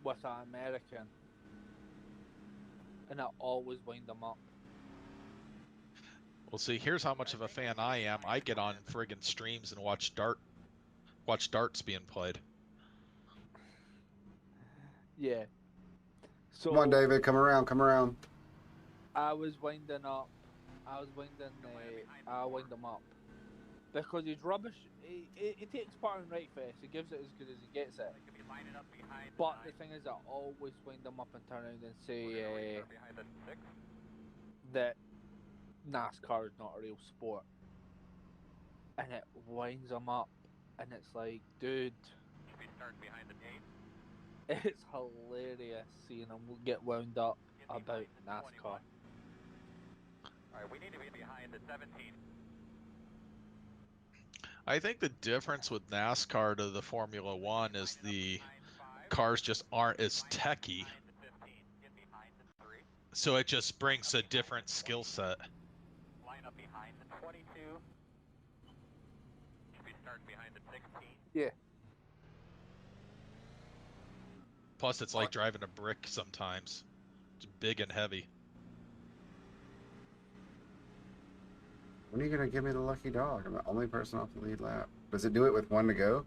with an American, and I always wind them up. Well, see, here's how much of a fan I am. I get on friggin' streams and watch darts being played. Yeah. So Come on, David. Come around. Come around. I was winding up. I wind him up because he's rubbish. He takes part in Right Fest. He gives it as good as he gets it. But the thing is, I always wind him up and turn around and say that NASCAR is not a real sport, and it winds him up, and it's like, dude, it's hilarious seeing him get wound up about NASCAR. Alright, we need to be behind the 17. I think the difference with NASCAR to the Formula One is the cars just aren't as techy. So it just brings a different skill set. Line up behind the 22. Should be starting behind the 16. Yeah. Plus, it's like driving a brick sometimes. It's big and heavy. When are you gonna give me the lucky dog? I'm the only person off the lead lap. Does it do it with 1 to go?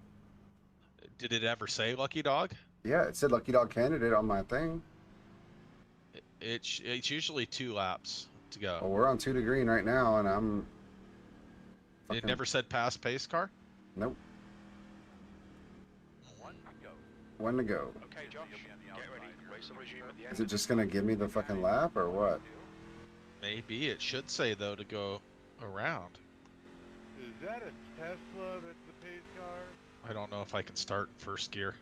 Did it ever say Lucky Dog? Yeah, it said lucky dog candidate on my thing. It's usually 2 laps to go. Well, we're on 2 to green right now, and I'm. It never said pass pace car? Nope. 1 to go. 1 to go. Okay, Josh, get ready. Race will resume at the end. Is it just gonna give me the fucking lap or what? Maybe. It should say, though, to go around. Is that a Tesla that's the pace car? I don't know if I can start in first gear.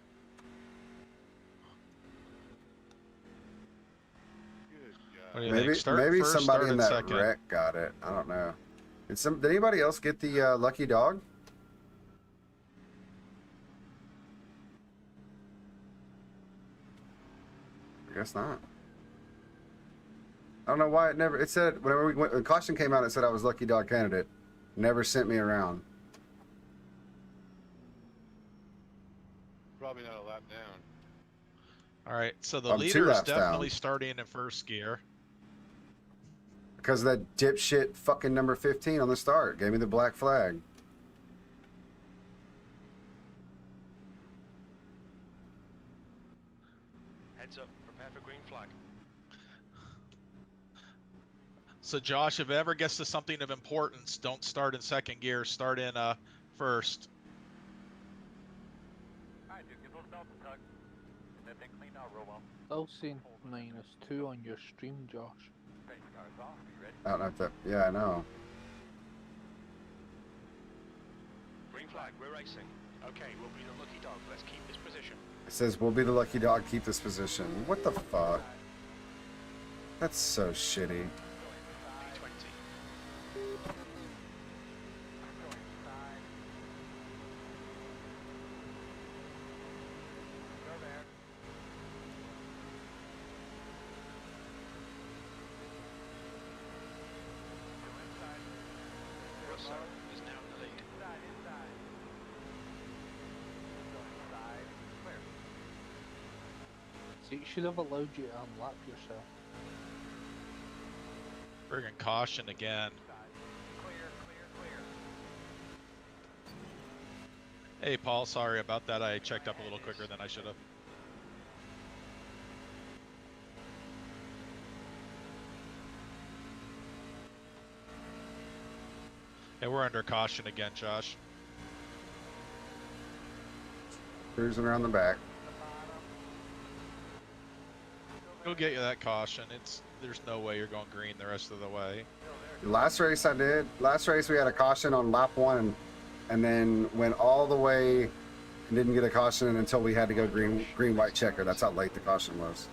Good God. What do you Maybe think? Start maybe first, somebody start in that second. wreck got it. I don't know. Did anybody else get the lucky dog? I guess not. I don't know why it said whenever when caution came out, it said I was lucky dog candidate. Never sent me around. Probably not a lap down. All right, so the I'm 2 leader is laps definitely down. starting in first gear. Because of that dipshit fucking number 15 on the start. Gave me the black flag. Heads up, prepare for green flag. So Josh, if it ever gets to something of importance, don't start in second gear. Start in first. Alright, dude, give those belts a tug. Get that thing cleaned out real well. I'll say -2 on your stream, Josh. Pace car's off. Are you ready? I don't know if that. Yeah, I know. Green flag, we're racing. Okay, we'll be the lucky dog. Let's keep this position. It says we'll be the lucky dog. Keep this position. What the fuck? That's so shitty. P20. Russo is now in the lead. So it should have allowed you to unlap yourself. Friggin' caution again. Hey Paul, sorry about that. I checked up a little quicker than I should have. Yeah, we're under caution again, Josh. Cruising around the back. Go get you that caution. There's no way you're going green the rest of the way. Last race I did. Last race we had a caution on lap 1, and then went all the way and didn't get a caution until we had to go green white checker. That's how late the caution was.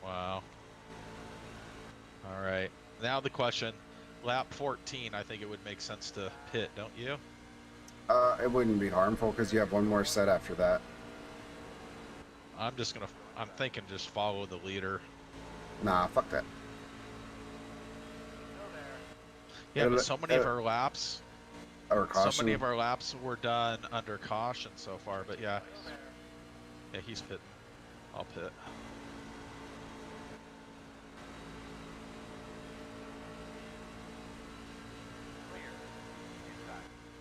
Wow. All right. Now the question. Lap 14, I think it would make sense to pit, don't you? It wouldn't be harmful because you have one more set after that. I'm thinking just follow the leader. Nah, fuck that. Yeah, but so many of our laps, or caution. so many of our laps were done under caution so far. But yeah, he's pitting. I'll pit.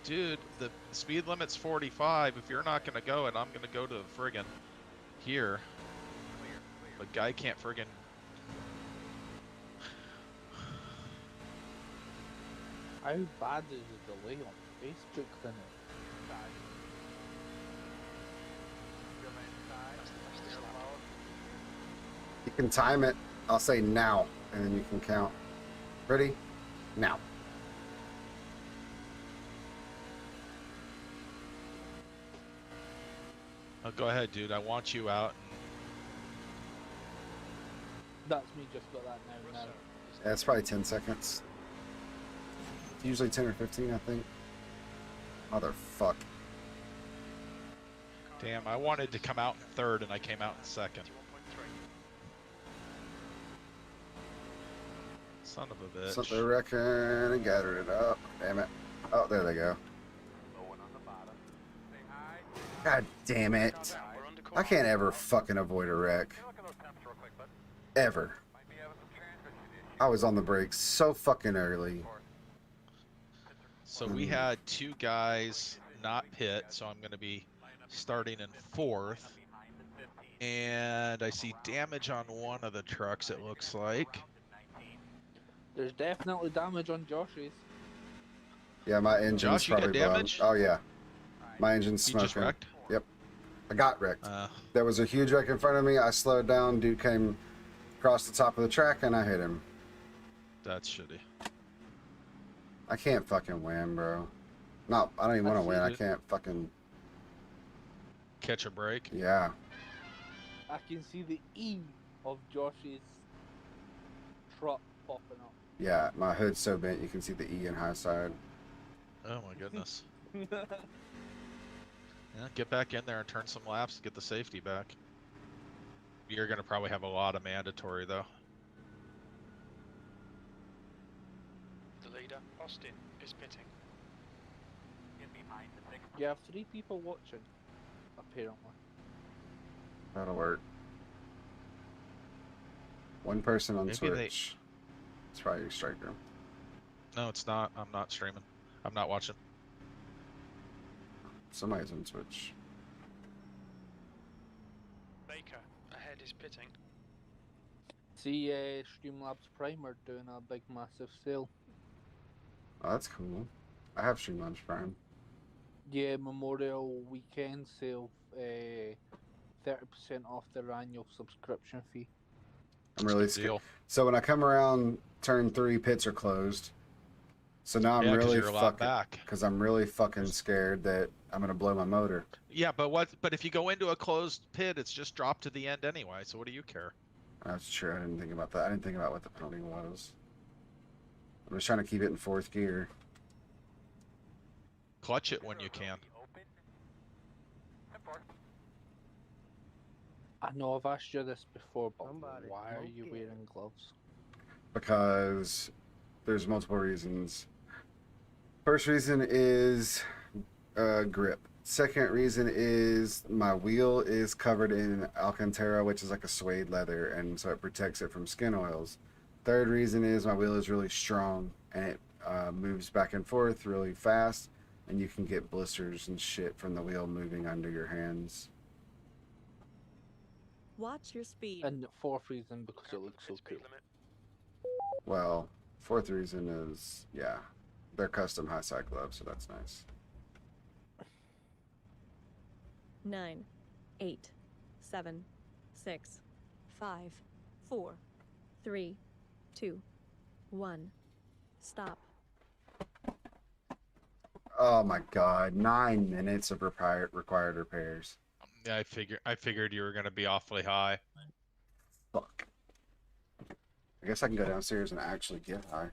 Dude, the speed limit's 45. If you're not gonna go, and I'm gonna go to friggin' here. A guy can't friggin'. How bad is the delay on Facebook then? You can time it. I'll say now, and then you can count. Ready? Now. Oh, go ahead, dude. I want you out. That's me just got that now. Yeah, it's probably 10 seconds. Usually 10 or 15, I think. Motherfuck. Damn, I wanted to come out in third, and I came out in second. Son of a bitch. Something I reckon and gathered it up. Damn it. Oh, there they go. God damn it. I can't ever fucking avoid a wreck. Ever. I was on the brakes so fucking early. So we had two guys not pit, so I'm going to be starting in fourth. And I see damage on one of the trucks, it looks like. There's definitely damage on Josh's. Yeah, my engine's Josh, you got probably blown. damage? Oh yeah. My engine's You smoking. just wrecked? Yep. I got wrecked. There was a huge wreck in front of me. I slowed down. Dude came across the top of the track and I hit him. That's shitty. I can't fucking win, bro. No, I don't even want to win. I it. can't fucking Catch a break? Yeah. I can see the E of Josh's truck popping up. Yeah, my hood's so bent you can see the E in high side. Oh my goodness. Yeah, get back in there and turn some laps to get the safety back. You're going to probably have a lot of mandatory, though. The leader, Austin, is pitting. You have 3 people watching, apparently. That'll work. One person on Maybe Twitch. It's probably your striker. No, it's not. I'm not streaming. I'm not watching. Somebody's on Twitch. Baker, ahead is pitting. See, Streamlabs Prime are doing a big, massive sale. Oh, that's cool. I have Streamlabs Prime. Yeah, Memorial Weekend sale, 30% off their annual subscription fee. I'm really scared. So when I come around turn 3, pits are closed. So now I'm Yeah, 'cause really you're a lot fucking back. because I'm really fucking scared that I'm gonna blow my motor. Yeah, but what? But if you go into a closed pit, it's just dropped to the end anyway. So what do you care? That's true. I didn't think about that. I didn't think about what the penalty was. I'm just trying to keep it in 4th gear. Clutch it when you can. I know I've asked you this before, but why are you wearing gloves? Because there's multiple reasons. First reason is grip. Second reason is my wheel is covered in Alcantara, which is like a suede leather, and so it protects it from skin oils. Third reason is my wheel is really strong and it moves back and forth really fast, and you can get blisters and shit from the wheel moving under your hands. Watch your speed. And 4th reason, because it looks so cool. Well, 4th reason is, yeah, they're custom high side gloves, so that's nice. 9, 8, 7, 6, 5, 4, 3, 2, 1. Stop. Oh my god, 9 minutes of required repairs. Yeah, I figured you were gonna be awfully high. Fuck. I guess I can go downstairs and actually get high.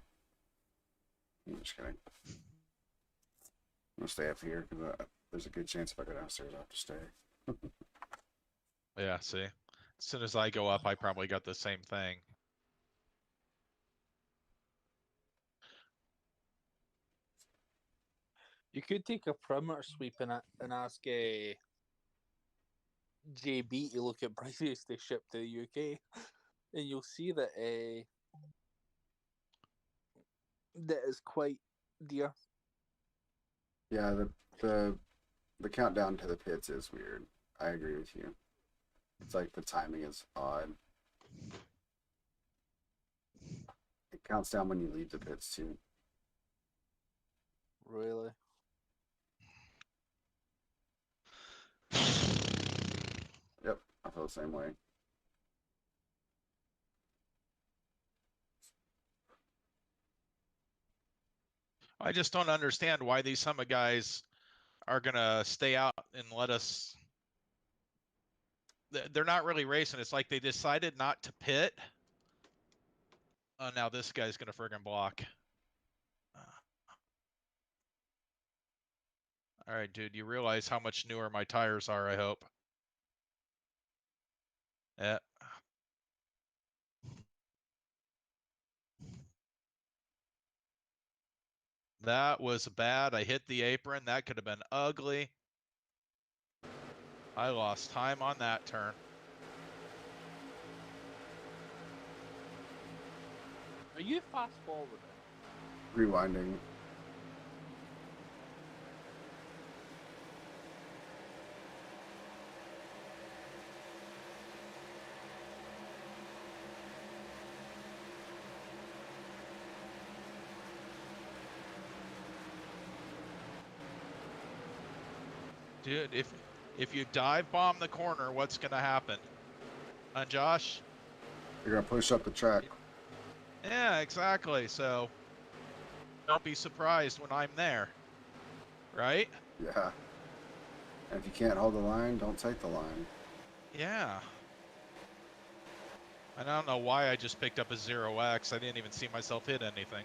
I'm just kidding. I'm gonna stay up here because there's a good chance if I go downstairs I have to stay. Yeah, see. As soon as I go up, I probably got the same thing. You could take a perimeter sweep and ask JB to look at prices they ship to the UK, and you'll see that that is quite dear. Yeah, the countdown to the pits is weird. I agree with you. It's like the timing is odd. It counts down when you leave the pits too. Really? Yep, I feel the same way. I just don't understand why these summer guys are gonna stay out and let us. They're not really racing. It's like they decided not to pit. Oh, now this guy's gonna friggin' block. All right, dude. You realize how much newer my tires are? I hope. Yeah. That was bad. I hit the apron. That could have been ugly. I lost time on that turn. Are you fast forwarding? Rewinding. Dude, if you dive bomb the corner, what's gonna happen? Josh? You're gonna push up the track. Yeah, exactly. So don't be surprised when I'm there. Right? Yeah. And if you can't hold the line, don't take the line. Yeah. I don't know why I just picked up a 0x. I didn't even see myself hit anything.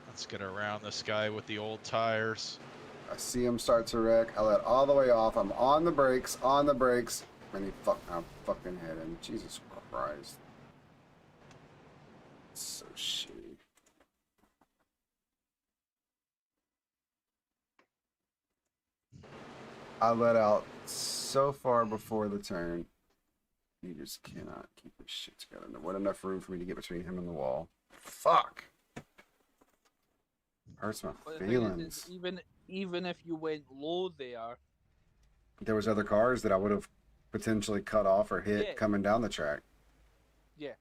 Let's get around this guy with the old tires. I see him start to wreck. I let all the way off. I'm on the brakes, and he I'm fucking hit him. Jesus Christ. It's so shitty. I let out so far before the turn. You just cannot keep this shit together. There wasn't enough room for me to get between him and the wall. Fuck. Hurts my But the thing is, feelings. even if you went low there, There was other cars that I would have potentially cut off or hit Yeah. coming down the track. yeah,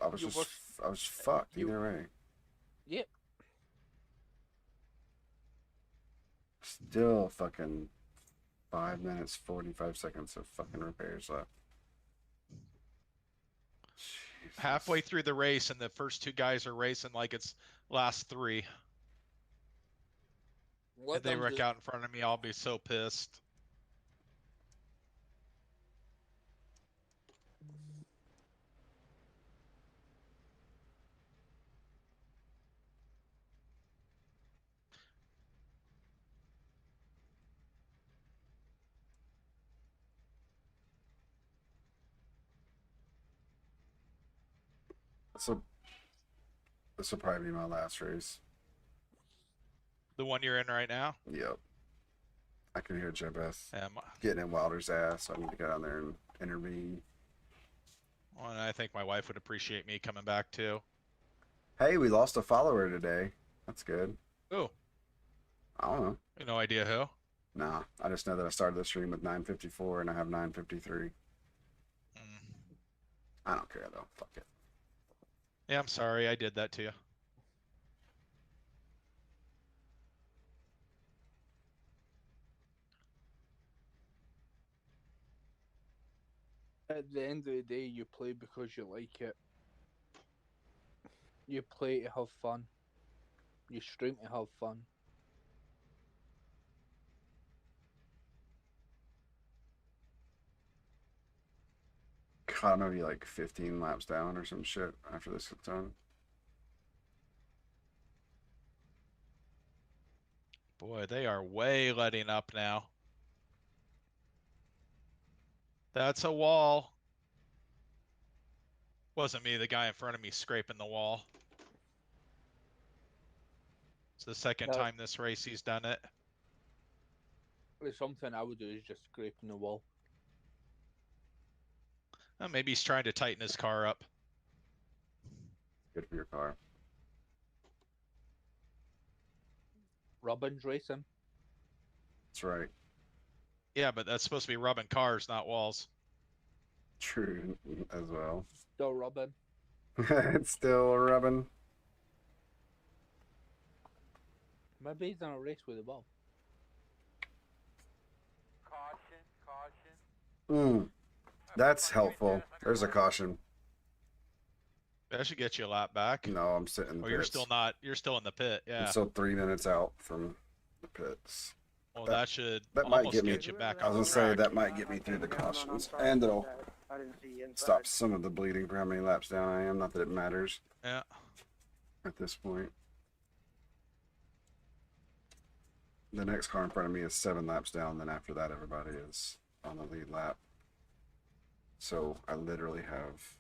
I was You just, were- I was fucked you- either way. yeah. Still fucking 5 minutes, 45 seconds of fucking repairs left. Jesus. Halfway through the race, and the first two guys are racing like it's last three. Let If they them wreck do- out in front of me, I'll be so pissed. This will probably be my last race. The one you're in right now? Yep. I can hear Jebeth Yeah, getting in Wilder's ass, so I need to go down there and intervene. well, and I think my wife would appreciate me coming back too. Hey, we lost a follower today. That's good. Ooh. I don't know. No idea who. Nah, I just know that I started the stream with 954 and I have 953. I don't care though. Fuck it. Yeah, I'm sorry I did that to you. At the end of the day, you play because you like it. You play to have fun. You stream to have fun. God, I'm gonna be like 15 laps down or some shit after this gets done. Boy, they are way letting up now. That's a wall. Wasn't me, the guy in front of me scraping the wall. It's the second No. time this race he's done it. It's something I would do is just scraping the wall. Maybe he's trying to tighten his car up. Good for your car. Robin's racing. That's right. Yeah, but that's supposed to be rubbing cars, not walls. True as well. Still Robin. It's still rubbing. Maybe he's on a race with the ball. Caution, caution. That's helpful. There's a caution. That should get you a lap back. No, I'm sitting in the Oh, you're pits. still not. You're still in the pit. Yeah. I'm still 3 minutes out from the pits. Well, that should that might almost get me. you back I on was the gonna say track. that might get me through the cautions, and it'll stop some of the bleeding for how many laps down I am. Not that it matters Yeah. at this point. The next car in front of me is 7 laps down. Then after that, everybody is on the lead lap. So I literally have.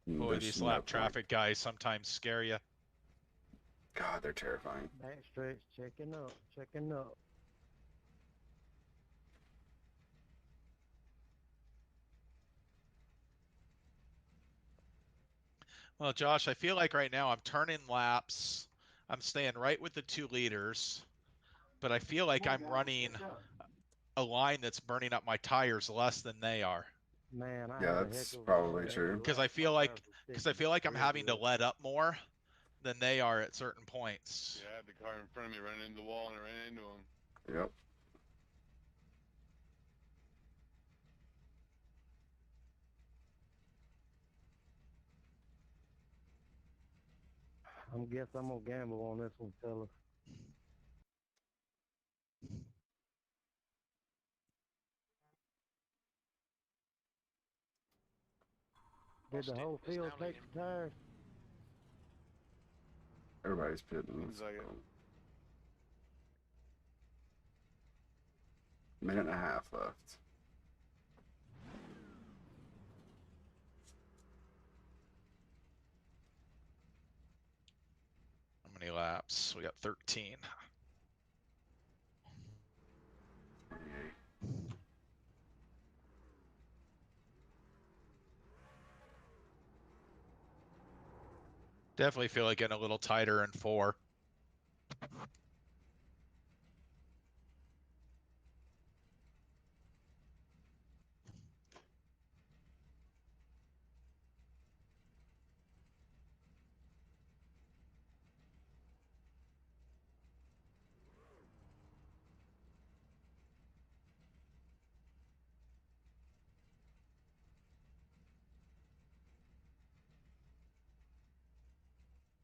Boy, there's these no lap point. traffic guys sometimes scare you. God, they're terrifying. Backstretch, checking up, checking up. Well, Josh, I feel like right now I'm turning laps. I'm staying right with the 2 leaders, but I feel like I'm running a line that's burning up my tires less than they are. Man, Yeah, that's probably true. Because I feel like I'm having to let up more than they are at certain points. Yeah, I had the car in front of me running into the wall and I ran into him. Yep. I'm gonna gamble on this one, fella. Did the whole field take the tires? Everybody's pitting. Seems like it. Minute and a half left. How many laps? We got 13. 28. Definitely feel like getting a little tighter in 4.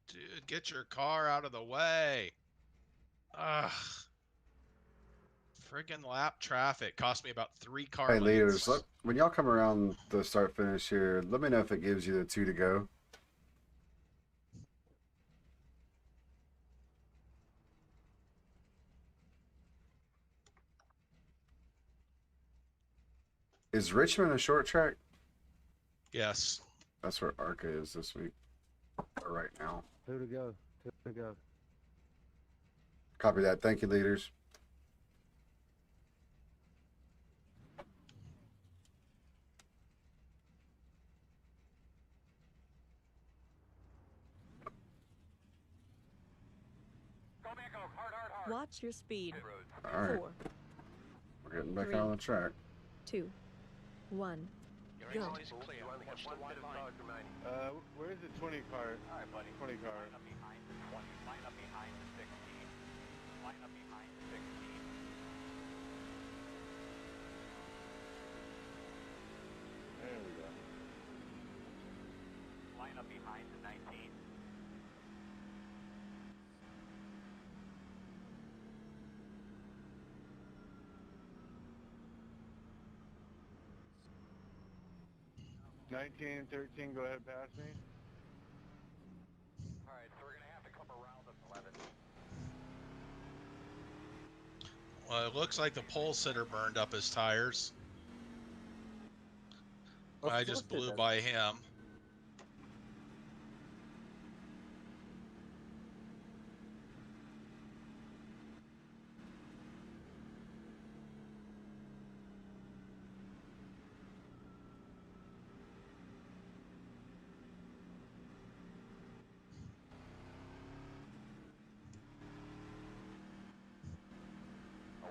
Dude, get your car out of the way. Ugh. Friggin' lap traffic cost me about 3 car Hey, leaders, lengths. look, when y'all come around the start finish here, let me know if it gives you the 2 to go. Is Richmond a short track? Yes. That's where ARCA is this week, or right now. 2 to go, 2 to go. Copy that. Thank you, leaders. Go back out, hard, hard, hard. Watch your speed. All right, 4, we're getting back 3. out on the track. 2, 1. Your Go. exit is clear. You only have Watch one the white set of line. cars remaining. Where's the 20 car? All right, buddy. 20 car. Line up behind the 20. Line up behind the 16. Line up behind the 16. There we go. Line up behind the 19. Nineteen, 13, go ahead past me. All right, so we're gonna have to come around the 11. Well, it looks like the pole sitter burned up his tires. Of I just course it blew did. by him.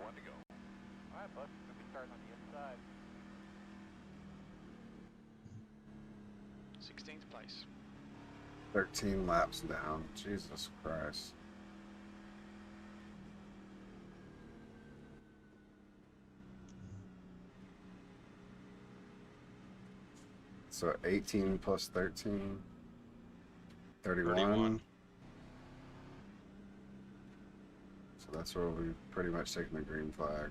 One to go. Alright, bud. We'll be starting on the inside. 16th place. 13 laps down. Jesus Christ. So 18 plus 13. 31. So that's where we've pretty much taken the green flag.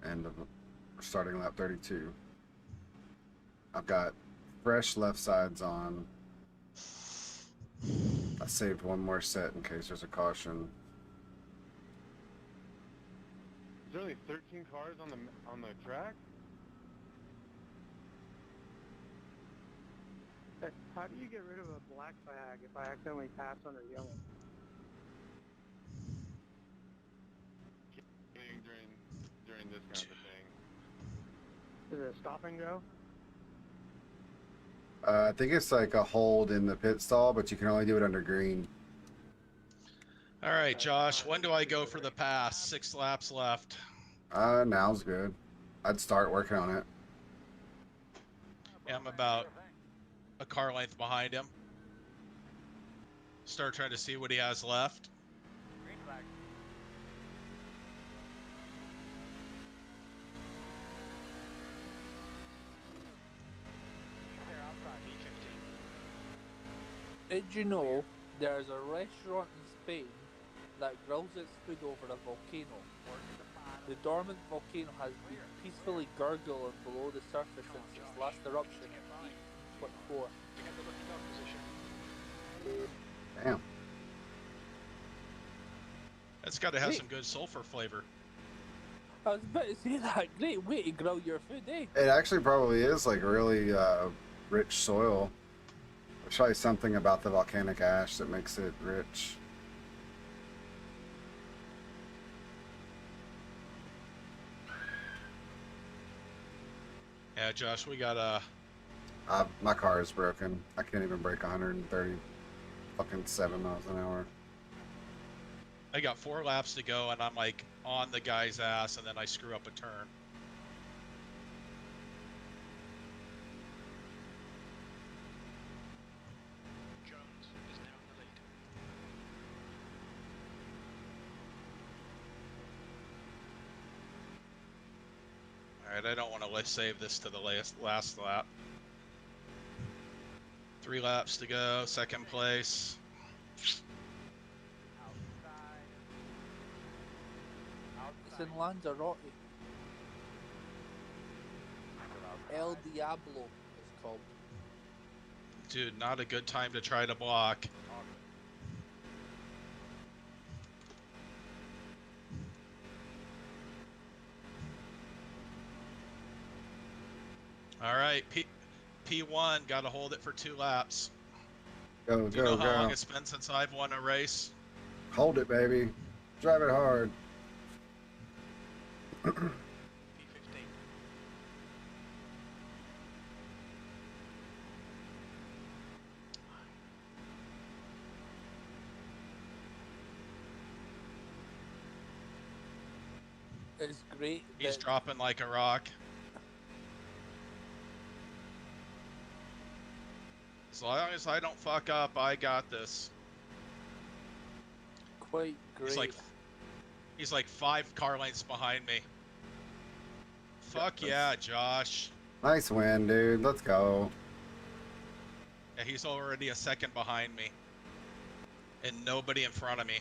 End of starting lap 32. I've got fresh left sides on. I saved one more set in case there's a caution. Is there only 13 cars on the track? How do you get rid of a black flag if I accidentally pass under yellow? During this kind of thing. Is it stop and go? I think it's like a hold in the pit stall, but you can only do it under green. All right, Josh. When do I go for the pass? 6 laps left. Now's good. I'd start working on it. Yeah, I'm about a car length behind him. Start trying to see what he has left. Green flag. Clear outside. E15. Did you know there's a restaurant in Spain that grills its food over a volcano? The dormant volcano has been peacefully gurgling below the surface since its last eruption in 1824. Get the looking up position. Damn. That's got to have Wait. some good sulfur flavor. I was about to say that. Great way to grill your food, eh? It actually probably is like really rich soil. There's probably something about the volcanic ash that makes it rich. Yeah, Josh, we got My car is broken. I can't even break 130 fucking 7 miles an hour. I got 4 laps to go, and I'm like on the guy's ass, and then I screw up a turn. Jones is now in the lead. All right, I don't want to save this to the last lap. 3 laps to go, 2nd place. It's in Lanzarote. El Diablo it's called. Dude, not a good time to try to block. All right, P1, got to hold it for 2 laps. Go, Do you know go, how long go. it's been since I've won a race? Hold it, baby. Drive it hard. P15. It's great. He's that- dropping like a rock. As long as I don't fuck up, I got this. Quite great. He's like 5 car lengths behind me. Fuck yeah, Josh. Nice win, dude. Let's go. Yeah, he's already a 2nd behind me. And nobody in front of me.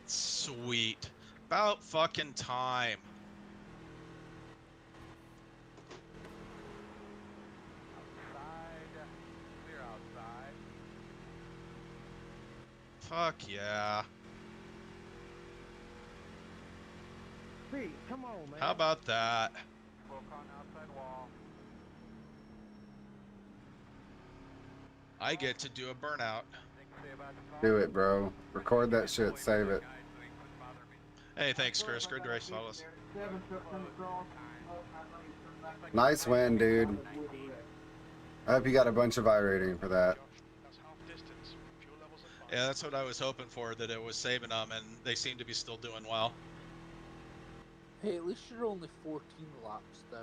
Sweet. About fucking time. Outside. Clear outside. Fuck yeah. Hey, come on, man. How about that? Smoke on outside wall. I get to do a burnout. Things to say about the car? Do it, bro. Record that shit. Save it. Guys, so he couldn't bother me. Hey, thanks, Chris. Good race, fellas. Nice win, dude. I hope you got a bunch of I rating for that. Josh, that's half distance. Fuel levels at Yeah, that's what I was hoping for, that it was saving them, and they seem to be still doing well. Hey, at least you're only 14 laps down.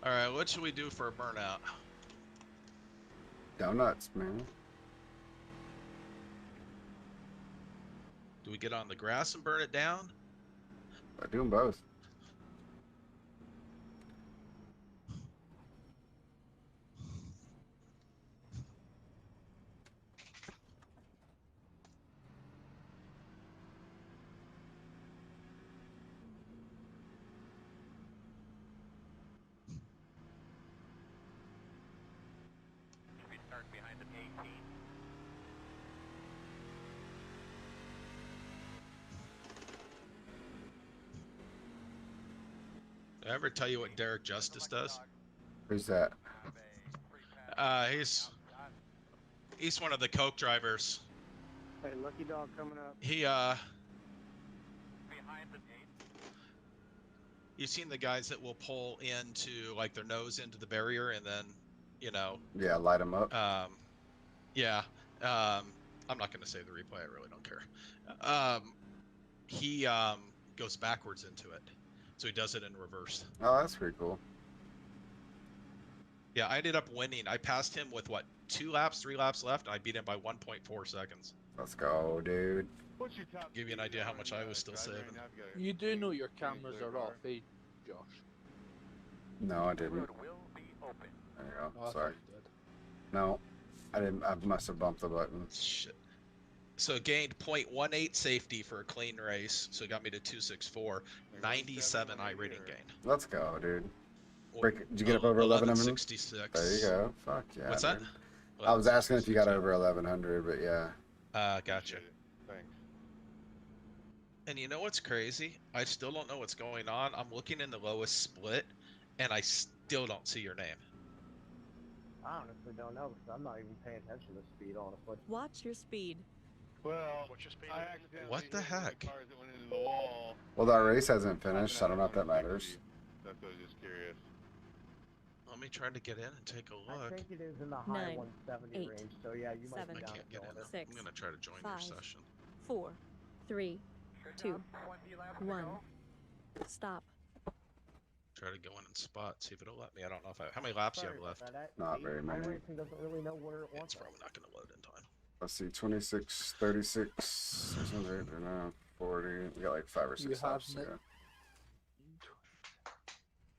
Alright, what should we do for a burnout? Donuts, man. Do we get on the grass and burn it down? I do them both. Should be starting behind the 18. Did I ever tell you what Derek Justice does? Who's that? He's one of the coke drivers. Hey, Lucky Dog coming up. He Behind the 8. you've seen the guys that will pull into like their nose into the barrier and then, you know, Yeah, light them up. yeah. I'm not gonna say the replay, I really don't care. He goes backwards into it. So he does it in reverse. Oh, that's pretty cool. Yeah, I ended up winning. I passed him with what, 3 laps left, and I beat him by 1.4 seconds. Let's go, dude. What's your top Give you an speed idea how on much the, I was still driver saving. and navigator? You do know your Change cameras their are car. off, eh, Josh? No, I didn't. Road will be open. There you Oh, go. I Sorry. thought you did. No, I didn't. I must have bumped the button. Shit. So gained 0.18 safety for a clean race. So it got me to 264. 97 I rating gain. Let's go, dude. Did you get up over 1100? 1166. There you go. Fuck yeah. What's that? dude. I was asking if you got over 1100, but yeah. Gotcha. Appreciate it. Thanks. And you know what's crazy? I still don't know what's going on. I'm looking in the lowest split, and I still don't see your name. I honestly don't know because I'm not even paying attention to speed, honestly. Watch your speed. Well, What's your speed? I accidentally What the hit one of heck? cars that went into the wall. Well, that race hasn't finished. So I don't know if that matters. That's what I was just curious. Let me try to get in and take a I look. think it is in the high 9, 170 8, range, so yeah, you might 7, be I down can't get in. killing it. 6, I'm gonna try to join 5, your session. 4, 3, Should 2, have 20 laps to 1. go. Stop. Try to go in and spot, see if it'll let me. I don't know if I. How many laps do you Sorry have about left? that. Not See, very many. iRacing doesn't really know where it wants It's us. probably not gonna load in time. Let's see, 26, 36, 600, no, 40. We got like 5 or 6 You have laps to ni- go.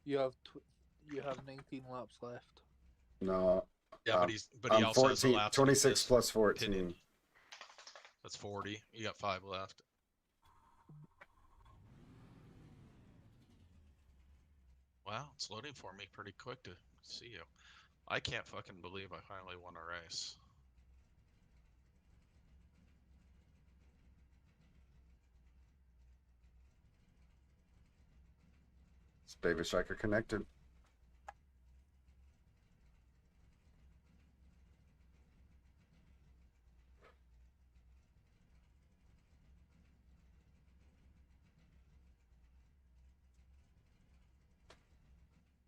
You have 19 laps left. No, Yeah, Um, but he I'm also has the 14, laps. 26 missed. plus 14. pitted. That's 40. You got 5 left. Wow, it's loading for me pretty quick to see you. I can't fucking believe I finally won a race. It's Baby Striker connected.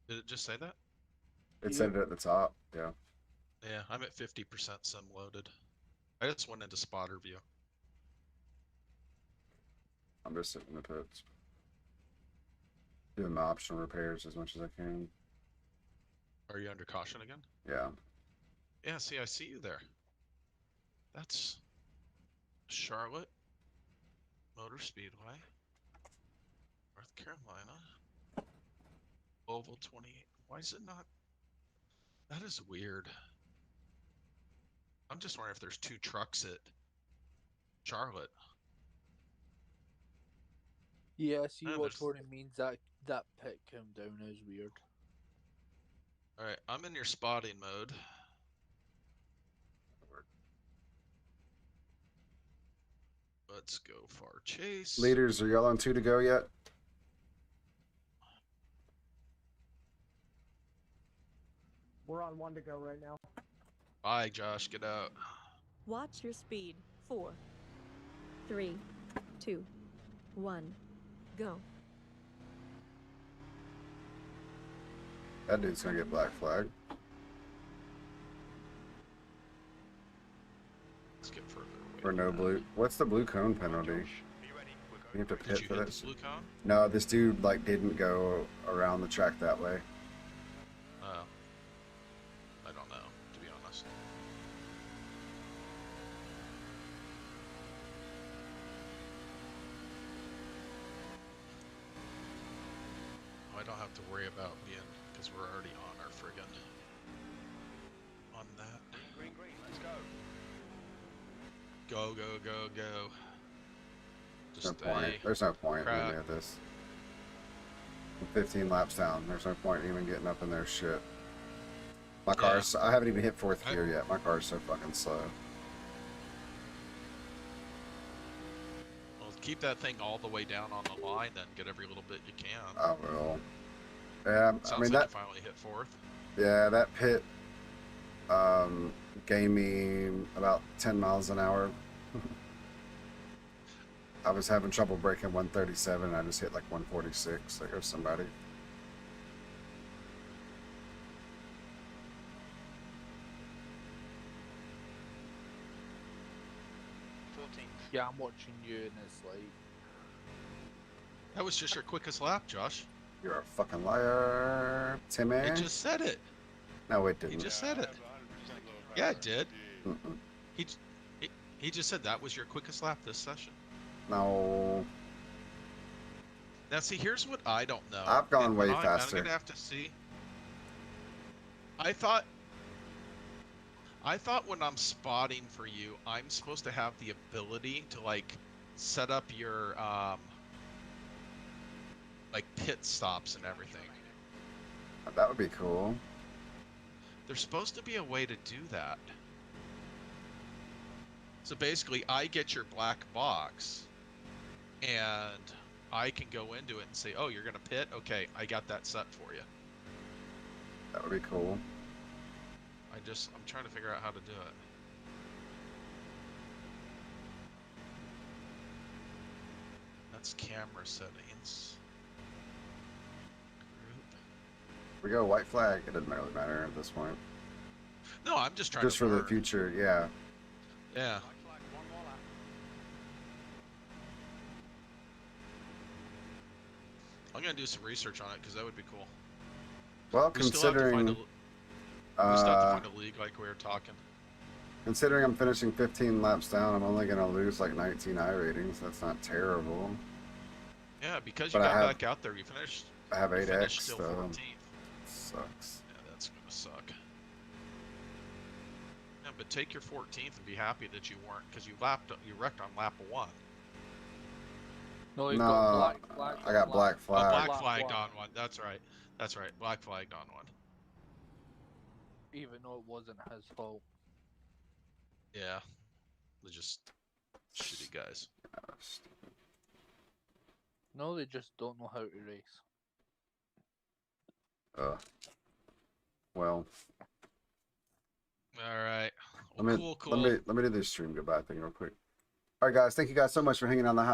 Did it just say that? It said it at the top. Yeah. Yeah, I'm at 50% sim loaded. I just went into spotter view. I'm just sitting in the pits. Doing my optional repairs as much as I can. Are you under caution again? Yeah. Yeah, see, I see you there. That's Charlotte Motor Speedway, North Carolina, Oval 28. Why is it not? That is weird. I'm just wondering if there's 2 trucks at Charlotte. Yeah, see Yeah, what there's- Tony means. That pit countdown is weird. Alright, I'm in your spotting mode. Let's go far chase. Leaders, are y'all on 2 to go yet? We're on 1 to go right now. Bye, Josh. Get out. Watch your speed. 4, 3, 2, 1. Go. That dude's gonna get black flag. For no blue. What's the blue cone penalty? Are you ready? We're You going. have to Did pit you for hit this? the blue cone? No, this dude like didn't go around the track that way. Oh. I don't know, to be honest. Oh, I don't have to worry about being, because we're already on our friggin' on that. Green, green, let's go. Go, go, go, go. No Just point. stay. There's no point in crap. any of this. I'm 15 laps down. There's no point even getting up in their shit. My car's. I haven't even hit fourth gear yet. My car's so fucking slow. Well, keep that thing all the way down on the line, then get every little bit you can. I will. Yeah, Sounds I mean like that. you finally hit fourth. Yeah, that pit gave me about 10 miles an hour. I was having trouble breaking 137 and I just hit like 146. There goes somebody. Yeah, I'm watching you and it's like... That was just your quickest lap, Josh. You're a fucking liar, Timmy. It just said it. No, it He didn't. just said it. Yeah, it did. Mm-mm. He just said that was your quickest lap this session. No. Now, see, here's what I don't know. I've gone and way I'm faster. gonna have to see. I thought when I'm spotting for you, I'm supposed to have the ability to like set up your like pit stops and everything. That would be cool. There's supposed to be a way to do that. So basically, I get your black box, and I can go into it and say, "Oh, you're gonna pit? Okay, I got that set for you." That would be cool. I'm trying to figure out how to do it. That's camera settings. We go white flag. It doesn't really matter at this point. No, I'm just trying Just to for the learn. future, yeah. Yeah. I'm gonna do some research on it because that would be cool. Well, We still have to find considering we still have to find a league like we were talking. considering I'm finishing 15 laps down, I'm only gonna lose like 19 I ratings. That's not terrible. Yeah, because you But I got have- back out there, you finished. I have you 8x finished still though. 14th. Sucks. Yeah, that's gonna suck. Yeah, but take your 14th and be happy that you weren't, because you wrecked on lap 1. No, you No, got black flag. I got black Oh, flag. black flagged on one. That's right. That's right. Black flagged on one. Even though it wasn't his fault. Yeah. They're just shitty guys. No, they just don't know how to race. Well, All right. let Well, me cool. let me do this stream goodbye thing real quick. All right, guys. Thank you guys so much for hanging on the high